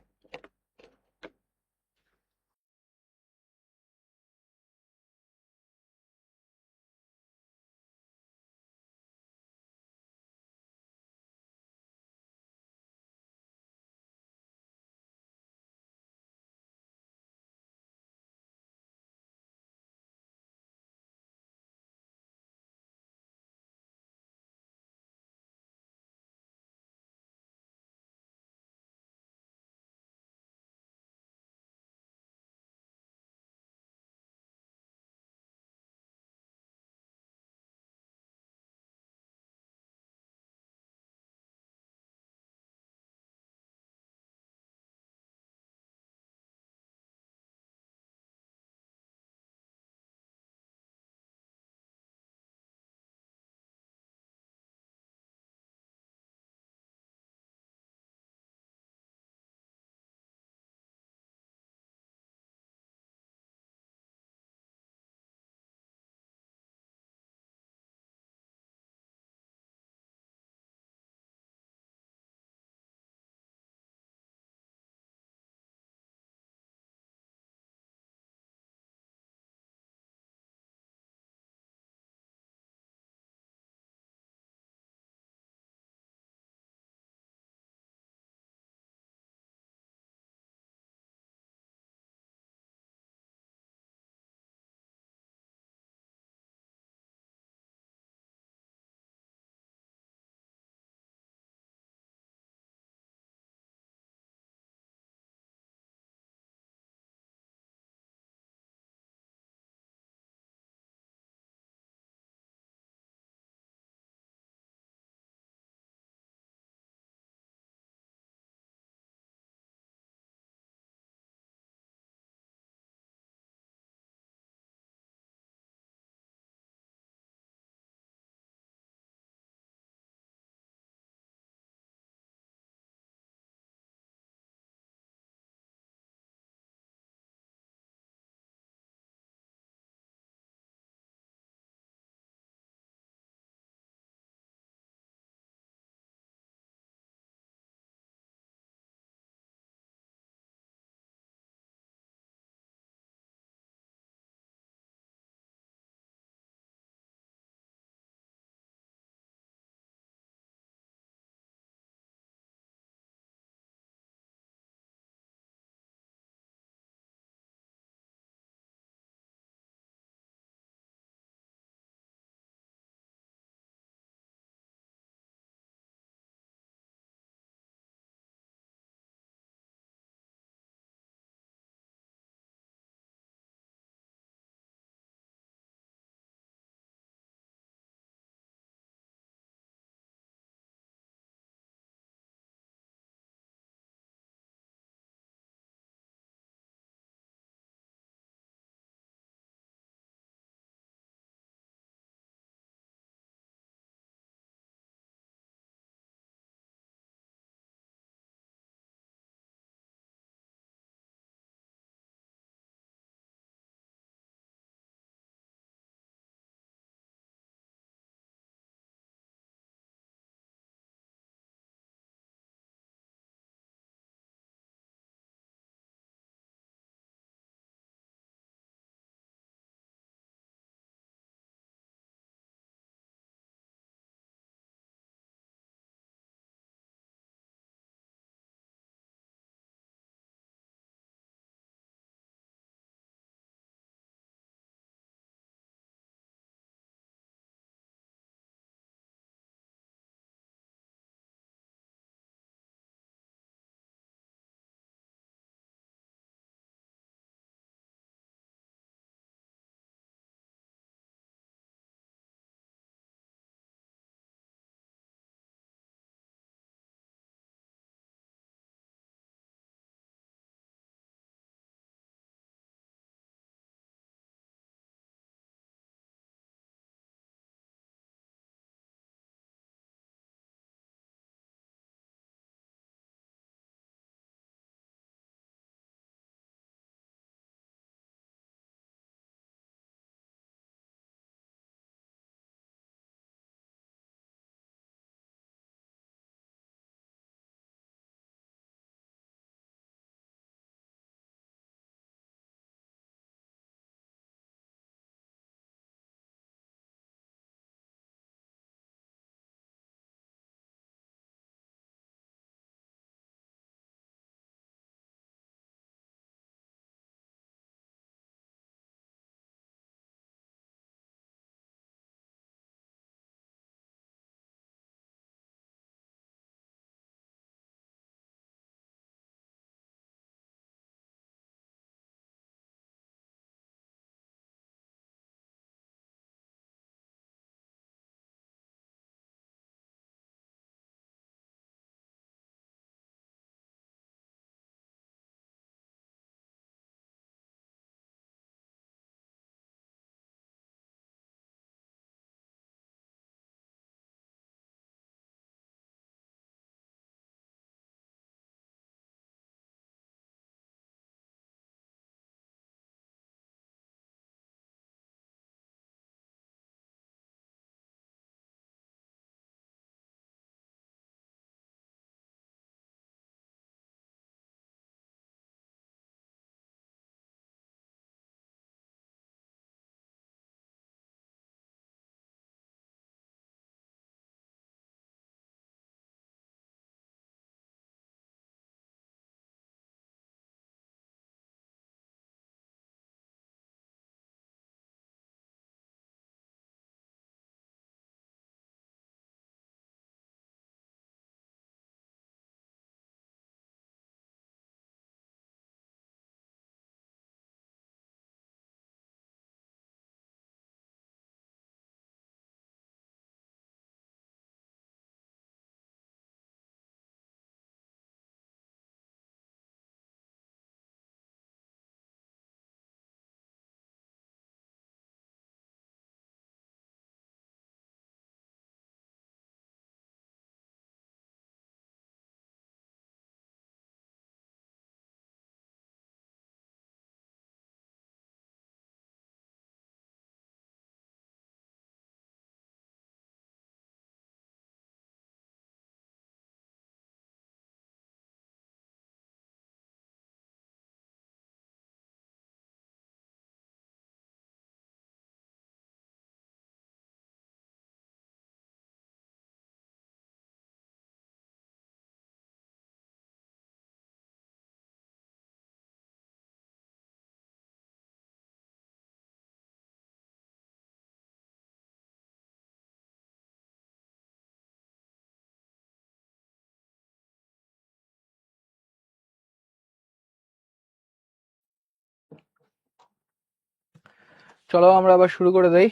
Speaker 1: চলো আমরা আবার শুরু করে দেই।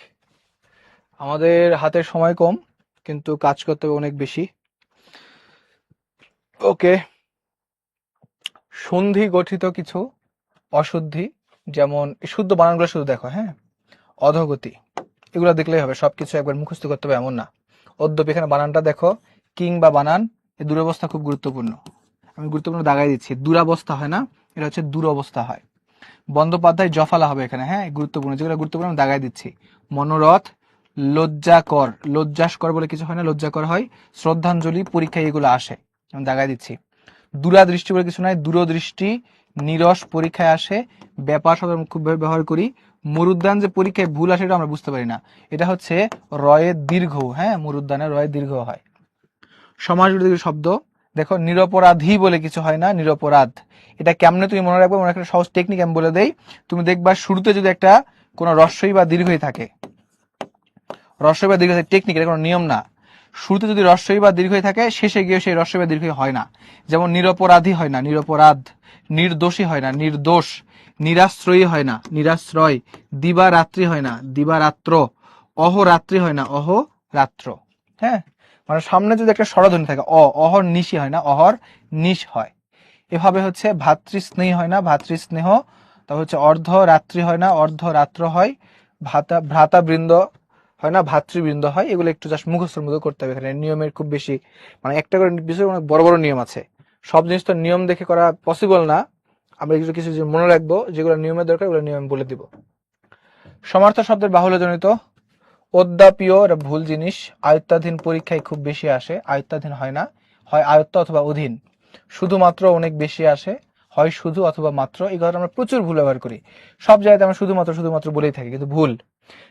Speaker 1: আমাদের হাতে সময় কম, কিন্তু কাজ করতে হবে অনেক বেশি। ওকে, সন্ধি গঠিত কিছু অশুদ্ধি, যেমন শুদ্ধ বানানগুলো শুধু দেখো, হ্যাঁ। অধোগতি, এগুলো দেখলেই হবে, সবকিছু একবার মুখস্থ করতে হবে এমন না। অদ্যপি, এখানে বানানটা দেখো, কিং বা বানান, এই দুরবস্থা খুব গুরুত্বপূর্ণ। আমি গুরুত্বপূর্ণ দাগাই দিচ্ছি, দুরাবস্থা হয় না, এটা হচ্ছে দুরবস্থা হয়। বন্দ্যোপাধ্যায় জফালা হবে এখানে, হ্যাঁ, গুরুত্বপূর্ণ, যেগুলো গুরুত্বপূর্ণ আমি দাগাই দিচ্ছি। মনোরথ, লজ্জাকর, লজ্জাসকর বলে কিছু হয় না, লজ্জাকর হয়। শ্রদ্ধাঞ্জলি, পরীক্ষায় এগুলো আসে, আমি দাগাই দিচ্ছি। দূরাদৃষ্টি বলে কিছু নাই, দূরদৃষ্টি, নিরস, পরীক্ষায় আসে। ব্যাপার শব্দ আমরা খুব ব্যবহার করি। মরুদ্যান যে পরীক্ষায় ভুল আসে এটা আমরা বুঝতে পারি না, এটা হচ্ছে রয়ের দীর্ঘ, হ্যাঁ, মরুদ্যানে রয়ের দীর্ঘ হয়। সমাসবিরোধী শব্দ দেখো, নিরপরাধী বলে কিছু হয় না, নিরপরাধ। এটা কেমনে তুমি মনে রাখবে, মনে একটা সহজ টেকনিক আমি বলে দেই। তুমি দেখবা শুরুতে যদি একটা কোনো রস্বই বা দীর্ঘই থাকে, রস্বই বা দীর্ঘ টেকনিক, এটা কোনো নিয়ম না। শুরুতে যদি রস্বই বা দীর্ঘই থাকে, শেষে গিয়ে সেই রস্বই বা দীর্ঘই হয় না। যেমন নিরপরাধী হয় না, নিরপরাধ। নির্দোষী হয় না, নির্দোষ। নিরাশ্রয়ী হয় না, নিরাশ্রয়। দিবারাত্রি হয় না, দিবারাত্র। অহরাত্রি হয় না, অহরাত্র। হ্যাঁ, মানে সামনে যদি একটা স্বরধ্বনি থাকে, অহর নিশি হয় না, অহর নিশ হয়। এভাবে হচ্ছে ভাতৃস্নেহী হয় না, ভাতৃস্নেহ। তারপর হচ্ছে অর্ধরাত্রি হয় না, অর্ধরাত্র হয়। ভ্রাতাবৃন্দ হয় না, ভাতৃবৃন্দ হয়। এগুলো একটু জাস্ট মুখস্থর মতো করতে হবে, এখানে নিয়মের খুব বেশি, মানে একটা করে বিষয় অনেক বড় বড় নিয়ম আছে। সব জিনিস তো নিয়ম দেখে করা পসিবল না, আমরা কিছু কিছু মনে রাখবো, যেগুলো নিয়মের দরকার ওগুলো নিয়ম বলে দিব। সমার্থ শব্দের বাহুল্যজনিত, অদ্যাপিও, এটা ভুল জিনিস। আয়ত্তাধীন পরীক্ষায় খুব বেশি আসে, আয়ত্তাধীন হয় না, হয় আয়ত্ত অথবা অধীন। শুধুমাত্র অনেক বেশি আসে, হয় শুধু অথবা মাত্র। এই কথাটা আমরা প্রচুর ভুল ব্যবহার করি, সব জায়গাতে আমরা শুধুমাত্র শুধুমাত্র বলেই থাকি, কিন্তু ভুল।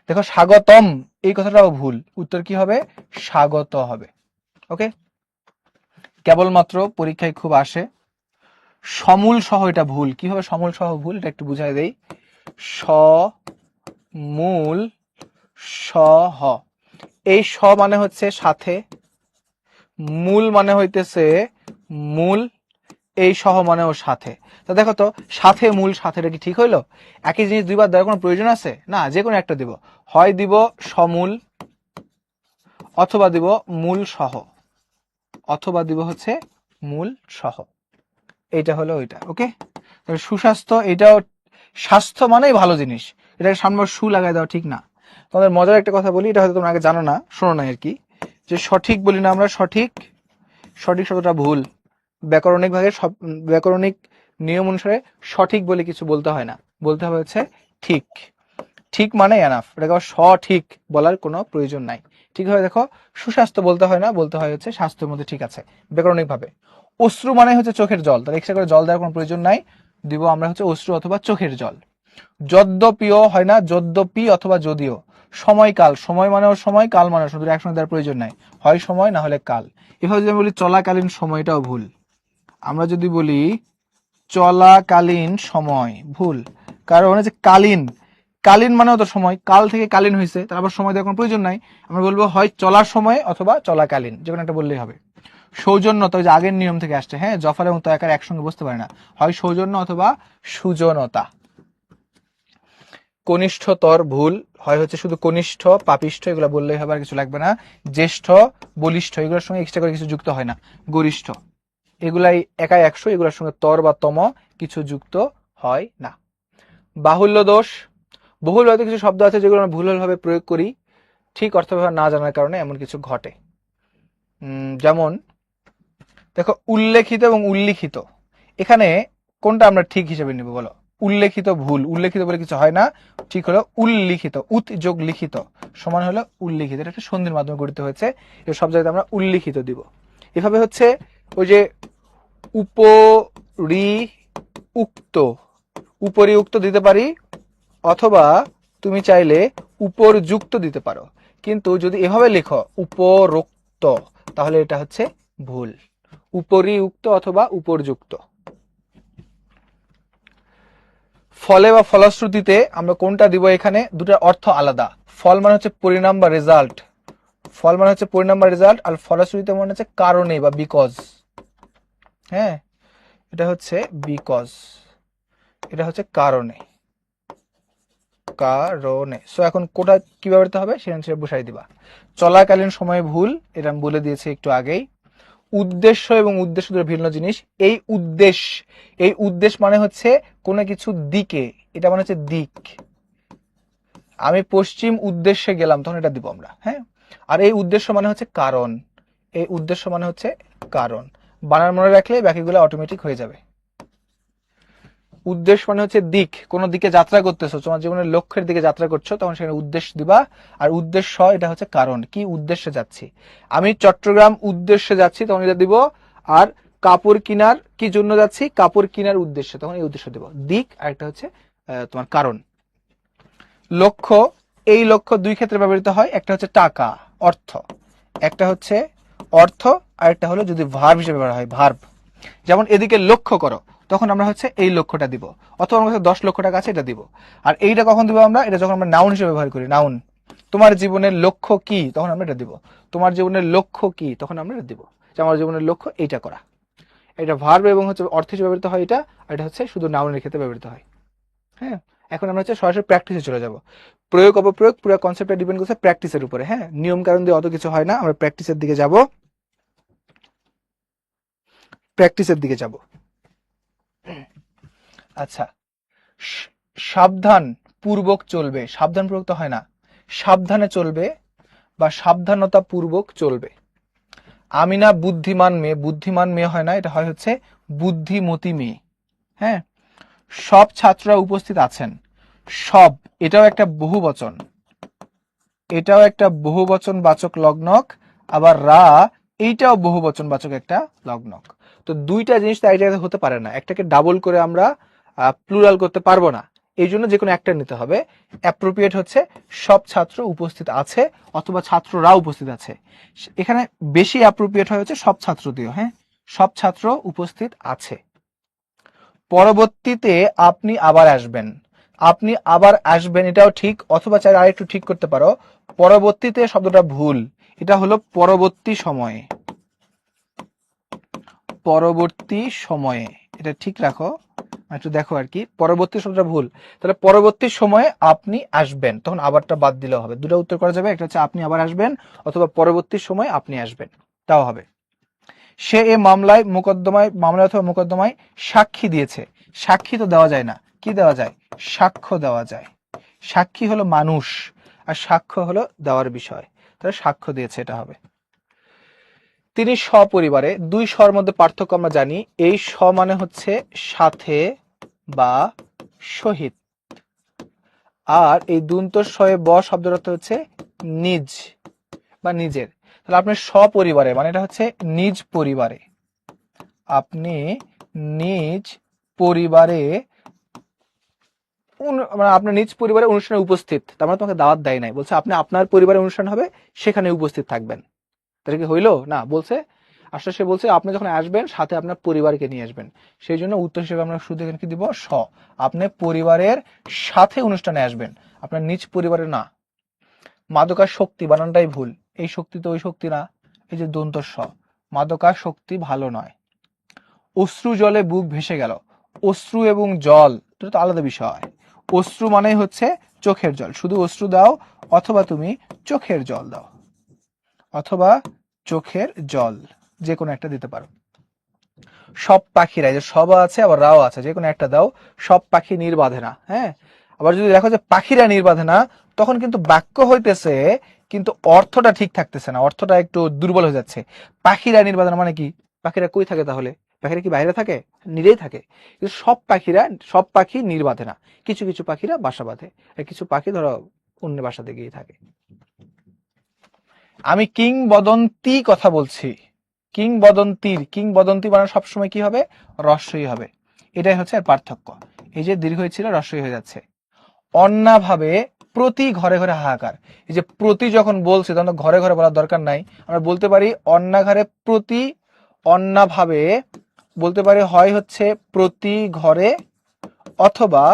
Speaker 1: দেখো, স্বাগতম, এই কথাটাও ভুল, উত্তর কি হবে, স্বাগত হবে। ওকে, কেবলমাত্র পরীক্ষায় খুব আসে। সমূল সহ, এটা ভুল। কি হবে সমূল সহ ভুল, এটা একটু বুঝাই দেই। সমূল সহ, এই স মানে হচ্ছে সাথে, মূল মানে হইতেছে মূল, এই সহ মানেও সাথে। তো দেখো তো, সাথে মূল সাথে, এটা কি ঠিক হইলো? একই জিনিস দুইবার দেওয়ার কোনো প্রয়োজন আছে না, যে কোনো একটা দিব, হয় দিব সমূল, অথবা দিব মূল সহ, অথবা দিব হচ্ছে মূল সহ। এইটা হলো ওইটা। ওকে, সুস্বাস্থ্য, এটাও স্বাস্থ্য মানেই ভালো জিনিস, এটাকে সামনে সু লাগাই দেওয়া ঠিক না। তোমাদের মজার একটা কথা বলি, এটা হয়তো তোমরা আগে জানো না, শোনো না আর কি, যে সঠিক বলি না আমরা, সঠিক, সঠিক শব্দটা ভুল। ব্যাকরণিক ভাবে ব্যাকরণিক নিয়ম অনুসারে সঠিক বলে কিছু বলতে হয় না, বলতে হবে হচ্ছে ঠিক। ঠিক মানে এনাফ, এটাকে সঠিক বলার কোনো প্রয়োজন নাই। ঠিক হবে, দেখো, সুস্বাস্থ্য বলতে হয় না, বলতে হয় হচ্ছে স্বাস্থ্যের মধ্যে ঠিক আছে ব্যাকরণিক ভাবে। অশ্রু মানে হচ্ছে চোখের জল, তার এক্সট্রা করে জল দেওয়ার কোনো প্রয়োজন নাই, দিব আমরা হচ্ছে অশ্রু অথবা চোখের জল। যদ্যপিও হয় না, যদ্যপি অথবা যদিও। সময়কাল, সময় মানেও সময়, কাল মানেও, শুধু একসঙ্গে দেওয়ার প্রয়োজন নাই, হয় সময় না হলে কাল। এভাবে যদি আমি বলি চলাকালীন সময়টাও ভুল, আমরা যদি বলি চলাকালীন সময়, ভুল। কারণ যে কালীন, কালীন মানেও তো সময়, কাল থেকে কালীন হয়েছে, তার আবার সময় দেওয়ার কোনো প্রয়োজন নাই। আমরা বলবো হয় চলার সময় অথবা চলাকালীন, যে কোনো একটা বললেই হবে। সৌজন্যতা, ওই যে আগের নিয়ম থেকে আসছে, হ্যাঁ, জফর এবং তয়াকার একসঙ্গে বসতে পারে না, হয় সৌজন্য অথবা সুজনতা। কনিষ্ঠতর ভুল, হয় হচ্ছে শুধু কনিষ্ঠ, পাপিষ্ঠ, এগুলো বললেই হবে, আর কিছু লাগবে না। জ্যেষ্ঠ, বলিষ্ঠ, এগুলোর সঙ্গে এক্সট্রা করে কিছু যুক্ত হয় না। গরিষ্ঠ, এগুলাই একাই 100, এগুলোর সঙ্গে তর বা তম কিছু যুক্ত হয় না। বাহুল্য দোষ, বহুল হয়তো কিছু শব্দ আছে যেগুলো আমরা ভুলভাবে প্রয়োগ করি, ঠিক অর্থ ব্যবহার না জানার কারণে এমন কিছু ঘটে। যেমন দেখো, উল্লেখিত এবং উল্লিখিত, এখানে কোনটা আমরা ঠিক হিসেবে নিব বলো? উল্লেখিত ভুল, উল্লেখিত বলে কিছু হয় না, ঠিক হলো উল্লিখিত, উত যোগ লিখিত সমান হলো উল্লিখিত, এটা একটা সন্ধির মাধ্যমে গঠিত হয়েছে, এই সব জায়গাতে আমরা উল্লিখিত দিব। এভাবে হচ্ছে ওই যে উপরি উক্ত, উপরি উক্ত দিতে পারি, অথবা তুমি চাইলে উপরযুক্ত দিতে পারো, কিন্তু যদি এভাবে লেখো উপরোক্ত, তাহলে এটা হচ্ছে ভুল। উপরি উক্ত অথবা উপরযুক্ত। ফলে বা ফলশ্রুতিতে আমরা কোনটা দিব, এখানে দুটার অর্থ আলাদা। ফল মানে হচ্ছে পরিণাম বা রেজাল্ট, ফল মানে হচ্ছে পরিণাম বা রেজাল্ট, আর ফলশ্রুতিতে মানে হচ্ছে কারণে বা বিকজ। হ্যাঁ, এটা হচ্ছে বিকজ, এটা হচ্ছে কারণে, কারণে। সো এখন কোটা কি ব্যবহৃত হবে সেটা বসাই দিবা। চলাকালীন সময়ে ভুল, এটা আমি বলে দিয়েছি একটু আগেই। উদ্দেশ্য এবং উদ্দেশ্য দুটো ভিন্ন জিনিস। এই উদ্দেশ্য মানে হচ্ছে কোনো কিছু দিকে, এটা মানে হচ্ছে দিক। আমি পশ্চিম উদ্দেশ্যে গেলাম, তখন এটা দিব আমরা, হ্যাঁ। আর এই উদ্দেশ্য মানে হচ্ছে কারণ, এই উদ্দেশ্য মানে হচ্ছে কারণ। বানান মনে রাখলে বাকিগুলো অটোমেটিক হয়ে যাবে। উদ্দেশ্য মানে হচ্ছে দিক, কোন দিকে যাত্রা করতেছো, তোমার জীবনের লক্ষ্যের দিকে যাত্রা করছো, তখন সেখানে উদ্দেশ্য দিবা। আর উদ্দেশ্য এটা হচ্ছে কারণ, কি উদ্দেশ্যে যাচ্ছি। আমি চট্টগ্রাম উদ্দেশ্যে যাচ্ছি, তখন এটা দিব। আর কাপড় কেনার কি জন্য যাচ্ছি, কাপড় কেনার উদ্দেশ্যে, তখন এই উদ্দেশ্য দিব। দিক আর একটা হচ্ছে তোমার কারণ। লক্ষ্য, এই লক্ষ্য দুই ক্ষেত্রে ব্যবহৃত হয়, একটা হচ্ছে টাকা অর্থ, একটা হচ্ছে অর্থ, আর একটা হলো যদি ভার্ব হিসেবে ব্যবহার হয়, ভার্ব। যেমন এদিকে লক্ষ্য করো, তখন আমরা হচ্ছে এই লক্ষ্যটা দিব, অথবা আমার কাছে 10 লক্ষ টাকা আছে, এটা দিব। আর এইটা কখন দিব আমরা, এটা যখন আমরা নাউন হিসেবে ব্যবহার করি, নাউন। তোমার জীবনের লক্ষ্য কি, তখন আমরা এটা দিব। তোমার জীবনের লক্ষ্য কি, তখন আমরা এটা দিব, যে আমার জীবনের লক্ষ্য এইটা করা। এটা ভার্ব এবং হচ্ছে অর্থ হিসেবে ব্যবহৃত হয় এটা, আর এটা হচ্ছে শুধু নাউনের ক্ষেত্রে ব্যবহৃত হয়, হ্যাঁ। এখন আমরা হচ্ছে সরাসরি প্র্যাকটিসে চলে যাব। প্রয়োগ অপপ্রয়োগ পুরো কনসেপ্টটা ডিপেন্ড করছে প্র্যাকটিসের উপরে, হ্যাঁ। নিয়ম কারণ দিয়ে অত কিছু হয় না, আমরা প্র্যাকটিসের দিকে যাব, প্র্যাকটিসের দিকে যাব। আচ্ছা, সাবধান পূর্বক চলবে, সাবধান পূর্বক তো হয় না, সাবধানে চলবে বা সাবধানতা পূর্বক চলবে। আমিনা বুদ্ধিমান মেয়ে, বুদ্ধিমান মেয়ে হয় না, এটা হয় হচ্ছে বুদ্ধিমতী মেয়ে, হ্যাঁ। সব ছাত্ররা উপস্থিত আছেন, সব এটাও একটা বহুবচন, এটাও একটা বহুবচন বাচক লগ্নক। আবার রা, এইটাও বহুবচন বাচক একটা লগ্নক। তো দুইটা জিনিস তো এক জায়গায় হতে পারে না, একটাকে ডাবল করে আমরা প্লুরাল করতে পারবো না, এই জন্য যে কোনো একটা নিতে হবে। অ্যাপ্রোপ্রিয়েট হচ্ছে সব ছাত্র উপস্থিত আছে অথবা ছাত্ররা উপস্থিত আছে। এখানে বেশি অ্যাপ্রোপ্রিয়েট হয় হচ্ছে সব ছাত্র দিও, হ্যাঁ, সব ছাত্র উপস্থিত আছে। পরবর্তীতে আপনি আবার আসবেন, আপনি আবার আসবেন এটাও ঠিক, অথবা চাই আরেকটু ঠিক করতে পারো, পরবর্তীতে শব্দটা ভুল, এটা হলো পরবর্তী সময়ে, পরবর্তী সময়ে, এটা ঠিক রাখো, একটু দেখো আর কি, পরবর্তী শব্দটা ভুল। তাহলে পরবর্তী সময়ে আপনি আসবেন, তখন আবারটা বাদ দিলেও হবে। দুটো উত্তর করা যাবে, একটা হচ্ছে আপনি আবার আসবেন, অথবা পরবর্তী সময় আপনি আসবেন, তাও হবে। সে এ মামলায় মামলায় অথবা মোকদ্দমায় সাক্ষী দিয়েছে, সাক্ষী তো দেওয়া যায় না, কি দেওয়া যায়, সাক্ষ্য দেওয়া যায়। সাক্ষী হলো মানুষ, আর সাক্ষ্য হলো দেওয়ার বিষয়, তাহলে সাক্ষ্য দিয়েছে, এটা হবে। তিনি সপরিবারে, দুই স্বর মধ্যে পার্থক্য আমরা জানি, এই স মানে হচ্ছে সাথে বা সহিত, আর এই দন্ত শয়ে ব শব্দের অর্থ হচ্ছে নিজ বা নিজের। তাহলে আপনি সপরিবারে মানে এটা হচ্ছে নিজ পরিবারে, আপনি নিজ পরিবারে মানে আপনার নিজ পরিবারের অনুষ্ঠানে উপস্থিত, তার মানে তোমাকে দাওয়াত দেয় নাই, বলছে আপনি আপনার পরিবারের অনুষ্ঠান হবে সেখানে উপস্থিত থাকবেন। তাহলে কি হইলো না, বলছে আসলে সে বলছে আপনি যখন আসবেন সাথে আপনার পরিবারকে নিয়ে আসবেন, সেই জন্য উত্তর হিসেবে আমরা শুধু এখানে কি দিব, স। আপনি পরিবারের সাথে অনুষ্ঠানে আসবেন, আপনার নিজ পরিবারের না। মাদকাসক্তি বানানটাই ভুল, এই শক্তি তো ওই শক্তি না, এই যে দন্ত স, মাদকাসক্তি ভালো নয়। অশ্রু জলে বুক ভেসে গেল, অশ্রু এবং জল দুটো তো আলাদা বিষয়। অশ্রু মানে হচ্ছে চোখের জল, শুধু অশ্রু দাও, অথবা তুমি চোখের জল দাও, অথবা চোখের জল, যে কোনো একটা দিতে পারো। সব পাখিরা, যে সব আছে আবার রাও আছে, যে কোনো একটা দাও। সব পাখি নির্বাধে না, হ্যাঁ। আবার যদি দেখো যে পাখিরা নির্বাধে না, তখন কিন্তু বাক্য হইতেছে কিন্তু অর্থটা ঠিক থাকতেছে না, অর্থটা একটু দুর্বল হয়ে যাচ্ছে। পাখিরা নির্বাধে না মানে কি, পাখিরা কই থাকে তাহলে, পাখিরা কি বাইরে থাকে, নিরেই থাকে। কিন্তু সব পাখি নির্বাধে না, কিছু কিছু পাখিরা বাসা বাঁধে, আর কিছু পাখি ধরো অন্য বাসাতে গিয়ে থাকে। আমি কিংবদন্তি কথা বলছি, কিংবদন্তি বানানো সবসময় কি হবে, রস্বই হবে, এটাই হচ্ছে পার্থক্য। এই যে দীর্ঘ ছিল রস্বই হয়ে যাচ্ছে। অন্যভাবে প্রতি ঘরে ঘরে হাহাকার, এই যে প্রতি যখন বলছে তখন ঘরে ঘরে বলার দরকার নাই, আমরা বলতে পারি অন্যাঘরে প্রতি, অন্যভাবে বলতে পারি হয় হচ্ছে প্রতি ঘরে, অথবা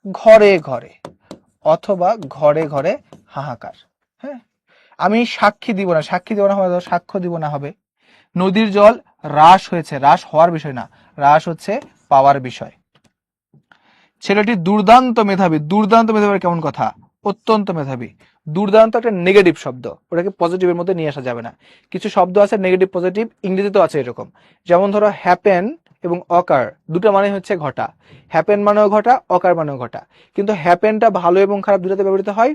Speaker 1: ঘরে ঘরে, অথবা ঘরে ঘরে হাহাকার, হ্যাঁ। আমি সাক্ষী দিব না, সাক্ষী দিব না হবে, সাক্ষ্য দিব না হবে। নদীর জল হ্রাস হয়েছে, হ্রাস হওয়ার বিষয় না, হ্রাস হচ্ছে পাওয়ার বিষয়। ছেলেটি দুর্দান্ত মেধাবী। দুর্দান্ত মেধাবী কেমন কথা? অত্যন্ত মেধাবী। দুর্দান্ত একটা নেগেটিভ শব্দ, ওটাকে পজিটিভের মধ্যে নিয়ে আসা যাবে না। কিছু শব্দ আছে নেগেটিভ পজিটিভ, ইংরেজিতেও আছে এরকম। যেমন ধরো হ্যাপেন এবং অকার, দুটো মানে হচ্ছে ঘটা। হ্যাপেন মানেও ঘটা, অকার মানেও ঘটা। কিন্তু হ্যাপেনটা ভালো এবং খারাপ দুটাতে ব্যবহৃত হয়,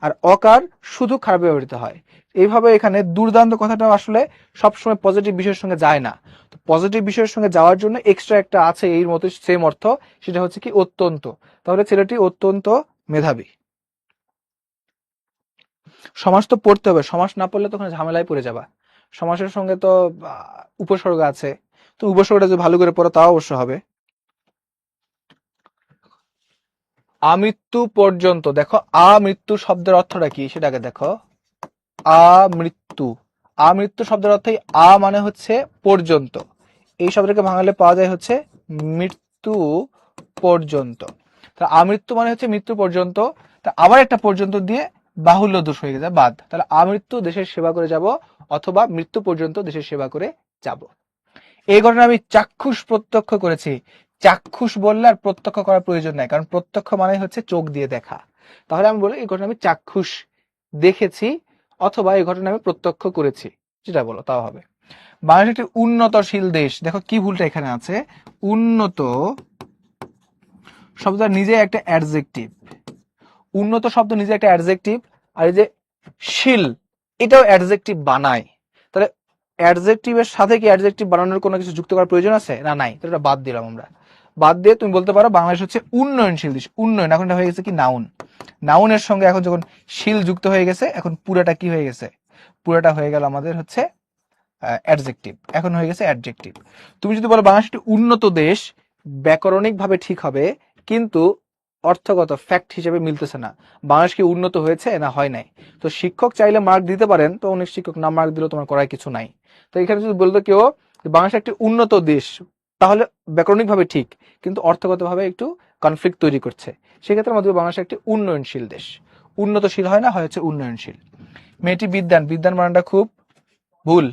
Speaker 1: আর অকার শুধু খারাপ ব্যবহৃত হয়। এইভাবে এখানে দুর্দান্ত কথাটা আসলে সবসময় পজিটিভ বিষয়ের সঙ্গে যায় না। তো পজিটিভ বিষয়ের সঙ্গে যাওয়ার জন্য এক্সট্রা একটা আছে এর মতো সেম অর্থ, সেটা হচ্ছে কি অত্যন্ত। তাহলে ছেলেটি অত্যন্ত মেধাবী। সমাস তো পড়তে হবে, সমাস না পড়লে তো ওখানে ঝামেলায় পড়ে যাবা। সমাসের সঙ্গে তো উপসর্গ আছে, তো উপসর্গটা যদি ভালো করে পড়ো তাও অবশ্য হবে। আমৃত্যু পর্যন্ত, দেখো আমৃত্যু শব্দের অর্থটা কি সেটাকে দেখো। আমৃত্যু, আমৃত্যু শব্দের অর্থই আ মানে হচ্ছে পর্যন্ত, এই শব্দটাকে ভাঙালে পাওয়া যায় হচ্ছে মৃত্যু পর্যন্ত। তা আমৃত্যু মানে হচ্ছে মৃত্যু পর্যন্ত, তা আবার একটা পর্যন্ত দিয়ে বাহুল্য দোষ হয়ে গেছে বাদ, তাহলে আমৃত্যু দেশের সেবা করে যাব অথবা মৃত্যু পর্যন্ত দেশের সেবা করে যাব। এই ঘটনা আমি চাক্ষুষ প্রত্যক্ষ করেছি। চাক্ষুষ বললে আর প্রত্যক্ষ করার প্রয়োজন নাই, কারণ প্রত্যক্ষ মানে হচ্ছে চোখ দিয়ে দেখা। তাহলে আমি বলি এই ঘটনা আমি চাক্ষুষ দেখেছি অথবা এই ঘটনা আমি প্রত্যক্ষ করেছি, যেটা বলো তাও হবে। বাংলাদেশ একটি উন্নতশীল দেশ, দেখো কি ভুলটা এখানে আছে। উন্নত শব্দটা নিজে একটা অ্যাডজেক্টিভ, উন্নত শব্দ নিজে একটা অ্যাডজেক্টিভ, আর এই যে শীল এটাও অ্যাডজেক্টিভ বানায়। তাহলে অ্যাডজেক্টিভের সাথে কি অ্যাডজেক্টিভ বানানোর কোনো কিছু যুক্ত করার প্রয়োজন আছে? না, নাই। তাহলে এটা বাদ দিলাম আমরা। বাদ দিয়ে তুমি বলতে পারো বাংলাদেশ হচ্ছে উন্নয়নশীল দেশ। উন্নয়ন এখন এটা হয়ে গেছে কি নাউন, নাউনের সঙ্গে এখন যখন শীল যুক্ত হয়ে গেছে, এখন পুরাটা কি হয়ে গেছে? পুরাটা হয়ে গেল আমাদের হচ্ছে অ্যাডজেক্টিভ, এখন হয়ে গেছে অ্যাডজেক্টিভ। তুমি যদি বলো বাংলাদেশ একটি উন্নত দেশ, ব্যাকরণিক ভাবে ঠিক হবে, কিন্তু অর্থগত ফ্যাক্ট হিসেবে মিলতেছে না। বাংলাদেশ কি উন্নত হয়েছে না হয় নাই? তো শিক্ষক চাইলে মার্ক দিতে পারেন, তো অনেক শিক্ষক না মার্ক দিলেও তোমার করার কিছু নাই। তো এখানে যদি বলতো কেউ বাংলাদেশ একটি উন্নত দেশ, তাহলে ব্যাকরণিক ভাবে ঠিক, কিন্তু অর্থগত ভাবে একটু কনফ্লিক্ট তৈরি করছে, সেক্ষেত্রে আমাদের বাংলাদেশ একটি উন্নয়নশীল দেশ। উন্নতশীল হয় না, হয় হচ্ছে উন্নয়নশীল। মেয়েটি বিদ্যান, বিদ্যান মানটা খুব ভুল,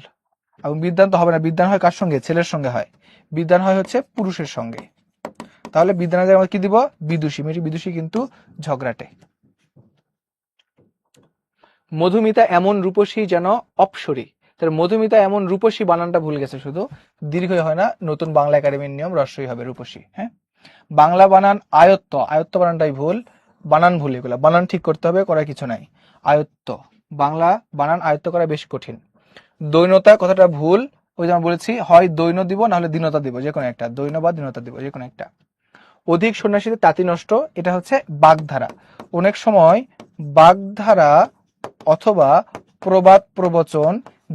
Speaker 1: এবং বিদ্যান তো হবে না। বিদ্যান হয় কার সঙ্গে? ছেলের সঙ্গে হয়। বিদ্যান হয় হচ্ছে পুরুষের সঙ্গে। তাহলে বিদ্যানের আমরা কি দিব? বিদুষী। মেয়েটি বিদুষী কিন্তু ঝগড়াটে। মধুমিতা এমন রূপসী যেন অপসরী, তাহলে মধুমিতা এমন রূপসী বানানটা ভুল গেছে, শুধু দীর্ঘ হয় না, নতুন বাংলা একাডেমির নিয়ম রস্যই হবে রূপসী। হ্যাঁ, বাংলা বানান আয়ত্ত, আয়ত্ত বানানটাই ভুল, বানান ভুল, এগুলো বানান ঠিক করতে হবে, করার কিছু নাই। আয়ত্ত, বাংলা বানান আয়ত্ত করা বেশ কঠিন। দৈনতা কথাটা ভুল, ওই যেমন বলেছি, হয় দৈন দিব না হলে দীনতা দিব, যে কোনো একটা, দৈন বা দীনতা দিব, যে কোনো একটা। অধিক সন্ন্যাসীদের তাঁতি নষ্ট, এটা হচ্ছে বাগধারা। অনেক সময় বাগধারা অথবা প্রবাদ প্রবচন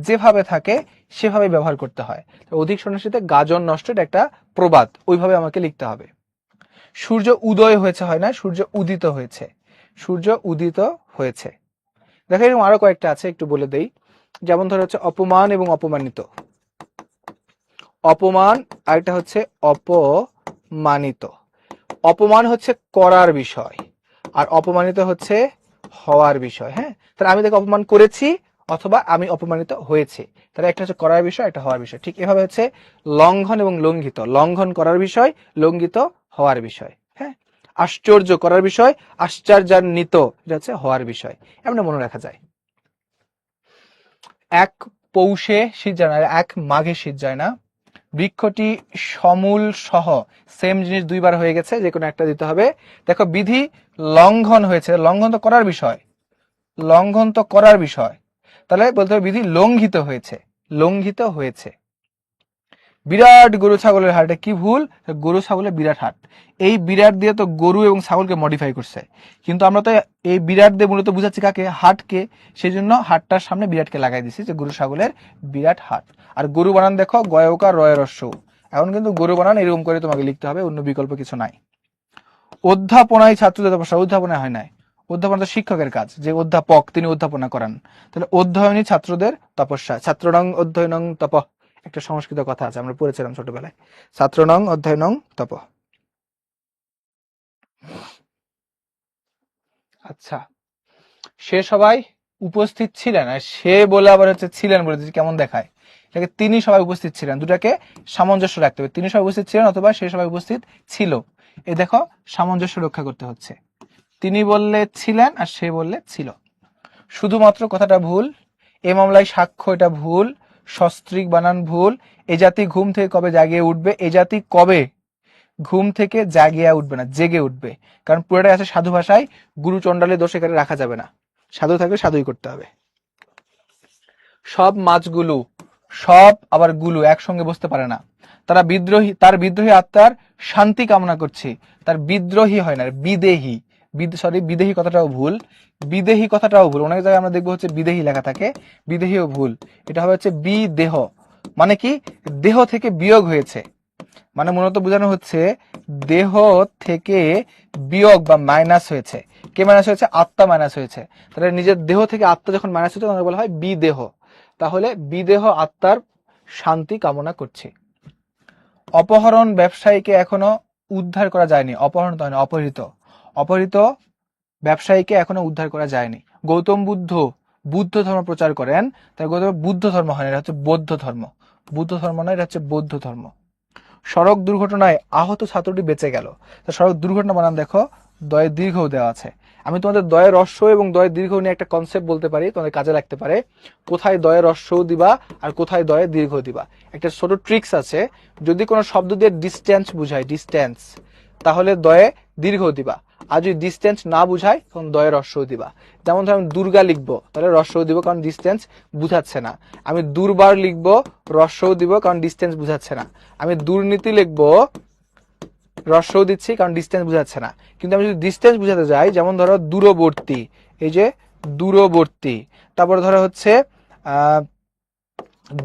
Speaker 1: যেভাবে থাকে সেভাবে ব্যবহার করতে হয়। অধিক সন্ন্যাসীতে গাজন নষ্ট, এটা একটা প্রবাদ, ওইভাবে আমাকে লিখতে হবে। সূর্য উদয় হয়েছে হয় না, সূর্য উদিত হয়েছে। সূর্য উদিত হয়েছে। দেখো এরকম আরো কয়েকটা আছে, একটু বলে দেই। যেমন ধরো হচ্ছে অপমান এবং অপমানিত। অপমান, আর একটা হচ্ছে অপমানিত। অপমান হচ্ছে করার বিষয়, আর অপমানিত হচ্ছে হওয়ার বিষয়। হ্যাঁ, তাহলে আমি তাকে অপমান করেছি অথবা আমি অপমানিত হয়েছে, তাহলে একটা হচ্ছে করার বিষয়, একটা হওয়ার বিষয়। ঠিক এভাবে হচ্ছে লঙ্ঘন এবং লঙ্ঘিত। লঙ্ঘন করার বিষয়, লঙ্ঘিত হওয়ার বিষয়। হ্যাঁ, আশ্চর্য করার বিষয়, আশ্চর্যান্বিত এটা হচ্ছে হওয়ার বিষয়। এমন মনে রাখা যায়। এক পৌষে শীত যায় না, এক মাঘে শীত যায় না। বৃক্ষটি সমূল সহ, সেম জিনিস দুইবার হয়ে গেছে, যে কোনো একটা দিতে হবে। দেখো বিধি লঙ্ঘন হয়েছে, লঙ্ঘন তো করার বিষয়, লঙ্ঘন তো করার বিষয়, তাহলে বলতে হবে বিধি লঙ্ঘিত হয়েছে, লঙ্ঘিত হয়েছে। বিরাট গরু ছাগলের হাট, কি ভুল? গরু ছাগলের বিরাট হাট, এই বিরাট দিয়ে তো গরু এবং ছাগলকে মডিফাই করছে, কিন্তু আমরা তো এই বিরাট দিয়ে মূলত বুঝাচ্ছি কাকে? হাটকে, সেই জন্য হাটটার সামনে বিরাটকে লাগাই দিছি, যে গরু ছাগলের বিরাট হাট। আর গরু বানান দেখো গয়কার রয়ের রস্য, এখন কিন্তু গরু বানান এরকম করে তোমাকে লিখতে হবে, অন্য বিকল্প কিছু নাই। অধ্যাপনায় ছাত্রদের তপস্যা, অধ্যাপনা হয় নাই, অধ্যাপনা তো শিক্ষকের কাজ, যে অধ্যাপক তিনি অধ্যাপনা করান, তাহলে অধ্যয়নী ছাত্রদের তপস্যা। ছাত্রনং অধ্যয়নং তপ, একটা সংস্কৃত কথা আছে, আমরা পড়েছিলাম ছোটবেলায়, ছাত্রনং অধ্যয়নং তপ। আচ্ছা, সে সবাই উপস্থিত ছিলেন, আর সে বলে আবার হচ্ছে ছিলেন বলে কেমন দেখায়, এটাকে তিনি সবাই উপস্থিত ছিলেন, দুটাকে সামঞ্জস্য রাখতে হবে। তিনি সবাই উপস্থিত ছিলেন অথবা সে সবাই উপস্থিত ছিল, এই দেখো সামঞ্জস্য রক্ষা করতে হচ্ছে, তিনি বললে ছিলেন আর সে বললে ছিল। শুধুমাত্র কথাটা ভুল, এ মামলায় সাক্ষ্য এটা ভুল, সস্ত্রীক বানান ভুল। এ জাতি ঘুম থেকে কবে জাগিয়ে উঠবে, এ জাতি কবে ঘুম থেকে জাগিয়ে উঠবে না, জেগে উঠবে। কারণ পুরোটাই আছে সাধু ভাষায়, গুরু চণ্ডালের দোষ এখানে রাখা যাবে না, সাধু থাকলে সাধুই করতে হবে। সব মাছগুলো, সব আবার গুলো একসঙ্গে বসতে পারে না, তারা বিদ্রোহী, তার বিদ্রোহী আত্মার শান্তি কামনা করছে। তার বিদ্রোহী হয় না, বিদেহী, বিদেহী কথাটাও ভুল, বিদেহী কথাটাও ভুল। অনেক জায়গায় আমরা দেখবো হচ্ছে বিদেহী লেখা থাকে, বিদেহীও ভুল। এটা হবে হচ্ছে বিদেহ, মানে কি দেহ থেকে বিয়োগ হয়েছে, মানে মূলত বোঝানো হচ্ছে দেহ থেকে বিয়োগ বা মাইনাস হয়েছে। কে মাইনাস হয়েছে? আত্মা মাইনাস হয়েছে। তাহলে নিজের দেহ থেকে আত্মা যখন মাইনাস হয়েছে তখন বলা হয় বিদেহ। তাহলে বিদেহ আত্মার শান্তি কামনা করছে। অপহরণ ব্যবসায়ীকে এখনো উদ্ধার করা যায়নি, অপহরণ তো হয় না, অপহৃত, অপহৃত ব্যবসায়ীকে এখনো উদ্ধার করা যায়নি। গৌতম বুদ্ধ বুদ্ধ ধর্ম প্রচার করেন, তাই গৌতম বুদ্ধ ধর্ম হয় না, এটা হচ্ছে বৌদ্ধ ধর্ম। বুদ্ধ ধর্ম নয়, এটা হচ্ছে বৌদ্ধ ধর্ম। সড়ক দুর্ঘটনায় আহত ছাত্রটি বেঁচে গেল। তা সড়ক দুর্ঘটনা বানান দেখো, দয়ে দীর্ঘ দেওয়া আছে। আমি তোমাদের দয়ের হ্রস্ব এবং দয়ের দীর্ঘ নিয়ে একটা কনসেপ্ট বলতে পারি, তোমাদের কাজে লাগতে পারে। কোথায় দয়ের হ্রস্ব দিবা আর কোথায় দয়ের দীর্ঘ দিবা, একটা ছোট ট্রিক্স আছে। যদি কোনো শব্দ দিয়ে ডিস্টেন্স বুঝায়, ডিস্টেন্স, তাহলে দয়ে দীর্ঘ দিবা। আর যদি ডিস্টেন্স না বুঝায় তখন দয়ের হ্রস্ব দিবা। যেমন ধর আমি দুর্গা লিখবো, তাহলে হ্রস্ব দিব, কারণ ডিস্টেন্স বুঝাচ্ছে না। আমি দুর্বার লিখবো, হ্রস্ব দিব, কারণ ডিস্টেন্স বুঝাচ্ছে না। আমি দুর্নীতি লিখবো, হ্রস্ব দিচ্ছি, কারণ ডিস্টেন্স বুঝাচ্ছে না। কিন্তু আমি যদি ডিস্টেন্স বুঝাতে যাই, যেমন ধরো দূরবর্তী, এই যে দূরবর্তী, তারপরে ধরো হচ্ছে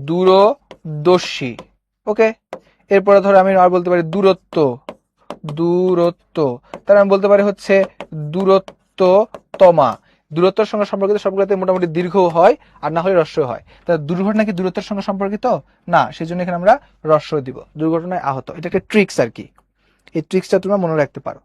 Speaker 1: দূরদর্শী, ওকে। এরপরে ধরো আমি আর বলতে পারি দূরত্ব, দূরত্ব, তাহলে আমি বলতে পারি হচ্ছে দূরত্বতমা। দূরত্বের সঙ্গে সম্পর্কিত সবগুলোতে মোটামুটি দীর্ঘ হয়, আর না হলে হ্রস্ব হয়। তাহলে দুর্ঘটনা কি দূরত্বের সঙ্গে সম্পর্কিত না, সেই জন্য এখানে আমরা হ্রস্ব দিব। দুর্ঘটনায় আহত, এটা একটা ট্রিক্স আর কি, এই ট্রিক্সটা তোমরা মনে রাখতে পারো।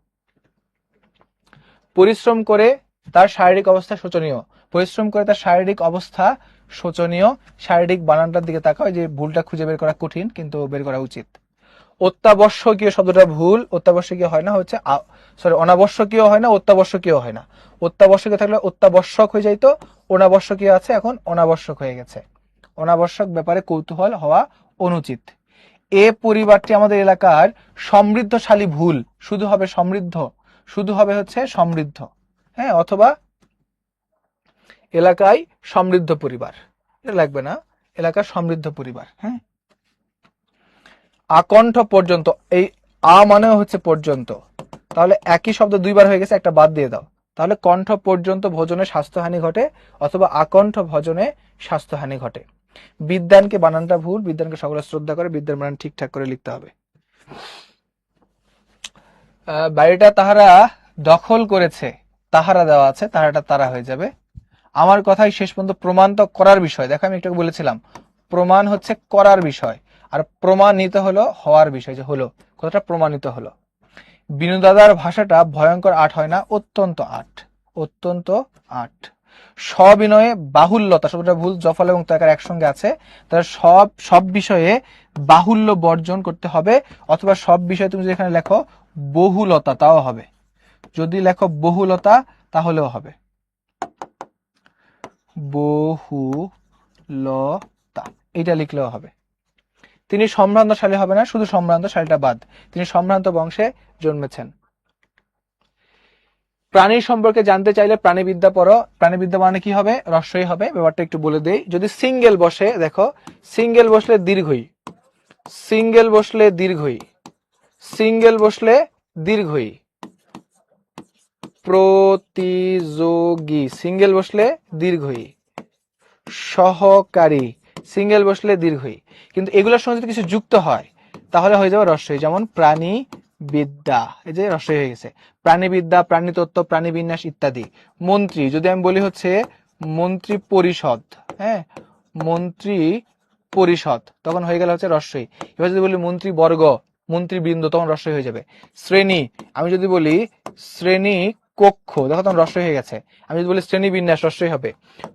Speaker 1: পরিশ্রম করে তার শারীরিক অবস্থা শোচনীয়, পরিশ্রম করে তার শারীরিক অবস্থা শোচনীয়। শারীরিক বানানটার দিকে তাকাও, যে ভুলটা খুঁজে বের করা কঠিন কিন্তু বের করা উচিত। অত্যাবশ্যকীয় শব্দটা ভুল, অত্যাবশ্যকীয় হয় না, হচ্ছে অনাবশ্যকীয় হয় না, অত্যাবশ্যকীয় হয় না। অত্যাবশ্যকীয় থাকলে অত্যাবশ্যক হয়ে যাইতো, অনাবশ্যকীয় আছে, এখন অনাবশ্যক হয়ে গেছে। অনাবশ্যক ব্যাপারে কৌতূহল হওয়া অনুচিত। এ পরিবারটি আমাদের এলাকার সমৃদ্ধশালী, ভুল, শুধু হবে সমৃদ্ধ, শুধু হবে হচ্ছে সমৃদ্ধ, হ্যাঁ, অথবা এলাকায় সমৃদ্ধ পরিবার, এটা লাগবে না, এলাকার সমৃদ্ধ পরিবার, হ্যাঁ। আকণ্ঠ পর্যন্ত, এই আ মানে হচ্ছে পর্যন্ত, তাহলে একই শব্দ দুইবার হয়ে গেছে, একটা বাদ দিয়ে দাও। তাহলে কণ্ঠ পর্যন্ত ভোজনে স্বাস্থ্যহানি ঘটে, অথবা আকণ্ঠ ভোজনে স্বাস্থ্যহানি ঘটে। বিদ্যানকে বানানটা ভুল, বিদ্যানকে সকলে শ্রদ্ধা করে, বিদ্যার বানান ঠিকঠাক করে লিখতে হবে। বাড়িটা তাহারা দখল করেছে, তাহারা দেওয়া আছে, তাহারাটা তারা হয়ে যাবে। আমার কথাই শেষ পর্যন্ত প্রমাণ তো করার বিষয়, দেখো আমি একটু বলেছিলাম প্রমাণ হচ্ছে করার বিষয়, আর প্রমাণিত হলো হওয়ার বিষয়, যে হলো কথাটা প্রমাণিত হলো। বিনু দাদার ভাষাটা ভয়ঙ্কর আট হয় না, অত্যন্ত আট, অত্যন্ত আট। সবিনয়ে বাহুল্যতা শব্দটা ভুল, জফল এবং তাকার একসঙ্গে আছে, তাহলে সব বিষয়ে বাহুল্য বর্জন করতে হবে, অথবা সব বিষয়ে তুমি যদি এখানে লেখো বহুলতা তাও হবে, যদি লেখো বহুলতা তাহলেও হবে। বহুলতা এটা লিখলেও হবে। তিনি সম্ভ্রান্তশালী হবে না, শুধু সম্ভ্রান্তশালীটা বাদ, তিনি সম্ভ্রান্ত বংশে জন্মেছেন। প্রাণীর সম্পর্কে জানতে চাইলে প্রাণীবিদ্যা পড়ো, প্রাণীবিদ্যা মানে কি হবে, রস্যই হবে, ব্যাপারটা একটু বলে দেই। যদি সিঙ্গেল বসে, দেখো সিঙ্গেল বসলে দীর্ঘই, সিঙ্গেল বসলে দীর্ঘই, সিঙ্গেল বসলে দীর্ঘই। প্রতিযোগী সিঙ্গেল বসলে দীর্ঘই। সহকারী সিঙ্গেল বসলে দীর্ঘই। কিন্তু এগুলোর সঙ্গে যদি কিছু যুক্ত হয় তাহলে হয়ে যাবে রস্যই, যেমন প্রাণী বিদ্যা, এই যে রস্যই হয়ে গেছে, প্রাণীবিদ্যা, প্রাণীতত্ত্ব, প্রাণীবিন্যাস ইত্যাদি। মন্ত্রী যদি আমি বলি হচ্ছে মন্ত্রী পরিষদ, হ্যাঁ, মন্ত্রী পরিষদ, তখন হয়ে গেল হচ্ছে রস্যই। এবার যদি বলি মন্ত্রী বর্গ, মন্ত্রীবৃন্দ, তখন রস্যই হয়ে যাবে। শ্রেণী আমি যদি বলি শ্রেণী কক্ষ, দেখো তখন রস্বই হয়ে গেছে। আমি যদি বলি শ্রেণীবিন্যাস, রস্বই হবে।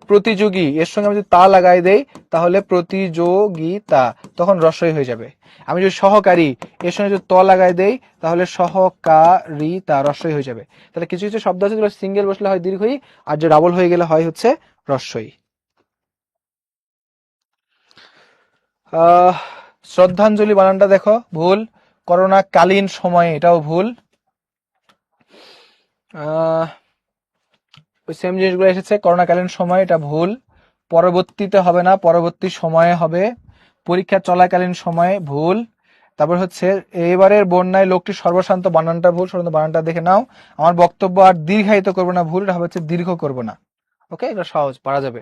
Speaker 1: প্রতিযোগী, এর সঙ্গে আমি যদি তা লাগাই দেই তাহলে প্রতিযোগিতা, তখন রস্বই হয়ে যাবে। আমি যদি সহকারী, এর সঙ্গে যদি ত লাগাই দেই তাহলে সহকারিতা, রস্বই হয়ে যাবে। তাহলে কিছু কিছু শব্দ আছে যেগুলো সিঙ্গেল বসলে হয় দীর্ঘই, আর যে ডাবল হয়ে গেলে হয় হচ্ছে রস্বই। শ্রদ্ধাঞ্জলি বানানটা দেখো ভুল। করোনা কালীন সময়ে, এটাও ভুল। ওই সেম জিনিসগুলো এসেছে, করোনাকালীন সময়, এটা ভুল। পরবর্তীতে হবে না, পরবর্তী সময়ে হবে। পরীক্ষা চলাকালীন সময়ে, ভুল। তারপর হচ্ছে এবারের বন্যায় লোকটি সর্বশান্ত, বানানটা ভুল। সর্বশান্ত বানানটা দেখে নাও। আমার বক্তব্য আর দীর্ঘায়িত করবো না, ভুল। এটা হবে হচ্ছে দীর্ঘ করবো না। ওকে, এটা সহজ, পারা যাবে।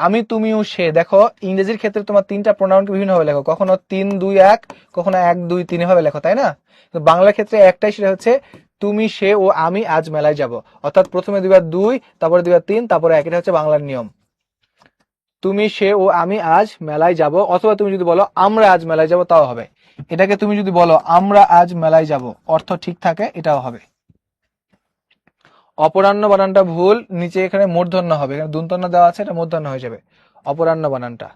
Speaker 1: আমি, তুমি ও সে, দেখো ইংরেজির ক্ষেত্রে তোমার তিনটা প্রোনাউনকে বিভিন্ন ভাবে লেখো, কখনো 3 2 1, কখনো 1 2 3 ভাবে লেখো, তাই না? তো বাংলার ক্ষেত্রে একটাই, সেটা হচ্ছে তুমি, সে ও আমি আজ মেলায় যাব। অর্থাৎ প্রথমে দিবার 2, তারপরে দিবার 3, তারপরে 1। এটা হচ্ছে বাংলার নিয়ম। তুমি, সে ও আমি আজ মেলায় যাব, অথবা তুমি যদি বলো আমরা আজ মেলায় যাব, তাও হবে। এটাকে তুমি যদি বলো আমরা আজ মেলায় যাব, অর্থ ঠিক থাকে, এটাও হবে। অপরাহ্ন বানানটা ভুল, নিচে এখানে মূর্ধন্য হবে, এখানে দন্তন্য দেওয়া আছে, এটা মূর্ধন্য হয়ে যাবে অপরাহ্ন বানানটা।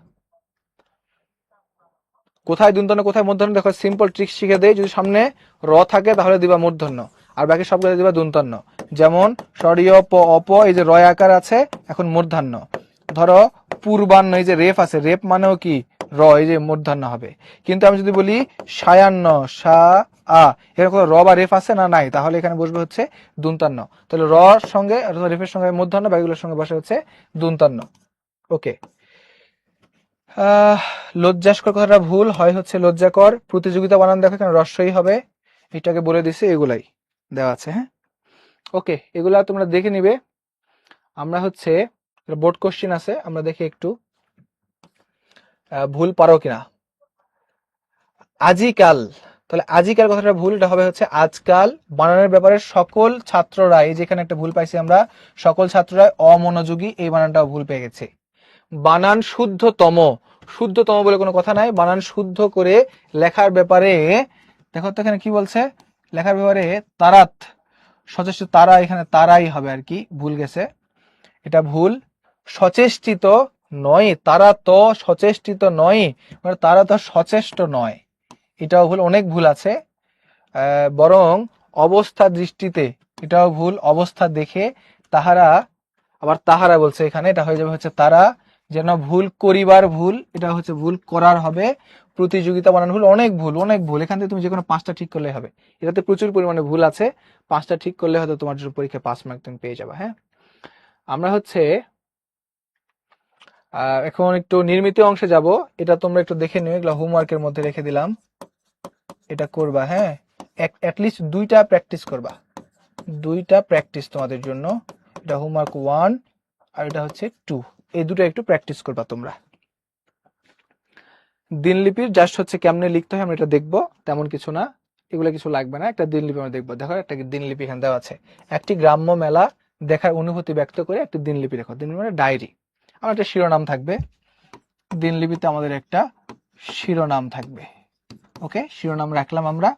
Speaker 1: কোথায় দন্তন্য কোথায় মূর্ধন্য, দেখো সিম্পল ট্রিক শিখে দেই। যদি সামনে র থাকে তাহলে দিবা মূর্ধন্য, আর বাকি সবগুলো দিবা দন্তন্য। যেমন সরিয় প অপ, এই যে রয় আকার আছে, এখন মূর্ধান্য। ধরো পূর্বাহ্ন, এই যে রেফ আছে, রেপ মানেও কি র, এই যে মূর্ধান্য হবে। কিন্তু আমি যদি বলি সায়ান্ন, সা আ, এখানে কোনো র বা রেফ আছে না, নাই, তাহলে এখানে বসবে হচ্ছে দন্তান্ন। তাহলে র সঙ্গে রেফের সঙ্গে মূর্ধন্য, বাকিগুলোর সঙ্গে বসে হচ্ছে দন্তান্ন। ওকে। লজ্জাস্কর কথাটা ভুল, হয় হচ্ছে লজ্জাকর। প্রতিযোগিতা বানান দেখো, এখানে রস্বই হবে, এটাকে বলে দিছি, এগুলাই দেওয়া আছে। হ্যাঁ, ওকে, এগুলা তোমরা দেখে নিবে। আমরা হচ্ছে বোর্ড কোশ্চেন আছে, আমরা দেখি একটু ভুল পারো কিনা। আজিকাল, তাহলে আজিকাল কথাটা ভুল, এটা হবে হচ্ছে আজকাল। বানানের ব্যাপারে সকল ছাত্ররা, এই যেখানে একটা ভুল পাইছি আমরা, সকল ছাত্ররা অমনোযোগী, এই বানানটাও ভুল পেয়ে গেছে। বানান শুদ্ধতম, শুদ্ধতম বলে কোনো কথা নাই। বানান শুদ্ধ করে লেখার ব্যাপারে দেখো তো এখানে কি বলছে, লেখার ব্যাপারে তারাত, সচেষ্ট তারা, এখানে তারাই হবে আর কি, ভুল গেছে, এটা ভুল। সচেষ্টিত নয়, তারা তো সচেষ্টিত নয়, মানে তারা তো সচেষ্ট নয়, এটাও ভুল। অনেক ভুল আছে। বরং অবস্থা দৃষ্টিতে, এটাও ভুল। অবস্থা দেখে তাহারা, আবার তাহারা বলছে এখানে, এটা হয়ে যাবে হচ্ছে তারা। যেন ভুল করিবার ভুল, এটা হচ্ছে ভুল করার হবে। প্রতিযোগিতা বানান ভুল, অনেক ভুল, অনেক ভুল। এখান থেকে তুমি যে কোনো 5টা ঠিক করলে হবে, এটাতে প্রচুর পরিমাণে ভুল আছে। 5টা ঠিক করলে হয়তো তোমার জন্য পরীক্ষায় 5 মার্ক তুমি পেয়ে যাবে। হ্যাঁ, আমরা হচ্ছে এখন একটু নির্মিত অংশে যাব। এটা তোমরা একটু দেখে নিও, এগুলো হোমওয়ার্কের মধ্যে রেখে দিলাম, এটা করবা। হ্যাঁ, অ্যাটলিস্ট 2টা প্র্যাকটিস করবা, 2টা প্র্যাকটিস তোমাদের জন্য। এটা হোমওয়ার্ক 1 আর এটা হচ্ছে 2, এই দুটো একটু প্র্যাকটিস করবা তোমরা। দিনলিপির জাস্ট হচ্ছে কেমনে লিখতে হয় আমরা এটা দেখবো, তেমন কিছু না, এগুলো কিছু লাগবে না। একটা দিনলিপি আমরা দেখবো। দেখো একটা দিনলিপি এখানে দেওয়া আছে, একটি গ্রাম্য মেলা দেখার অনুভূতি ব্যক্ত করে একটি দিনলিপি দেখো। দিনলিপি মানে ডায়েরি। আমার একটা শিরোনাম থাকবে, দিনলিপিতে আমাদের একটা শিরোনাম থাকবে। ওকে, শিরোনাম রাখলাম আমরা।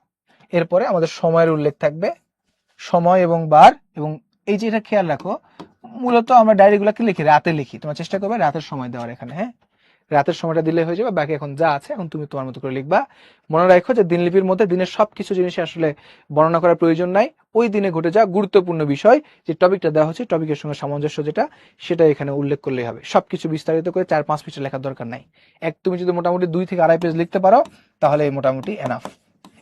Speaker 1: এরপরে আমাদের সময়ের উল্লেখ থাকবে, সময় এবং বার। এবং এই যে এটা খেয়াল রাখো, মূলত আমরা ডায়েরিগুলোকে লিখি, রাতে লিখি। তোমার চেষ্টা করবে রাতের সময় দেওয়ার এখানে। হ্যাঁ, রাতের সময়টা দিলে হয়ে যাবে। বাকি এখন যা আছে এখন তুমি তোমার মতো করে লিখবা। মনে রাখো যে দিনলিপির মধ্যে দিনের সবকিছু জিনিস আসলে বর্ণনা করার প্রয়োজন নাই। ওই দিনে ঘটে যাওয়া গুরুত্বপূর্ণ বিষয়, যে টপিকটা দেওয়া হচ্ছে, টপিকের সঙ্গে সামঞ্জস্য যেটা, সেটা এখানে উল্লেখ করলেই হবে। সবকিছু বিস্তারিত করে 4-5 পৃষ্ঠা লেখার দরকার নাই। তুমি যদি মোটামুটি 2 থেকে 2.5 পেজ লিখতে পারো তাহলে মোটামুটি এনাফ।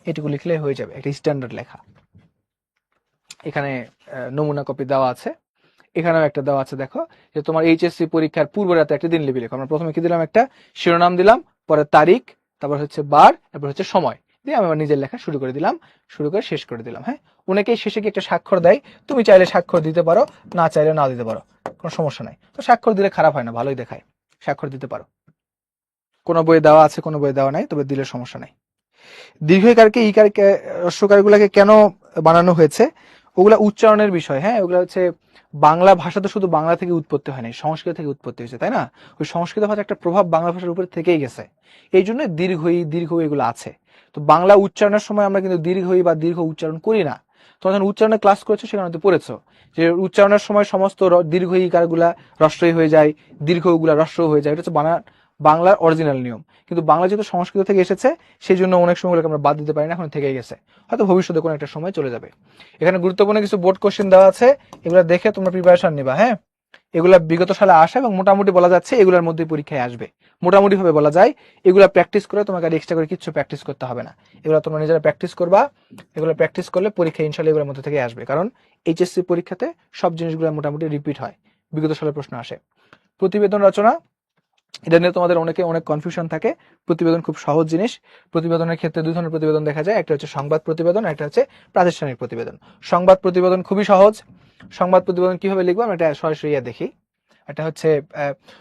Speaker 1: এটুকু লিখলেই হয়ে যাবে, একটা স্ট্যান্ডার্ড লেখা। এখানে নমুনা কপি দেওয়া আছে, এখানেও একটা দেওয়া আছে। দেখো যে তোমার এইচএসসি পরীক্ষার পূর্ব রাতে একটা দিনলিপি লেখো। আমরা প্রথমে কি দিলাম, একটা শিরোনাম দিলাম, পরে তারিখ, তারপর হচ্ছে বার, তারপর হচ্ছে সময় দিয়ে আমি আমার নিজের লেখা শুরু করে দিলাম, শুরু করে শেষ করে দিলাম। হ্যাঁ, অনেকেই শেষে কি একটা স্বাক্ষর দেয়, তুমি চাইলে স্বাক্ষর দিতে পারো, না চাইলে না দিতে পারো, কোনো সমস্যা নাই। তো স্বাক্ষর দিলে খারাপ হয় না, ভালোই দেখায়, স্বাক্ষর দিতে পারো। কোনো বই দেওয়া আছে, কোনো বই দেওয়া নাই, তবে দিলে সমস্যা নাই। দীর্ঘইকারকে ইকারকে হ্রস্বকারগুলোকে কেন বানানো হয়েছে, ওগুলা উচ্চারণের বিষয়। হ্যাঁ, ওগুলা হচ্ছে বাংলা ভাষা তো শুধু বাংলা থেকে উৎপত্তি হয়নি, সংস্কৃত থেকে উৎপত্তি হয়েছে, তাই না? ওই সংস্কৃত ভাষার একটা প্রভাব বাংলা ভাষার উপরে থেকেই গেছে, এই জন্য দীর্ঘ এগুলো আছে। তো বাংলা উচ্চারণের সময় আমরা কিন্তু দীর্ঘ বা দীর্ঘ উচ্চারণ করি না, তোমরা যখন উচ্চারণে ক্লাস করেছো সেখানে হয়তো পড়েছো যে উচ্চারণের সময় সমস্ত দীর্ঘ ইকারগুলা হ্রস্বই হয়ে যায়, দীর্ঘগুলা হ্রস্ব হয়ে যায়। এটা হচ্ছে বাংলার অরিজিনাল নিয়ম। কিন্তু বাংলা যেহেতু সংস্কৃত থেকে এসেছে সেই জন্য অনেক সময়গুলোকে আমরা বাদ দিতে পারি না, এখন থেকেই গেছে, হয়তো ভবিষ্যতে কোনো একটা সময় চলে যাবে। এখানে গুরুত্বপূর্ণ কিছু বোর্ড কোশ্চেন দেওয়া আছে, এগুলো দেখে তোমরা প্রিপারেশন নিবা। হ্যাঁ, এগুলা বিগত সালে আসে এবং মোটামুটি বলা যাচ্ছে এগুলোর মধ্যে পরীক্ষায় আসবে, মোটামুটি ভাবে বলা যায়। এগুলা প্র্যাকটিস করে তোমাকে আর এক্সট্রা করে কিছু প্র্যাকটিস করতে হবে না, এগুলো তোমরা নিজেরা প্র্যাকটিস করবা। এগুলো প্র্যাকটিস করলে পরীক্ষা ইনশাল্লাহ এগুলোর মধ্যে থেকে আসবে, কারণ এইচএসসি পরীক্ষাতে সব জিনিসগুলো মোটামুটি রিপিট হয়, বিগত সালের প্রশ্ন আসে। প্রতিবেদন রচনা, এটা নিয়ে তোমাদের অনেক কনফিউশন থাকে। প্রতিবেদন খুব সহজ জিনিস। প্রতিবেদনের ক্ষেত্রে দুই ধরনের প্রতিবেদন দেখা যায়, একটা হচ্ছে সংবাদ প্রতিবেদন, একটা হচ্ছে প্রাতিষ্ঠানিক প্রতিবেদন। সংবাদ প্রতিবেদন খুবই সহজ। সংবাদ প্রতিবেদন কিভাবে লিখবো আমরা এটা সরাসরি দেখি। এটা হচ্ছে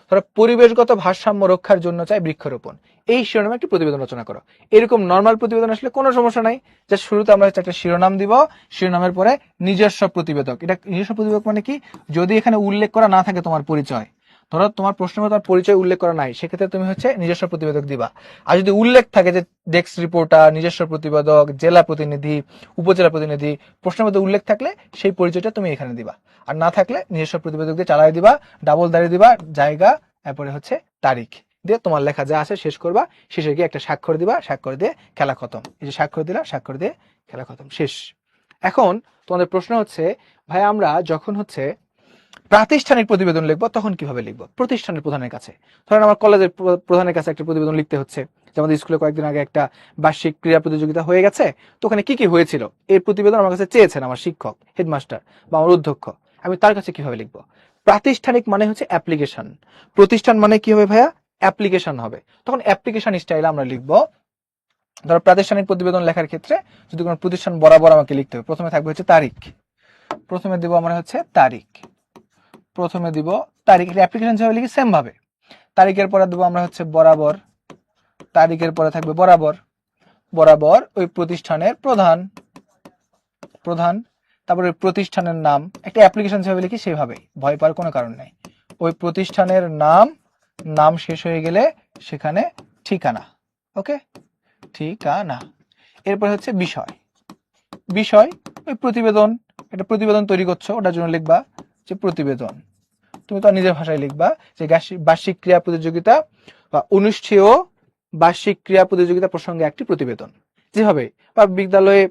Speaker 1: ধরো পরিবেশগত ভারসাম্য রক্ষার জন্য চাই বৃক্ষরোপণ, এই শিরোনামে একটি প্রতিবেদন রচনা করো। এরকম নর্মাল প্রতিবেদন আসলে কোনো সমস্যা নাই, যে শুরুতে আমরা একটা শিরোনাম দিব, শিরোনামের পরে নিজস্ব প্রতিবেদক। এটা নিজস্ব প্রতিবেদক মানে কি, যদি এখানে উল্লেখ করা না থাকে তোমার পরিচয়, ধরো তোমার প্রশ্নের মধ্যে তোমার পরিচয় উল্লেখ করা নাই, সেক্ষেত্রে তুমি হচ্ছে নিজস্ব প্রতিবেদক দিবা। আর যদি উল্লেখ থাকে যে ডেস্ক রিপোর্টার, নিজস্ব প্রতিবেদক, জেলা প্রতিনিধি, উপজেলা প্রতিনিধি, প্রশ্নের মধ্যে উল্লেখ থাকলে সেই পরিচয়টা তুমি এখানে দিবা। আর না থাকলে নিজস্ব প্রতিবেদক দিয়ে চালাই দিবা, ডাবল দাঁড়িয়ে দিবা, জায়গা, এরপরে হচ্ছে তারিখ দিয়ে তোমার লেখা যা আছে শেষ করবা। শেষে গিয়ে একটা স্বাক্ষর দিবা, স্বাক্ষর দিয়ে খেলা খতম। এই যে স্বাক্ষর দিলা, স্বাক্ষর দিয়ে খেলা খতম, শেষ। এখন তোমাদের প্রশ্ন হচ্ছে, ভাই আমরা যখন হচ্ছে প্রাতিষ্ঠানিক প্রতিবেদন লিখবো তখন কিভাবে লিখবো? প্রতিষ্ঠানের প্রধানের কাছে, ধরেন আমার কলেজের প্রধানের কাছে একটা প্রতিবেদন লিখতে হচ্ছে, যে আমাদের স্কুলে কয়েকদিন আগে একটা বার্ষিক ক্রীড়া প্রতিযোগিতা হয়ে গেছে, তো ওখানে কি কি হয়েছিল এই প্রতিবেদন আমার কাছে চেয়েছেন আমার শিক্ষক, হেডমাস্টার বা আমার অধ্যক্ষ, আমি তার কাছে কিভাবে লিখবো? প্রাতিষ্ঠানিক মানে হচ্ছে অ্যাপ্লিকেশন, প্রতিষ্ঠান মানে কি হবে ভাইয়া? অ্যাপ্লিকেশন হবে। তখন অ্যাপ্লিকেশন স্টাইলে আমরা লিখবো। ধরো প্রাতিষ্ঠানিক প্রতিবেদন লেখার ক্ষেত্রে যদি কোনো প্রতিষ্ঠান বরাবর আমাকে লিখতে হবে, প্রথমে থাকবে হচ্ছে তারিখ, প্রথমে দিব আমরা হচ্ছে তারিখ, প্রথমে দিব তারিখ। অ্যাপ্লিকেশন যেভাবে লিখি সেম ভাবে, তারিখের পরে দেবো আমরা হচ্ছে বরাবর, তারিখের পরে থাকবে বরাবর, বরাবর ওই প্রতিষ্ঠানের প্রধান, প্রধান, তারপরে প্রতিষ্ঠানের নাম। একটা অ্যাপ্লিকেশন যেভাবে লিখি সেভাবেই, ভয় পাওয়ার কোনো কারণ নেই। ওই প্রতিষ্ঠানের নাম, নাম শেষ হয়ে গেলে সেখানে ঠিকানা, ওকে, ঠিকানা। এরপর হচ্ছে বিষয়, বিষয় ওই প্রতিবেদন, একটা প্রতিবেদন তৈরি করছো ওটার জন্য লিখবা যে প্রতিবেদন। তুমি তো নিজের ভাষায় লিখবা যে বার্ষিক ক্রীড়া প্রতিযোগিতা বা অনুষ্ঠেয় বার্ষিক ক্রীড়া প্রতিযোগিতা প্রসঙ্গে একটি প্রতিবেদন, যেভাবে বা বিদ্যালয়ে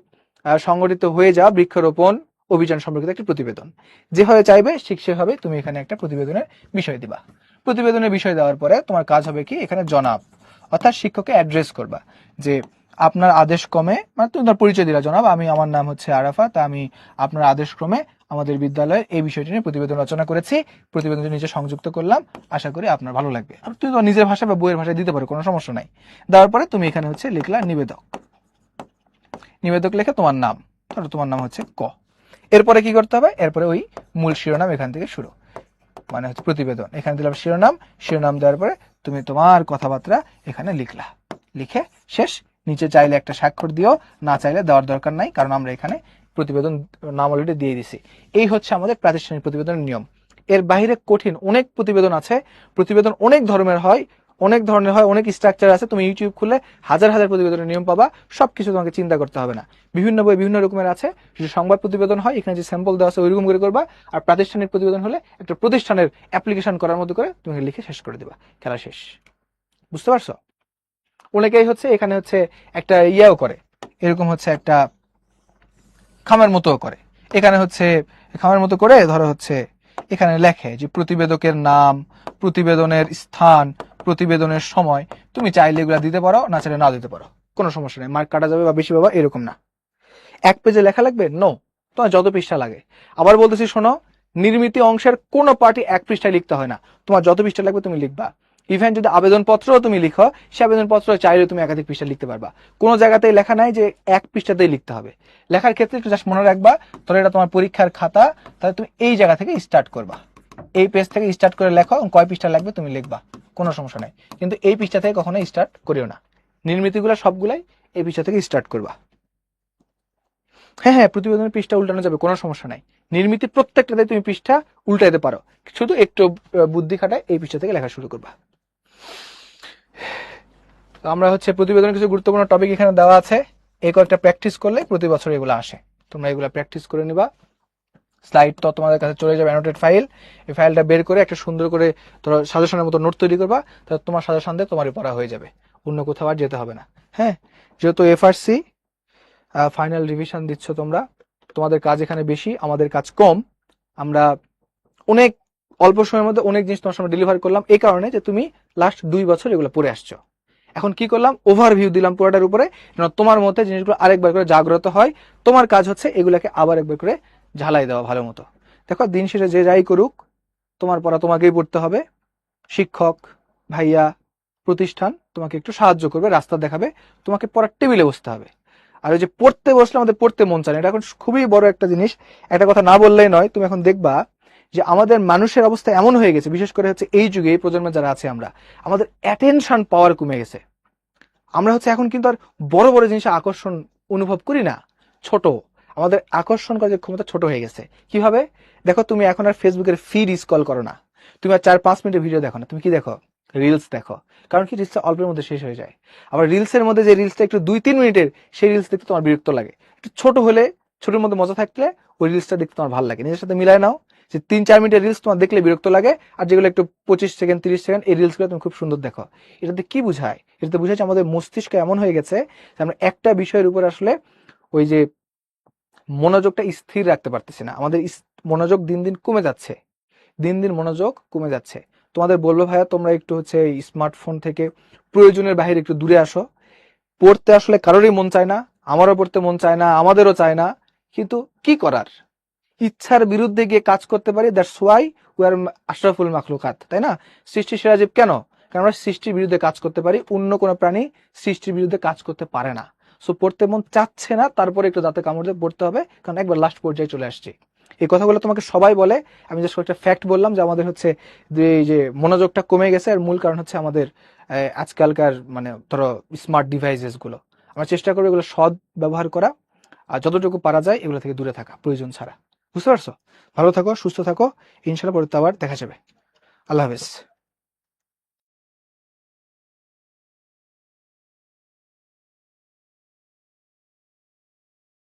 Speaker 1: সংগঠিত হয়ে যাওয়া বৃক্ষরোপণ অভিযান সম্পর্কিত একটি প্রতিবেদন, যেভাবে চাইবে ঠিক সেভাবে তুমি এখানে একটা প্রতিবেদনের বিষয় দিবা। প্রতিবেদনের বিষয় দেওয়ার পরে তোমার কাজ হবে কি, এখানে জনাব অর্থাৎ শিক্ষককে অ্যাড্রেস করবা, যে আপনার আদেশ ক্রমে, মানে তুমি তার পরিচয় দিলা, জনাব আমি, আমার নাম হচ্ছে আরাফা, তা আমি আপনার আদেশ ক্রমে আমাদের বিদ্যালয়ের এই বিষয়টি নিয়ে প্রতিবেদন রচনা করেছি, প্রতিবেদনটি নিচে সংযুক্ত করলাম, আশা করি আপনার ভালো লাগবে। আর তুমি তো নিজের ভাষা বা বইয়ের ভাষায় দিতে পারো, কোনো সমস্যা নাই। দেওয়ার পরে তুমি এখানে হচ্ছে লিখলা নিবেদক, নিবেদক লিখে তোমার নাম, ধরো তোমার নাম হচ্ছে ক। এরপরে কি করতে হবে, এরপরে ওই মূল শিরোনাম এখান থেকে শুরু, মানে হচ্ছে প্রতিবেদন, এখানে দিলাম শিরোনাম, শিরোনাম দেওয়ার পরে তুমি তোমার কথাবার্তা এখানে লিখলা, লিখে শেষ। নিচে চাইলে একটা স্বাক্ষর দিও, না চাইলে দেওয়ার দরকার নাই, কারণ আমরা এখানে প্রতিবেদন নাম অলরেডি দিয়ে দিছি। এই হচ্ছে আমাদের প্রাতিষ্ঠানিক প্রতিবেদনের নিয়ম। এর বাইরে কঠিন অনেক প্রতিবেদন আছে, প্রতিবেদন অনেক ধরনের হয়, অনেক ধরনের হয়, অনেক স্ট্রাকচার আছে। তুমি ইউটিউব খুললে হাজার হাজার প্রতিবেদনের নিয়ম পাবা, সবকিছু তোমাকে চিন্তা করতে হবে না। বিভিন্ন বই বিভিন্ন রকমের আছে। যদি সংবাদ প্রতিবেদন হয় এখানে যে স্যাম্পল দেওয়া আছে ওইরকম করে করবা, আর প্রাতিষ্ঠানিক প্রতিবেদন হলে একটা প্রতিষ্ঠানের অ্যাপ্লিকেশন করার মতো করে তুমি লিখে শেষ করে দিবা, খেলা শেষ। বুঝতে পারছো? অনেকেই হচ্ছে এখানে হচ্ছে একটা ইয়াও করে, এরকম হচ্ছে একটা খামের মতো করে, এখানে হচ্ছে খামের মতো করে ধরো হচ্ছে এখানে লেখে যে প্রতিবেদকের নাম, প্রতিবেদনের স্থান, প্রতিবেদনের সময়। তুমি চাইলে এগুলা দিতে পারো, না চাইলে না দিতে পারো, কোনো সমস্যা নেই, মার্ক কাটা যাবে বা বেশি পাবা এরকম না। এক পেজে লেখা লাগবে? নো, তোমার যত পৃষ্ঠা লাগে। আবার বলতেছি শোনো, নির্মিত অংশের কোনো পার্টি এক পৃষ্ঠায় লিখতে হয় না, তোমার যত পৃষ্ঠা লাগবে তুমি লিখবা। ইভেন যদি আবেদনপত্র তুমি লিখো, সে আবেদনপত্র চাইলে তুমি একাধিক পৃষ্ঠা লিখতে পারবা, কোনো জায়গাতেই লেখা নাই যে এক পৃষ্ঠাতেই লিখতে হবে। লেখার ক্ষেত্রে একটু জাস্ট মনে রাখবা, ধরো এটা তোমার পরীক্ষার খাতা, তাহলে তুমি এই জায়গা থেকে স্টার্ট করবা, এই পেজ থেকে স্টার্ট করে লেখো, কয় পৃষ্ঠা লাগবে তুমি লিখবা, কোনো সমস্যা নাই। কিন্তু এই পৃষ্ঠা থেকে কখনো স্টার্ট করিও না, নির্মিতিগুলো সবগুলাই এই পৃষ্ঠা থেকে স্টার্ট করবা। হ্যাঁ হ্যাঁ, প্রতিবেদনের পৃষ্ঠা উল্টানো যাবে, কোনো সমস্যা নাই। নির্মিতি প্রত্যেকটাতে তুমি পৃষ্ঠা উল্টাইতে পারো, শুধু একটু বুদ্ধি খাটায় এই পৃষ্ঠা থেকে লেখা শুরু করবা। তো আমরা হচ্ছে প্রতিবেদনের কিছু গুরুত্বপূর্ণ টপিক এখানে দেওয়া আছে, এই কয়েকটা প্র্যাকটিস করলে প্রতি বছর এগুলো আসে। তোমরা এগুলো প্র্যাকটিস করে নিবা। স্লাইড তো তোমাদের কাছে চলে যাবে অ্যানোটেড ফাইল, এই ফাইলটা বের করে একটা সুন্দর করে ধরো সাজেশনের মতো নোট তৈরি করবা, তাহলে তোমার সাজেশন দিয়ে তোমারই পড়া হয়ে যাবে, অন্য কোথাও আর যেতে হবে না। হ্যাঁ, যেহেতু এফআরসি ফাইনাল রিভিশন দিচ্ছ তোমরা, তোমাদের কাজ এখানে বেশি, আমাদের কাজ কম। আমরা অনেক অল্প সময়ের মধ্যে অনেক জিনিস তোমার সামনে ডেলিভার করলাম, এই কারণে যে তুমি লাস্ট 2 বছর এগুলো পড়ে আসছো। এখন কি করলাম, ওভারভিউ দিলাম পুরোটার উপরে, যেন তোমার মধ্যে জিনিসগুলো আরেকবার করে জাগ্রত হয়। তোমার কাজ হচ্ছে এগুলাকে আবার একবার করে ঝালাই দেওয়া ভালো মতো। দেখো দিন শেষে যে যাই করুক, তোমার পড়া তোমাকেই পড়তে হবে। শিক্ষক, ভাইয়া, প্রতিষ্ঠান তোমাকে একটু সাহায্য করবে, রাস্তা দেখাবে, তোমাকে পড়ার টেবিলে বসতে হবে। আর ওই যে পড়তে বসলে আমাদের পড়তে মন চায় না, এটা এখন খুবই বড় একটা জিনিস। একটা কথা না বললেই নয়, তুমি এখন দেখবা যে আমাদের মানুষের অবস্থা এমন হয়ে গেছে, বিশেষ করে হচ্ছে এই যুগে এই প্রজন্মে যারা আছে আমরা, আমাদের অ্যাটেনশন পাওয়ার কমে গেছে। আমরা হচ্ছে এখন কিন্তু আর বড় বড় জিনিসে আকর্ষণ অনুভব করি না, ছোট, আমাদের আকর্ষণ করার যে ক্ষমতা ছোট হয়ে গেছে। কিভাবে? দেখো তুমি এখন আর ফেসবুকের ফিড স্ক্রল করো না, তুমি আর 4-5 মিনিটের ভিডিও দেখো না, তুমি কি দেখো? রিলস দেখো। কারণ কি, রিলসটা অল্পের মধ্যে শেষ হয়ে যায়। আবার রিলসের মধ্যে যে রিলসটা একটু 2-3 মিনিটের, সেই রিলস দেখতে তোমার বিরক্ত লাগে। একটু ছোট হলে, ছোটোর মধ্যে মজা থাকলে ওই রিলসটা দেখতে তোমার ভালো লাগে। নিজের সাথে মিলায় নাও যে 3-4 মিনিটের রিলস তোমার দেখলে বিরক্ত লাগে, আর যেগুলো একটু 25 সেকেন্ড 30 সেকেন্ড, এই রিলসগুলো তুমি খুব সুন্দর দেখো। এটাতে কি বুঝায়? এটাতে বুঝায় যে আমাদের মস্তিষ্ক এমন হয়ে গেছে যে আমরা একটা বিষয়ের উপর আসলে ওই যে মনোযোগটা স্থির রাখতে পারতেছি না। আমাদের মনোযোগ দিন দিন কমে যাচ্ছে, দিন দিন মনোযোগ কমে যাচ্ছে। তোমাদের বলবো ভাইয়া, তোমরা একটু হচ্ছে স্মার্টফোন থেকে প্রয়োজনের বাইরে একটু দূরে আসো। পড়তে আসলে কারোরই মন চায় না, আমারও পড়তে মন চায় না, আমাদেরও চায় না, কিন্তু কি করার, ইচ্ছার বিরুদ্ধে গিয়ে কাজ করতে পারি। দ্যাটস ওয়াই উই আর আশরাফুল মাখলুকাত, তাই না? সৃষ্টি সেরা জীব কেন? কারণ আমরা সৃষ্টির বিরুদ্ধে কাজ করতে পারি, অন্য কোনো প্রাণী সৃষ্টির বিরুদ্ধে কাজ করতে পারে না। সো পড়তে মন চাচ্ছে না, তারপরে একটু দাঁতে কামড় দিয়ে পড়তে হবে, কারণ একবার লাস্ট পর্যায়ে চলে আসছি। এই কথাগুলো তোমাকে সবাই বলে, আমি জাস্ট একটা ফ্যাক্ট বললাম যে আমাদের হচ্ছে যে এই যে মনোযোগটা কমে গেছে, আর মূল কারণ হচ্ছে আমাদের আজকালকার মানে ধরো স্মার্ট ডিভাইসেস গুলো। আমরা চেষ্টা করবো এগুলো সৎ ব্যবহার করা, আর যতটুকু পারা যায় এগুলো থেকে দূরে থাকা প্রয়োজন ছাড়া। বুঝতে পারছো? ভালো থাকো, সুস্থ থাকো, ইনশাল্লাহ পরে তো আবার দেখা যাবে। আল্লাহ হাফেজ।